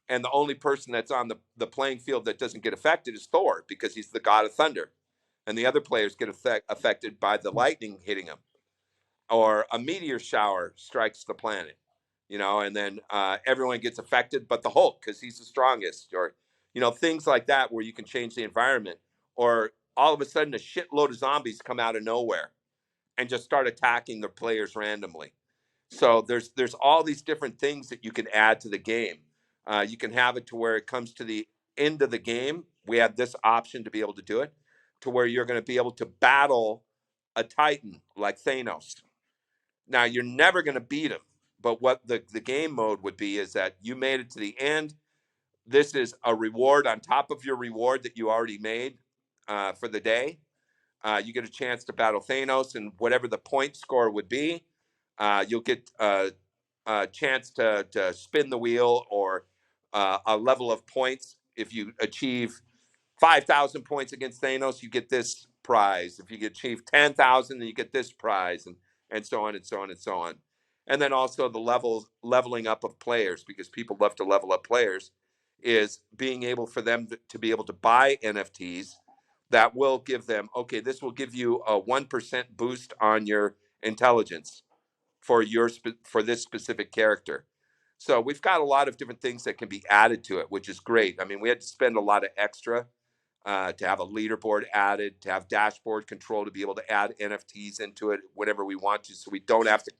and the only person that's on the playing field that doesn't get affected is Thor, because he's the god of thunder, and the other players get affected by the lightning hitting him, or a meteor shower strikes the planet, and then everyone gets affected but the Hulk, because he's the strongest, or things like that, where you can change the environment, or all of a sudden a shitload of zombies come out of nowhere and just start attacking the players randomly. So there's all these different things that you can add to the game. You can have it to where it comes to the end of the game. We have this option to be able to do it, to where you're going to be able to battle a Titan like Thanos. Now, you're never going to beat him, but what the game mode would be is that you made it to the end. This is a reward on top of your reward that you already made for the day. You get a chance to battle Thanos, and whatever the point score would be, you'll get a chance to spin the wheel, or a level of points if you achieve 5,000 points against Thanos, you get this prize. If you achieve 10,000, then you get this prize, and so on and so on and so on. And then also the leveling up of players, because people love to level up players, is being able for them to be able to buy NFTs that will give them, okay, this will give you a 1% boost on your intelligence for for this specific character. So we've got a lot of different things that can be added to it, which is great. I mean, we had to spend a lot of extra to have a leaderboard added, to have dashboard control, to be able to add NFTs into it whenever we want to, so we don't have to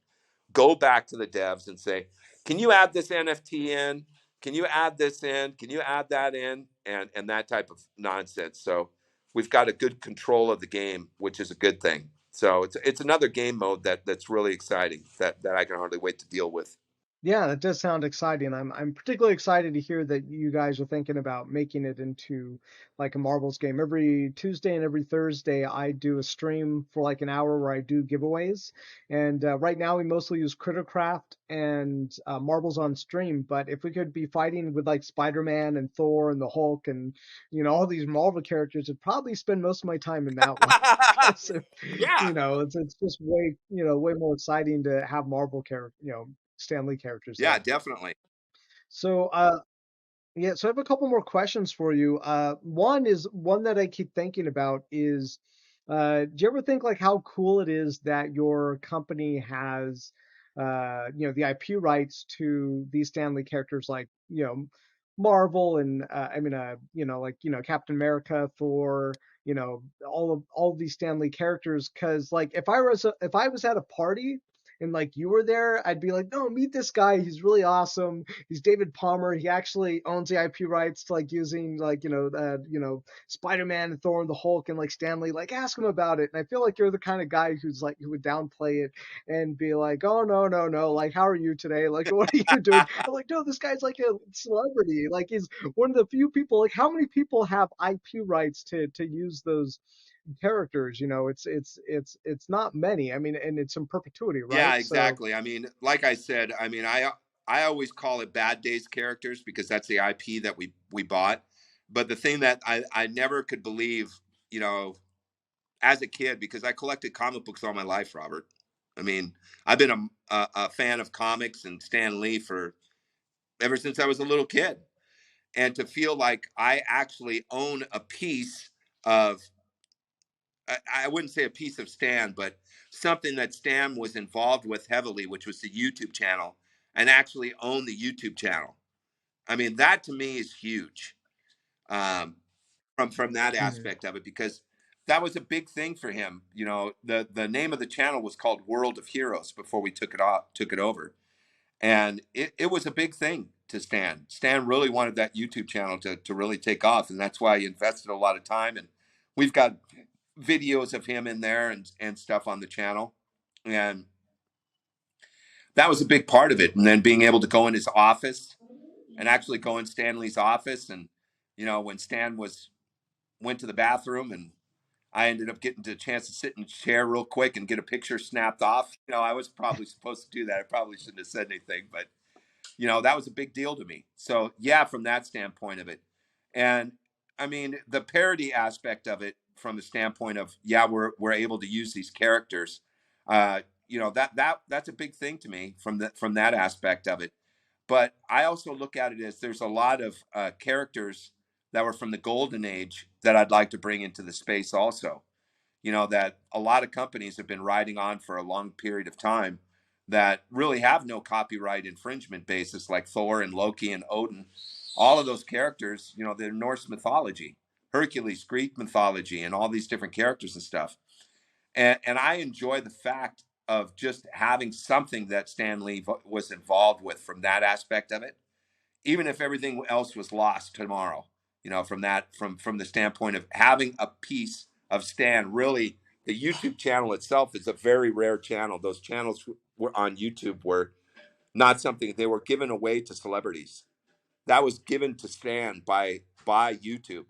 go back to the devs and say, can you add this NFT in? Can you add this in? Can you add that in? And that type of nonsense. So we've got a good control of the game, which is a good thing. So it's another game mode that's really exciting that I can hardly wait to deal with. Yeah, that does sound exciting. I'm particularly excited to hear that you guys are thinking about making it into like a marbles game. Every Tuesday and every Thursday, I do a stream for like an hour where I do giveaways. And right now, we mostly use Crittercraft and marbles on stream. But if we could be fighting with like Spider-Man and Thor and the Hulk and all these Marvel characters, I'd probably spend most of my time in that one. Because Yeah, it's just way more exciting to have Marvel character Stanley characters yeah, there. definitely. So, yeah, so I have a couple more questions for you. One that I keep thinking about is, do you ever think like how cool it is that your company has, the IP rights to these Stanley characters like, Marvel and like, Captain America, Thor, all of these Stanley characters. Because like if I was at a party and like you were there, I'd be like, no, meet this guy. He's really awesome. He's David Palmer. He actually owns the IP rights to like using like Spider-Man and Thor and the Hulk and like Stanley. Like ask him about it. And I feel like you're the kind of guy who would downplay it and be like, oh no, like how are you today? Like what are you doing? I'm like, no, this guy's like a celebrity. Like he's one of the few people. Like how many people have IP rights to use those characters? It's not many. I mean, and it's in perpetuity, Yeah, right? So. exactly. I mean, like I said, I always call it Bad Days characters because that's the IP that we bought. But the thing that I never could believe, you know, as a kid, because I collected comic books all my life, Robert. I mean, I've been a fan of comics and Stan Lee for ever since I was a little kid. And to feel like I actually own a piece of, I wouldn't say a piece of Stan, but something that Stan was involved with heavily, which was the YouTube channel, and actually own the YouTube channel. I mean, that to me is huge, um, from that Mhm. aspect of it, because that was a big thing for him. You know, the name of the channel was called World of Heroes before we took it over, and it was a big thing to Stan. Stan really wanted that YouTube channel to really take off, and that's why he invested a lot of time. And we've got videos of him in there and stuff on the channel, and that was a big part of it. And then being able to go in his office and actually go in Stanley's office, and when Stan went to the bathroom, and I ended up getting the chance to sit in a chair real quick and get a picture snapped off. I was probably supposed to do that. I probably shouldn't have said anything, but that was a big deal to me. So yeah, from that standpoint of it. And I mean, the parody aspect of it from the standpoint of, yeah, we're able to use these characters. That's a big thing to me from that aspect of it. But I also look at it as there's a lot of characters that were from the golden age that I'd like to bring into the space also. That a lot of companies have been riding on for a long period of time that really have no copyright infringement basis, like Thor and Loki and Odin. All of those characters, they're Norse mythology, Hercules, Greek mythology, and all these different characters and stuff. And I enjoy the fact of just having something that Stan Lee was involved with from that aspect of it, even if everything else was lost tomorrow. From the standpoint of having a piece of Stan. Really, the YouTube channel itself is a very rare channel. Those channels were on YouTube were not something they were given away to celebrities. That was given to Stan by YouTube.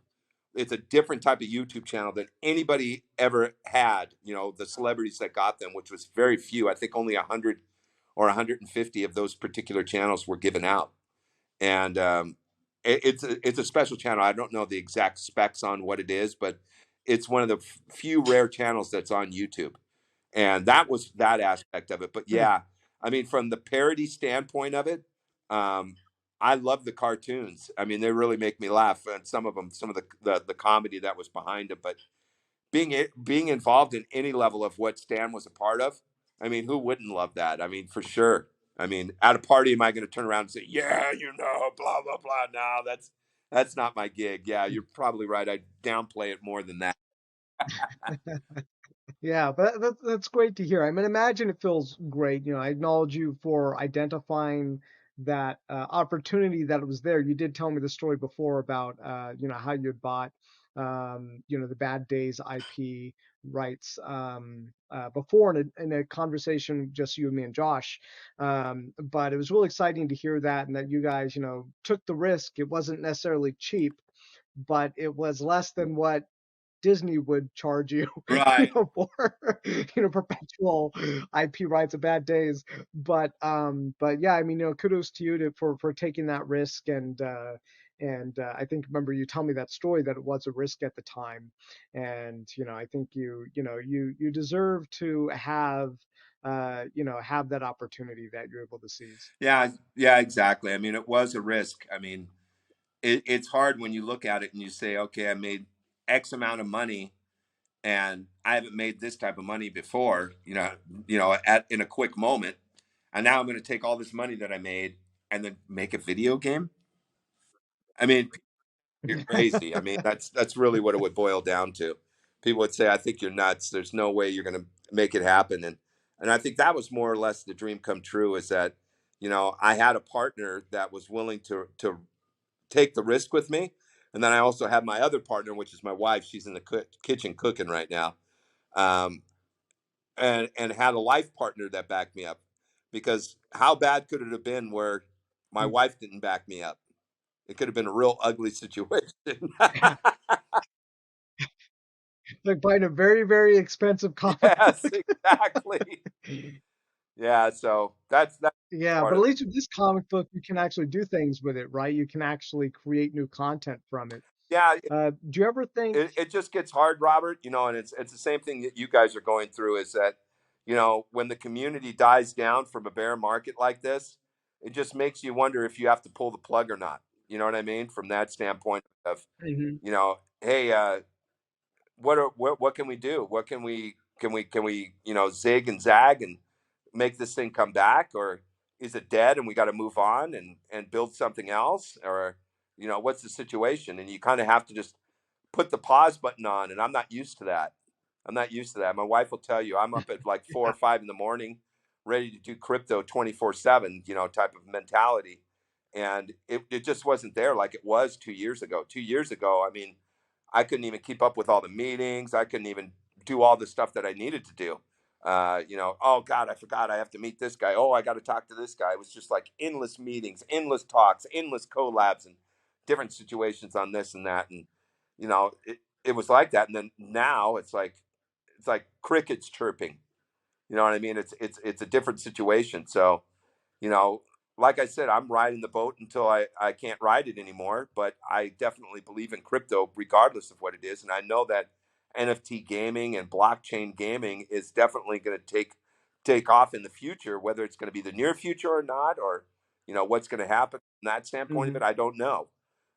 It's a different type of YouTube channel than anybody ever had. The celebrities that got them, which was very few. I think only 100 or 150 of those particular channels were given out. And it's a special channel. I don't know the exact specs on what it is, but it's one of the few rare channels that's on YouTube, and that was that aspect of it. But Hmm. yeah, I mean, from the parody standpoint of it, um, I love the cartoons. I mean, they really make me laugh, and some of them, some of the comedy that was behind it. But being involved in any level of what Stan was a part of, I mean, who wouldn't love that? I mean, for sure. I mean, at a party, am I going to turn around and say, "Yeah, you know, blah blah blah"? No, that's not my gig. Yeah, you're probably right. I downplay it more than that. Yeah, but that's great to hear. I mean, imagine it feels great. I acknowledge you for identifying that opportunity that it was there. You did tell me the story before about how you had bought the Bad Days IP rights before in a conversation just you and me and Josh. But it was really exciting to hear that and that you guys took the risk. It wasn't necessarily cheap, but it was less than what Disney would charge you, Right. for, perpetual IP rights of Bad Days. But yeah, I mean, kudos to you for taking that risk and I think remember you tell me that story that it was a risk at the time, and I think you deserve to have that opportunity that you're able to seize. Yeah. Yeah. Exactly. I mean, it was a risk. I mean, it's hard when you look at it and you say, okay, I made X amount of money and I haven't made this type of money before, at in a quick moment. And now I'm going to take all this money that I made and then make a video game. I mean, you're crazy. I mean, that's really what it would boil down to. People would say, "I think you're nuts. There's no way you're going to make it happen." And I think that was more or less the dream come true. Is that I had a partner that was willing to take the risk with me, and then I also had my other partner, which is my wife. She's in the kitchen cooking right now, um, and had a life partner that backed me up. Because how bad could it have been where my wife didn't back me up? It could have been a real ugly situation. Like buying a very, very expensive comic Yes, book. exactly. Yeah, so that's Yeah, part but at of it. least with this comic book, you can actually do things with it, right? You can actually create new content from it. Yeah, Do you ever think? it just gets hard, Robert. And it's the same thing that you guys are going through. Is that when the community dies down from a bear market like this, it just makes you wonder if you have to pull the plug or not. You know what I mean? From that standpoint of Mhm. hey, what can we do? What can we zig and zag and make this thing come back, or is it dead and we got to move on and build something else, or what's the situation? And you kind of have to just put the pause button on, and I'm not used to that. I'm not used to that. My wife will tell you I'm up at like 4 or 5 in the morning, ready to do crypto 24/7, type of mentality, and it just wasn't there like it was 2 years ago. 2 years ago, I mean, I couldn't even keep up with all the meetings. I couldn't even do all the stuff that I needed to do. Oh God, I forgot I have to meet this guy. Oh, I got to talk to this guy. It was just like endless meetings, endless talks, endless collabs, and different situations on this and that. And it was like that. And then now it's like crickets chirping. You know what I mean? It's a different situation. So you know, like I said, I'm riding the boat until I can't ride it anymore. But I definitely believe in crypto, regardless of what it is. And I know that NFT gaming and blockchain gaming is definitely going to take off in the future. Whether it's going to be the near future or not, or what's going to happen from that standpoint of it, Mhm. I don't know.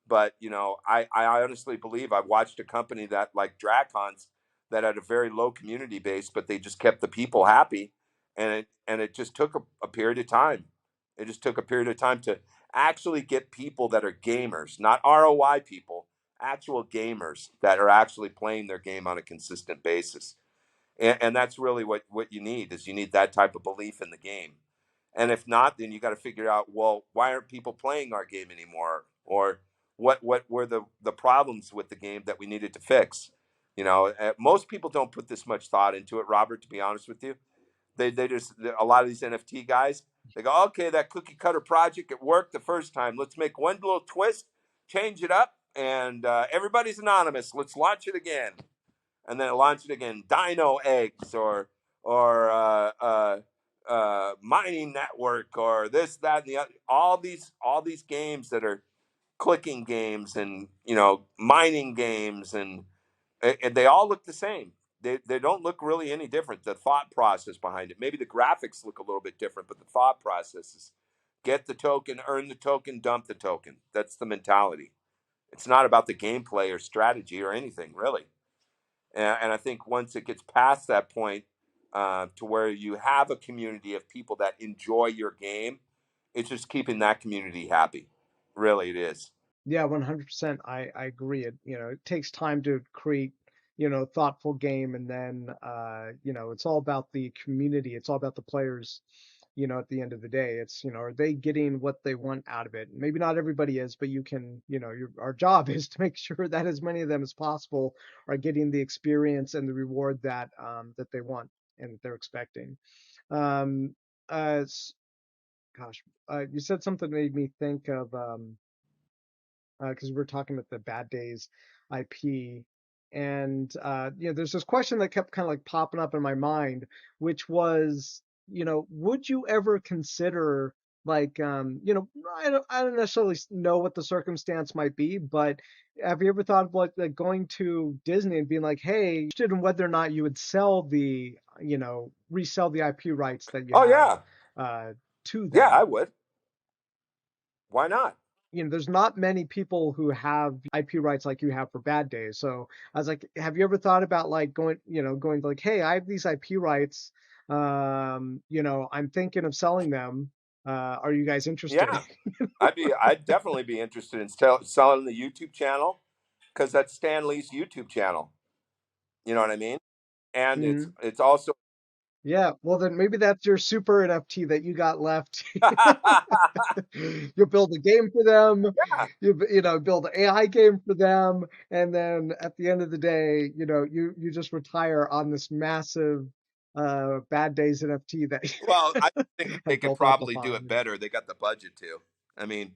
But I honestly believe I've watched a company that like Dracons that had a very low community base, but they just kept the people happy, and it just took a period of time. It just took a period of time to actually get people that are gamers, not ROI people, actual gamers that are actually playing their game on a consistent basis. And that's really what you need is you need that type of belief in the game. And if not, then you got to figure out, well, why aren't people playing our game anymore? Or what were the problems with the game that we needed to fix? Most people don't put this much thought into it, Robert, to be honest with you. They just a lot of these NFT guys, they go, okay, that cookie cutter project, it worked the first time. Let's make one little twist, change it up, and everybody's anonymous. Let's launch it again, and then launch it again. Dino eggs or mining network or this, that, and the other. All these games that are clicking games and mining games, and they all look the same. They don't look really any different. The thought process behind it, maybe the graphics look a little bit different, but the thought process is get the token, earn the token, dump the token. That's the mentality. It's not about the gameplay or strategy or anything really. And I think once it gets past that point, to where you have a community of people that enjoy your game, it's just keeping that community happy. Really, it is. Yeah, 100%. I agree. It takes time to create, thoughtful game, and then it's all about the community. It's all about the players, at the end of the day. Are they getting what they want out of it? Maybe not everybody is, but our job is to make sure that as many of them as possible are getting the experience and the reward that they want and that they're expecting. Um, uh, s- Gosh, you said something that made me think of, because we're talking about the Bad Days IP. And there's this question that kept kind of like popping up in my mind, which was, would you ever consider like, I don't necessarily know what the circumstance might be, but have you ever thought of like going to Disney and being like, hey, interested in whether or not you would resell the IP rights that you Oh have yeah, uh, to yeah, them? I would. Why not? There's not many people who have IP rights like you have for Bad Days. So I was like, have you ever thought about like going like, hey, I have these IP rights. I'm thinking of selling them. Are you guys interested? Yeah, I'd definitely be interested in selling the YouTube channel because that's Stan Lee's YouTube channel. You know what I mean? And it's Mhm. it's also Yeah, well then maybe that's your super NFT that you got left. yeah. You'll build a game for them, build an AI game for them, and then at the end of the day, you just retire on this massive Bad Days NFT that Well, I think you they have could built up probably do it upon. better. They got the budget to. I mean,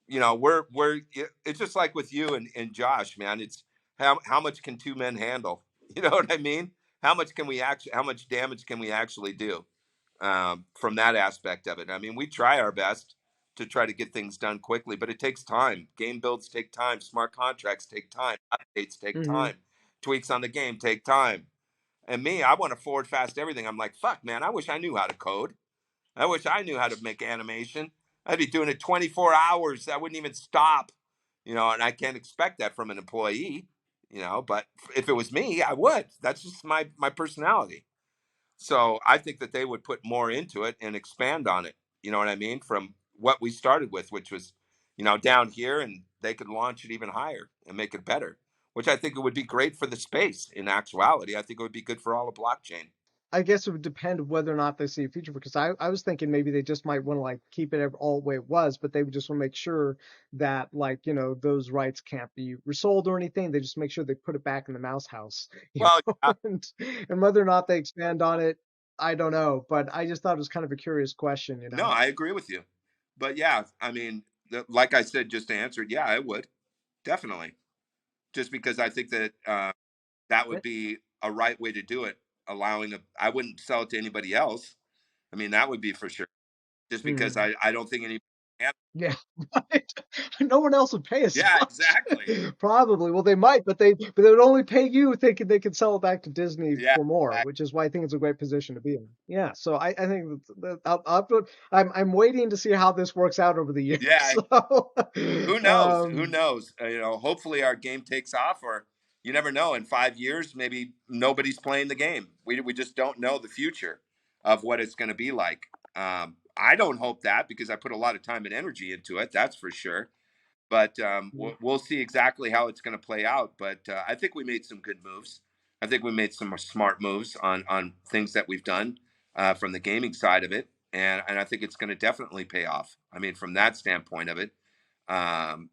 it's just like with you and Josh, man. It's how much can two men handle? You know what I mean? How much damage can we actually do, from that aspect of it? I mean, we try our best to try to get things done quickly, but it takes time. Game builds take time. Smart contracts take time. Updates take Hmm. time. Tweaks on the game take time. And me, I want to forward fast everything. I'm like, fuck, man. I wish I knew how to code. I wish I knew how to make animation. I'd be doing it 24 hours. I wouldn't even stop, and I can't expect that from an employee, but if it was me, I would. That's just my personality. So I think that they would put more into it and expand on it. You know what I mean? From what we started with, which was, down here, and they could launch it even higher and make it better, which I think it would be great for the space. In actuality, I think it would be good for all the blockchain. I guess it would depend whether or not they see a future because I was thinking maybe they just might want to like keep it all the way it was, but they would just want to make sure that like, those rights can't be resold or anything. They just make sure they put it back in the mouse house, Well, yeah, and whether or not they expand on it, I don't know. But I just thought it was kind of a curious question. no, I agree with you. But yeah, I mean, like I said, just to answer it, yeah, I would definitely. Just because I think that that would be a right way to do it. I wouldn't sell it to anybody else. I mean, that would be for sure. Just because Hmm. I don't think any. Yeah, right. No one else would pay as Yeah, much. exactly. Probably. Well, they might, but they would only pay you thinking they could sell it back to Disney Yeah, for more, exactly. which is why I think it's a great position to be in. Yeah. So I think I'm waiting to see how this works out over the years. Yeah. So, Who knows? Who um, knows? Hopefully our game takes off, or you never know. In 5 years, maybe nobody's playing the game. We just don't know the future of what it's going to be like. I don't hope that because I put a lot of time and energy into it. That's for sure. But we'll see exactly how it's going to play out. But I think we made some good moves. I think we made some smart moves on things that we've done from the gaming side of it, and I think it's going to definitely pay off. I mean, from that standpoint of it, um,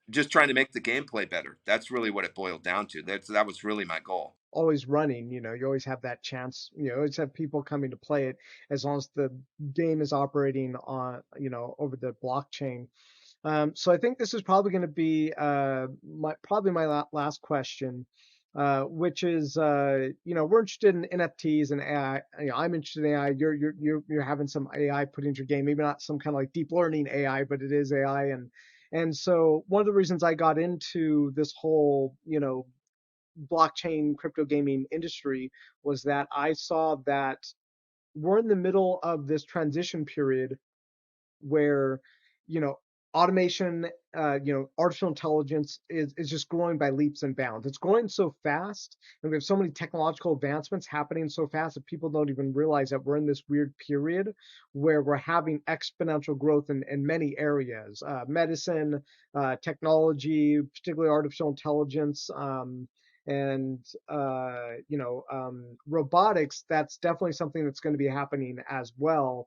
just trying to make the gameplay better. That's really what it boiled down to. That was really my goal. always running, you always have that chance, always have people coming to play it as long as the game is operating on, over the blockchain. So I think this is probably going to be my last question, which is, we're interested in NFTs and AI. I'm interested in AI. You're having some AI put into your game, maybe not some kind of like deep learning AI, but it is AI, And so one of the reasons I got into this whole, blockchain crypto gaming industry was that I saw that we're in the middle of this transition period where you know automation, artificial intelligence is just growing by leaps and bounds. It's growing so fast, and we have so many technological advancements happening so fast that people don't even realize that we're in this weird period where we're having exponential growth in many areas, medicine, technology, particularly artificial intelligence, and robotics. That's definitely something that's going to be happening as well,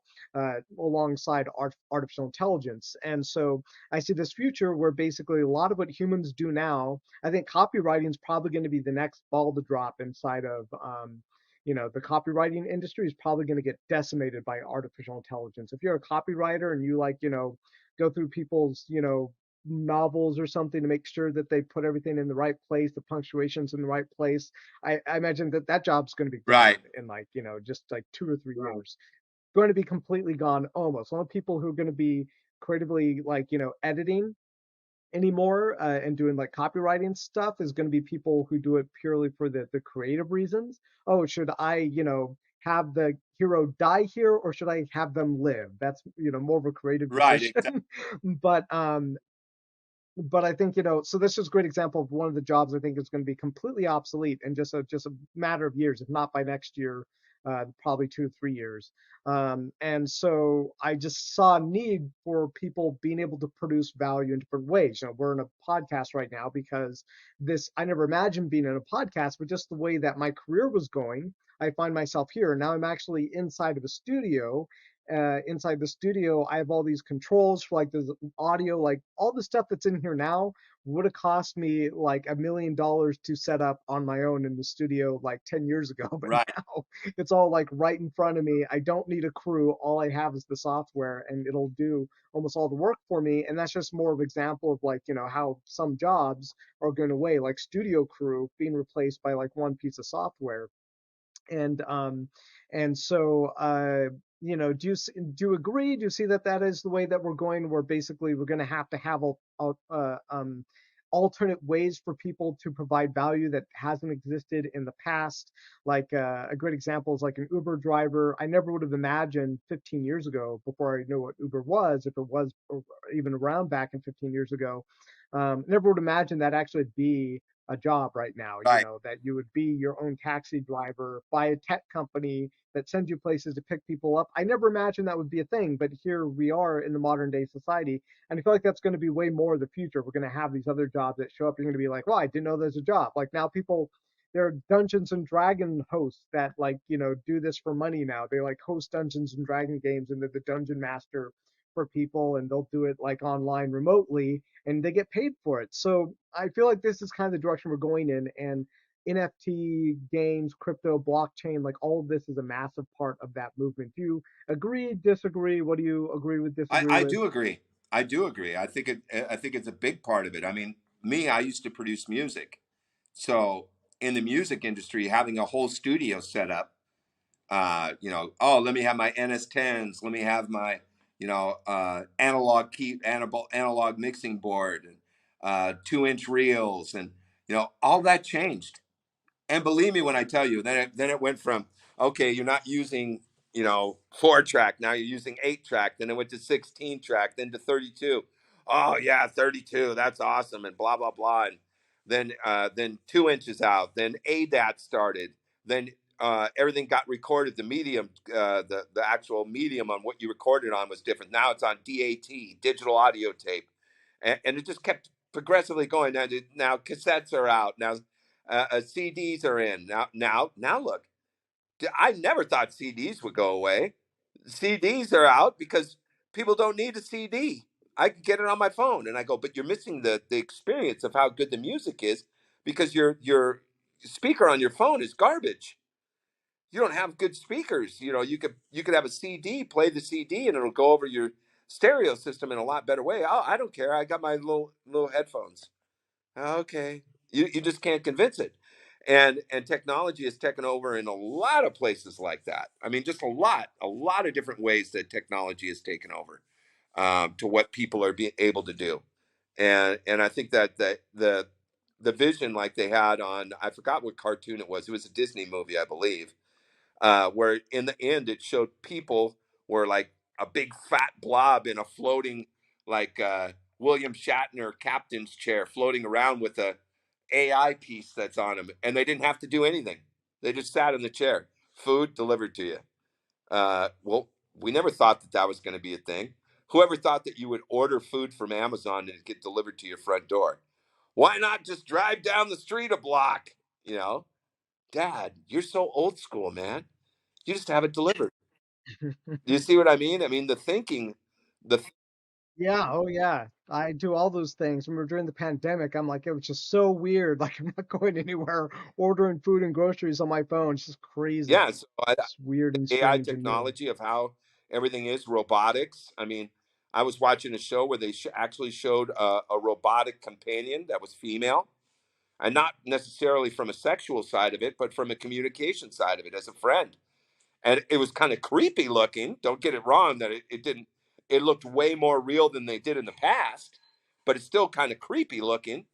alongside artificial intelligence. And so I see this future where basically a lot of what humans do now, I think copywriting is probably going to be the next ball to drop inside of, the copywriting industry is probably going to get decimated by artificial intelligence. If you're a copywriter and you like, go through people's, novels or something to make sure that they put everything in the right place, the punctuation's in the right place. I imagine that job's going to be gone Right. in like, just like 2 or 3 years, going to be completely gone almost. A lot of people who are going to be creatively like, editing anymore, and doing like copywriting stuff is going to be people who do it purely for the creative reasons. Oh, should I, have the hero die here or should I have them live? That's, more of a creative Right. Exactly. decision. But I think, so this is a great example of one of the jobs I think is going to be completely obsolete in just a matter of years, if not by next year, probably 2 to 3 years. And so I just saw a need for people being able to produce value in different ways. We're in a podcast right now because this, I never imagined being in a podcast, but just the way that my career was going, I find myself here. Now I'm actually inside of a studio. Inside the studio, I have all these controls for like the audio, like all the stuff that's in here now would have cost me like $1 million to set up on my own in the studio like 10 years ago. But Right. now it's all like right in front of me. I don't need a crew. All I have is the software and it'll do almost all the work for me. And that's just more of an example of like, how some jobs are going away, like studio crew being replaced by like one piece of software. And um and so do you agree? Do you see that that is the way that we're going, where basically we're going to have alternate ways for people to provide value that hasn't existed in the past? Like, a great example is like an Uber driver. I never would have imagined 15 years ago, before I knew what Uber was, if it was even around back in 15 years ago, never would imagine that actually be a job right now, Right. that you would be your own taxi driver by a tech company that sends you places to pick people up. I never imagined that would be a thing, but here we are in the modern day society. And I feel like that's going to be way more of the future. We're going to have these other jobs that show up. You're going to be like, well, I didn't know there's a job. Like now people, there are Dungeons and Dragon hosts that like, do this for money now. They like host Dungeons and Dragon games and they're the dungeon master for people, and they'll do it like online remotely and they get paid for it. So I feel like this is kind of the direction we're going in. And NFT, games, crypto, blockchain, like all of this is a massive part of that movement. Do you agree, disagree? What do you agree with, disagree I with? do agree. I do agree. I think it's a big part of it. I mean, me, I used to produce music. So in the music industry, having a whole studio set up, oh, let me have my NS10s, let me have my, analog mixing board, and 2-inch reels, and all that changed. And believe me when I tell you, then it went from, okay, you're not using 4 track, now you're using 8 track. Then it went to 16 track, then to 32. Oh yeah, 32, that's awesome, and blah blah blah. And then 2 inches out. Then ADAT started. Then everything got recorded. The medium, the actual medium on what you recorded on was different. Now it's on DAT, digital audio tape, and it just kept progressively going. Now cassettes are out. Now CDs are in. Now look, I never thought CDs would go away. CDs are out because people don't need a CD. I can get it on my phone, and I go, but you're missing the experience of how good the music is, because your speaker on your phone is garbage. You don't have good speakers. You could have a CD, play the CD, and it'll go over your stereo system in a lot better way. Oh, I don't care. I got my little headphones. Okay. You just can't convince it. And technology has taken over in a lot of places like that. I mean, just a lot of different ways that technology has taken over, to what people are being able to do. And I think that the vision like they had on, I forgot what cartoon it was. It was a Disney movie, I believe, where in the end it showed people were like a big fat blob in a floating like William Shatner captain's chair floating around with a AI piece that's on them, and they didn't have to do anything. They just sat in the chair. Food delivered to you. Well, we never thought that that was going to be a thing. Whoever thought that you would order food from Amazon and it get delivered to your front door? Why not just drive down the street a block? You know, Dad, you're so old school, man. You just have it delivered. Do you see what I mean? I mean, the thinking, the Yeah, oh yeah. I do all those things. Remember during the pandemic, I'm like, it was just so weird. Like I'm not going anywhere, ordering food and groceries on my phone. It's just crazy. yeah. So It's weird and AI strange and new. technology of how everything is robotics. I mean, I was watching a show where they actually showed a robotic companion that was female, and not necessarily from a sexual side of it, but from a communication side of it as a friend. And it was kind of creepy looking. Don't get it wrong that it didn't. It looked way more real than they did in the past, but it's still kind of creepy looking.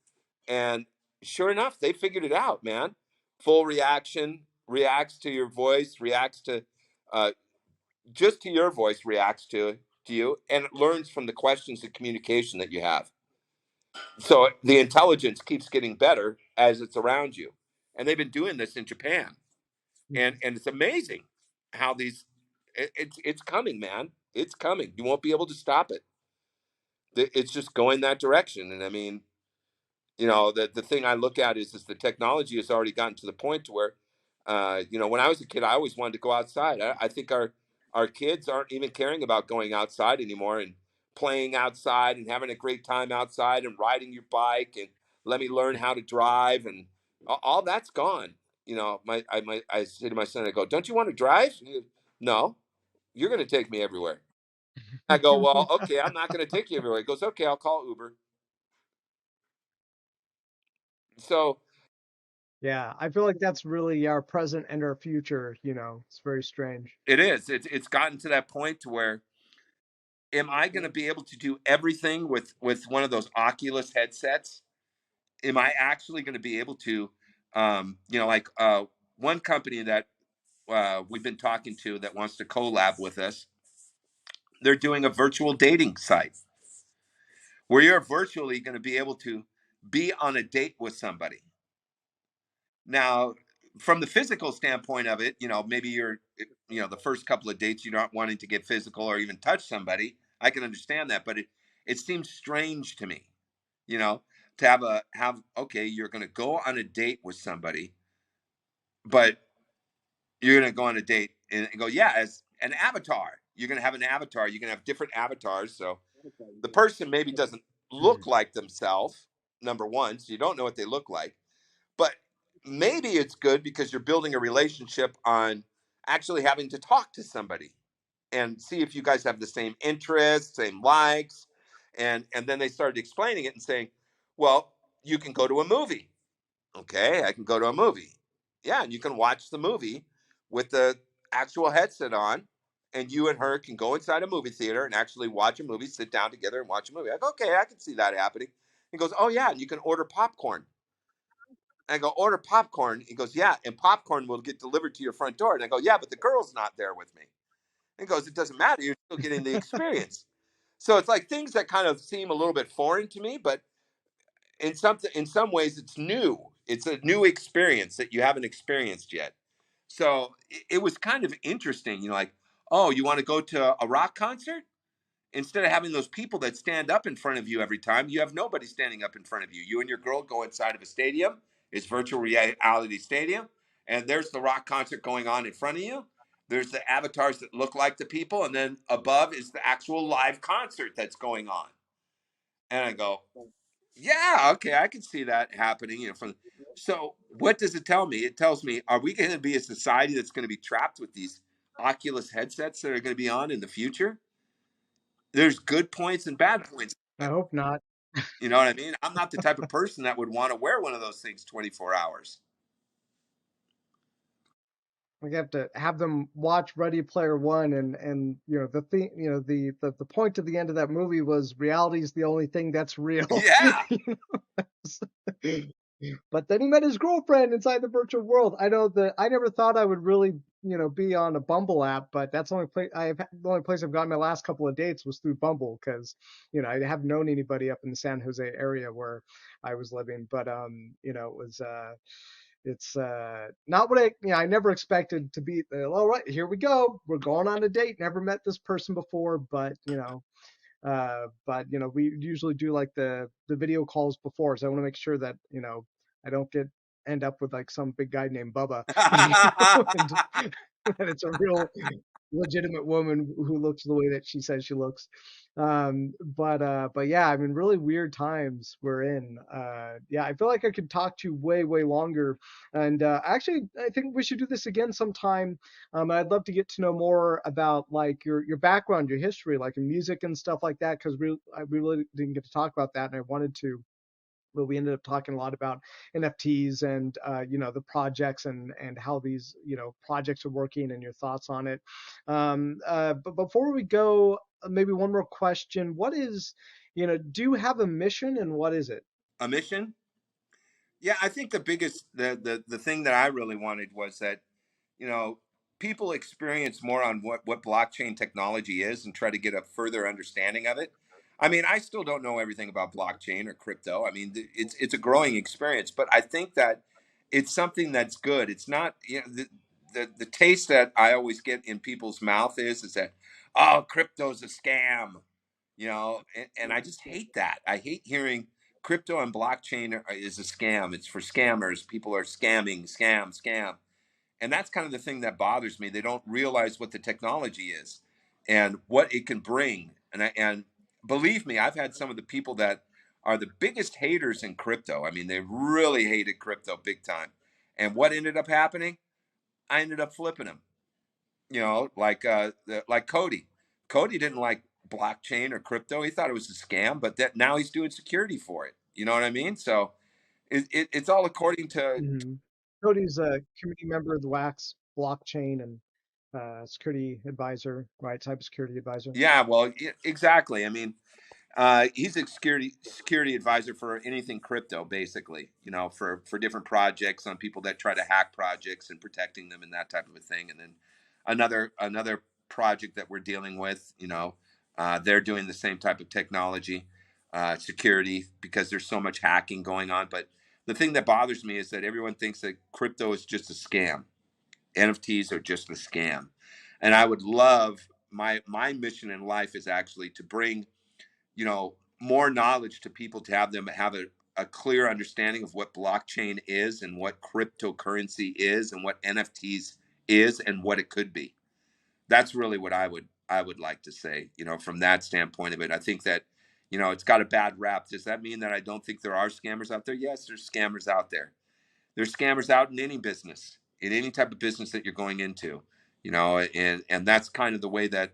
And sure enough, they figured it out, man. Full reaction, reacts to your voice, reacts to uh, just to your voice, reacts to you, and it learns from the questions and communication that you have. So the intelligence keeps getting better as it's around you. And they've been doing this in Japan, and it's amazing how these it's coming, man. It's coming. You won't be able to stop it. It's just going that direction. And I mean, the thing I look at is the technology has already gotten to the point to where when I was a kid I always wanted to go outside. I think our kids aren't even caring about going outside anymore and playing outside and having a great time outside and riding your bike and let me learn how to drive, and all that's gone. I say to my son, I go, don't you want to drive? No, you're going to take me everywhere. I go, well, okay, I'm not going to take you everywhere. He goes, okay, I'll call Uber. So Yeah, I feel like that's really our present and our future, It's very strange. it is. It's gotten to that point to where am I going to be able to do everything with one of those Oculus headsets? Am I actually going to be able to, like one company that we've been talking to that wants to collab with us? They're doing a virtual dating site where you're virtually going to be able to be on a date with somebody. Now, from the physical standpoint of it, maybe the first couple of dates, you're not wanting to get physical or even touch somebody. I can understand that, but it seems strange to me, you know, to okay, you're going to go on a date with somebody, but you're going to go on a date and go, yeah, as an avatar. You're going to have an avatar. You're going to have different avatars. So the person maybe doesn't Mhm. look like themselves, number one, so you don't know what they look like. But maybe it's good because you're building a relationship on actually having to talk to somebody and see if you guys have the same interests, same likes. And then they started explaining it and saying, well, you can go to a movie. Okay, I can go to a movie. Yeah, and you can watch the movie with the actual headset on, and you and her can go inside a movie theater and actually watch a movie, sit down together and watch a movie. I go, okay, I can see that happening. He goes, oh yeah, and you can order popcorn. And I go, order popcorn. He goes, yeah, and popcorn will get delivered to your front door. And I go, yeah, but the girl's not there with me. And he goes, it doesn't matter. You're still getting the experience. So it's like things that kind of seem a little bit foreign to me, but in some ways it's new. It's a new experience that you haven't experienced yet. So it was kind of interesting, like, oh, you want to go to a rock concert? Instead of having those people that stand up in front of you every time, you have nobody standing up in front of you. You and your girl go inside of a stadium. It's virtual reality stadium, and there's the rock concert going on in front of you. There's the avatars that look like the people, and then above is the actual live concert that's going on. And I go, yeah, okay, I can see that happening. From so, what does it tell me? It tells me, are we going to be a society that's going to be trapped with these Oculus headsets that are going to be on in the future? There's good points and bad points. I hope not. You know what I mean? I'm not the type of person that would want to wear one of those things 24 hours. we have to have them watch Ready Player One, and the thing, the point of the end of that movie was reality is the only thing that's real. Yeah. But then he met his girlfriend inside the virtual world. I know that I never thought I would really, be on a Bumble app, but that's the only place the only place I've gotten my last couple of dates was through Bumble because, I haven't known anybody up in the San Jose area where I was living. But it was it's not what I never expected to be. All right, here we go. We're going on a date. Never met this person before, but we usually do like the video calls before, so I want to make sure that I don't end up with like some big guy named Bubba, and that it's a real legitimate woman who looks the way that she says she looks. But yeah, I mean, really weird times we're in. Yeah, I feel like I could talk to you way longer, and actually, I think we should do this again sometime. I'd love to get to know more about like your background, your history, like in music and stuff like that, because we really didn't get to talk about that, and I wanted to. But we ended up talking a lot about NFTs and the projects and how these projects are working and your thoughts on it. But before we go, maybe one more question: What is do you have a mission and what is it? A mission? Yeah, I think the biggest the thing that I really wanted was that, you know, people experience more on what blockchain technology is and try to get a further understanding of it. I mean, I still don't know everything about blockchain or crypto. I mean, it's a growing experience, but I think that it's something that's good. It's not, the taste that I always get in people's mouth is that, oh, crypto's a scam, and I just hate that. I hate hearing crypto and blockchain is a scam. It's for scammers. People are scamming, scam. And that's kind of the thing that bothers me. They don't realize what the technology is and what it can bring. And believe me, I've had some of the people that are the biggest haters in crypto. I mean, they really hated crypto big time. And what ended up happening? I ended up flipping them. Like Cody. Cody didn't like blockchain or crypto. He thought it was a scam, but that now he's doing security for it. You know what I mean? So it's all according to. Mm-hmm. Cody's a committee member of the Wax blockchain and security advisor, right? Cybersecurity advisor. Yeah, well, exactly. I mean, he's a security advisor for anything crypto, basically. For different projects on people that try to hack projects and protecting them and that type of a thing. And then another project that we're dealing with, they're doing the same type of technology, security, because there's so much hacking going on. But the thing that bothers me is that everyone thinks that crypto is just a scam. NFTs are just a scam, and I would love my mission in life is actually to bring more knowledge to people, to have them have a clear understanding of what blockchain is and what cryptocurrency is and what NFTs is and what it could be. That's really what I would like to say, from that standpoint of it. I think that, it's got a bad rap. Does that mean that I don't think there are scammers out there? Yes, there's scammers out there. There's scammers out in any business, in any type of business that you're going into, and that's kind of the way that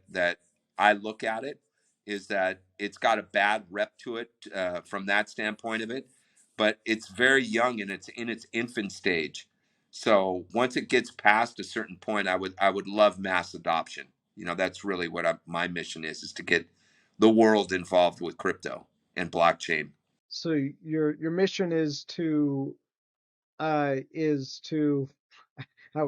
I look at it, is that it's got a bad rep to it, from that standpoint of it, but it's very young and it's in its infant stage. So once it gets past a certain point, I would love mass adoption. That's really what my mission is to get the world involved with crypto and blockchain. So your mission is to I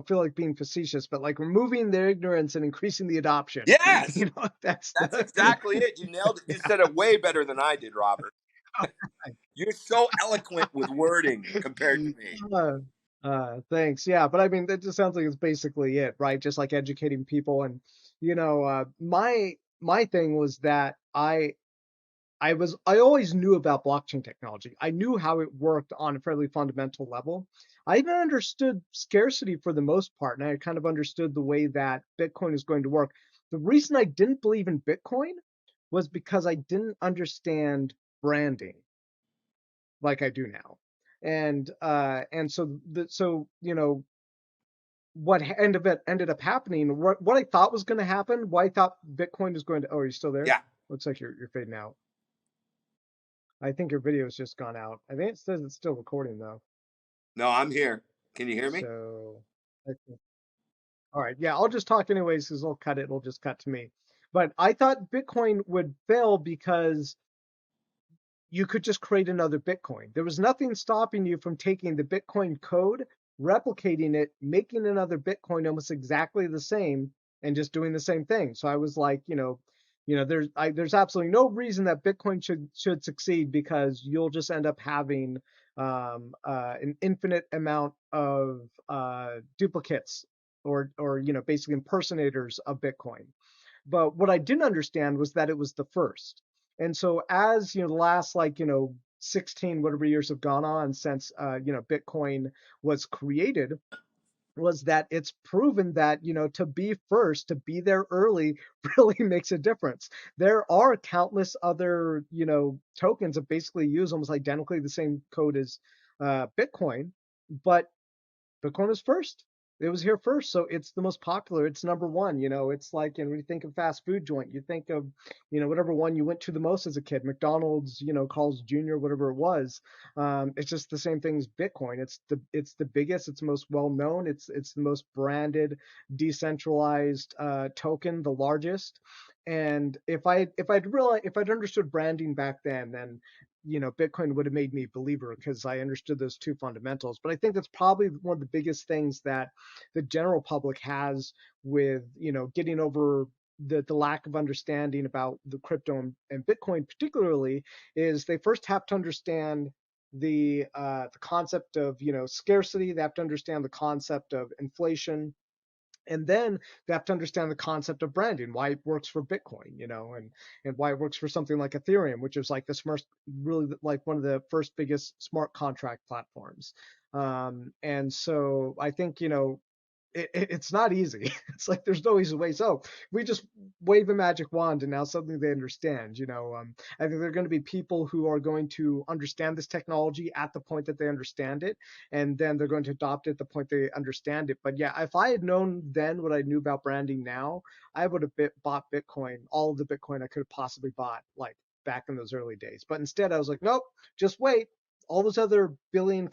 feel like being facetious, but like removing their ignorance and increasing the adoption. Yes, That's that's the exactly it. You nailed it. You said it way better than I did, Robert. You're so eloquent with wording compared to me. uh, thanks. Yeah, but I mean that just sounds like it's basically it, right? Just like educating people and my thing was that I always knew about blockchain technology. I knew how it worked on a fairly fundamental level. I even understood scarcity for the most part, and I kind of understood the way that Bitcoin is going to work. The reason I didn't believe in Bitcoin was because I didn't understand branding like I do now. And so what ended up happening, what I thought was going to happen, what I thought Bitcoin is going to. Oh, are you still there? Yeah. Looks like you're fading out. I think your video's just gone out. I think it says it's still recording though. No, I'm here. Can you hear me? So, okay. All right. Yeah, I'll just talk anyways because I'll cut it. It'll just cut to me. But I thought Bitcoin would fail because you could just create another Bitcoin. There was nothing stopping you from taking the Bitcoin code, replicating it, making another Bitcoin almost exactly the same, and just doing the same thing. So I was like, there's absolutely no reason that Bitcoin should succeed because you'll just end up having an infinite amount of duplicates or basically impersonators of Bitcoin. But what I didn't understand was that it was the first. And so as the last 16 whatever years have gone on since Bitcoin was created, was that it's proven that to be first, to be there early really makes a difference. There are countless other tokens that basically use almost identically the same code as Bitcoin, but Bitcoin was first. It was here first, so it's the most popular. It's number one. It's like, and when you think of fast food joint, you think of, whatever one you went to the most as a kid, McDonald's, Carl's Jr., whatever it was. It's just the same thing as Bitcoin. It's the biggest. It's most well known. It's the most branded, decentralized token, the largest. And if I'd understood branding back then Bitcoin would have made me a believer because I understood those two fundamentals. But I think that's probably one of the biggest things that the general public has with, getting over the lack of understanding about the crypto and Bitcoin particularly, is they first have to understand the concept of scarcity. They have to understand the concept of inflation, and then they have to understand the concept of branding, why it works for Bitcoin, and why it works for something like Ethereum, which is like the smart, really like one of the first biggest smart contract platforms. And so I think it's not easy. It's like there's no easy way. So we just wave a magic wand and now suddenly they understand. I think there are going to be people who are going to understand this technology at the point that they understand it, and then they're going to adopt it at the point they understand it. But yeah, if I had known then what I knew about branding now, I would have bought Bitcoin, all of the Bitcoin I could have possibly bought, like back in those early days. But instead, I was like, nope, just wait. All those other billion,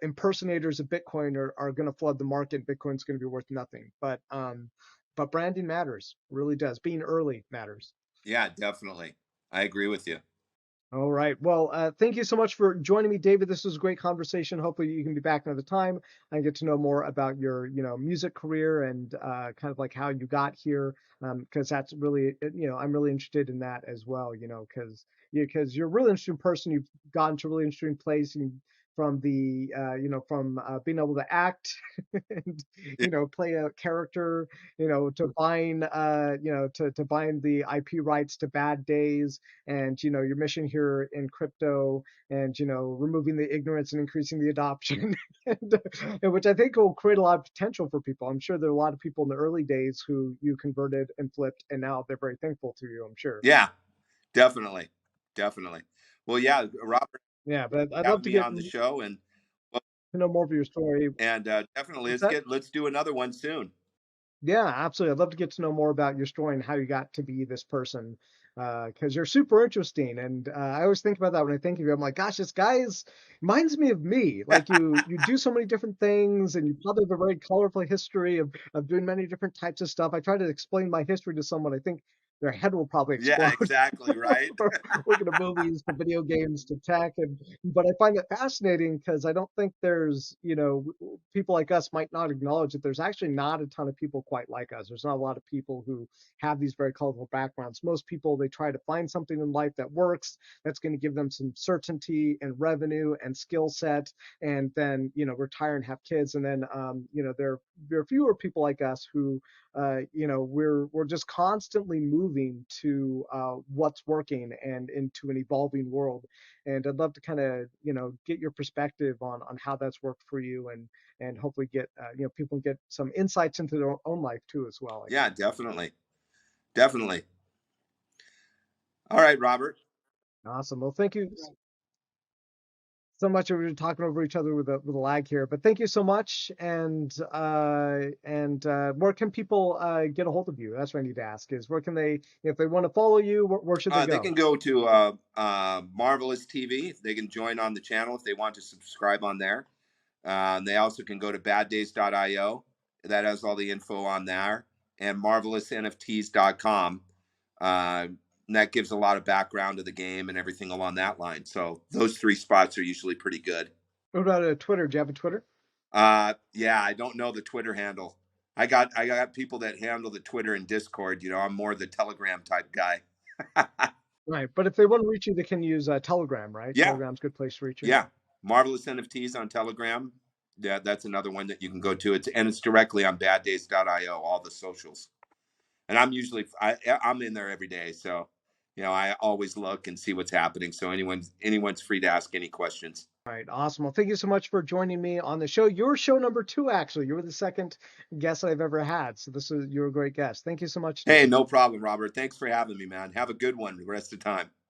impersonators of Bitcoin are going to flood the market. Bitcoin's going to be worth nothing. But branding matters, really does. Being early matters. Yeah, definitely. I agree with you. All right. Well, thank you so much for joining me, David. This was a great conversation. Hopefully, you can be back another time and get to know more about your, music career and kind of like how you got here, because that's really, I'm really interested in that as well. Because you're a really interesting person. You've gotten to a really interesting place. From the from being able to act and Yeah, play a character, to buying to buying the IP rights to Bad Days, and your mission here in crypto, and removing the ignorance and increasing the adoption, and which I think will create a lot of potential for people. I'm sure there are a lot of people in the early days who you converted and flipped, and now they're very thankful to you, I'm sure. yeah, definitely, definitely. Well, yeah, Robert, Yeah, but I'd love having to me get on the to show, and well, know more of your story. definitely What's that? let's do another one soon. Yeah, absolutely. I'd love to get to know more about your story and how you got to be this person, because you're super interesting. And I always think about that when I think of you. I'm like, gosh, this guy reminds me of me. Like you do so many different things, and you probably have a very colorful history of doing many different types of stuff. I try to explain my history to someone, I think their head will probably Yeah, explode. exactly, right. Or looking at movies to video games to tech, and but I find it fascinating because I don't think there's people like us might not acknowledge that there's actually not a ton of people quite like us. There's not a lot of people who have these very colorful backgrounds. Most people, they try to find something in life that works, that's going to give them some certainty and revenue and skill set, and then retire and have kids, and then there are fewer people like us who we're just constantly moving to what's working and into an evolving world. And I'd love to kind of get your perspective on how that's worked for you, and hopefully get people get some insights into their own life too as well, I Yeah, think. definitely, definitely. All right, Robert. Awesome. Well, thank you so much. We were talking over each other with a lag here, but thank you so much. And where can people get a hold of you? That's what I need to ask, is where can they, if they want to follow you, where should they They go? can go to Marvelous TV. They can join on the channel if they want to subscribe on there. They also can go to baddays.io. that has all the info on there, and marvelousnfts.com. And that gives a lot of background to the game and everything along that line. So those three spots are usually pretty good. What about Twitter? Do you have a Twitter? Yeah, I don't know the Twitter handle. I got people that handle the Twitter and Discord. I'm more the Telegram type guy. Right. But if they want to reach you, they can use Telegram, right? Yeah, Telegram's a good place to reach you. yeah. Marvelous NFTs on Telegram. Yeah, that's another one that you can go to. It's directly on baddays.io, all the socials. And I'm in there every day, so I always look and see what's happening. So anyone's free to ask any questions. All right. Awesome. Well, thank you so much for joining me on the show. You're show number 2, actually. You were the second guest I've ever had. So you're a great guest. Thank you so much, Hey, David. no problem, Robert. Thanks for having me, man. Have a good one the rest of the time.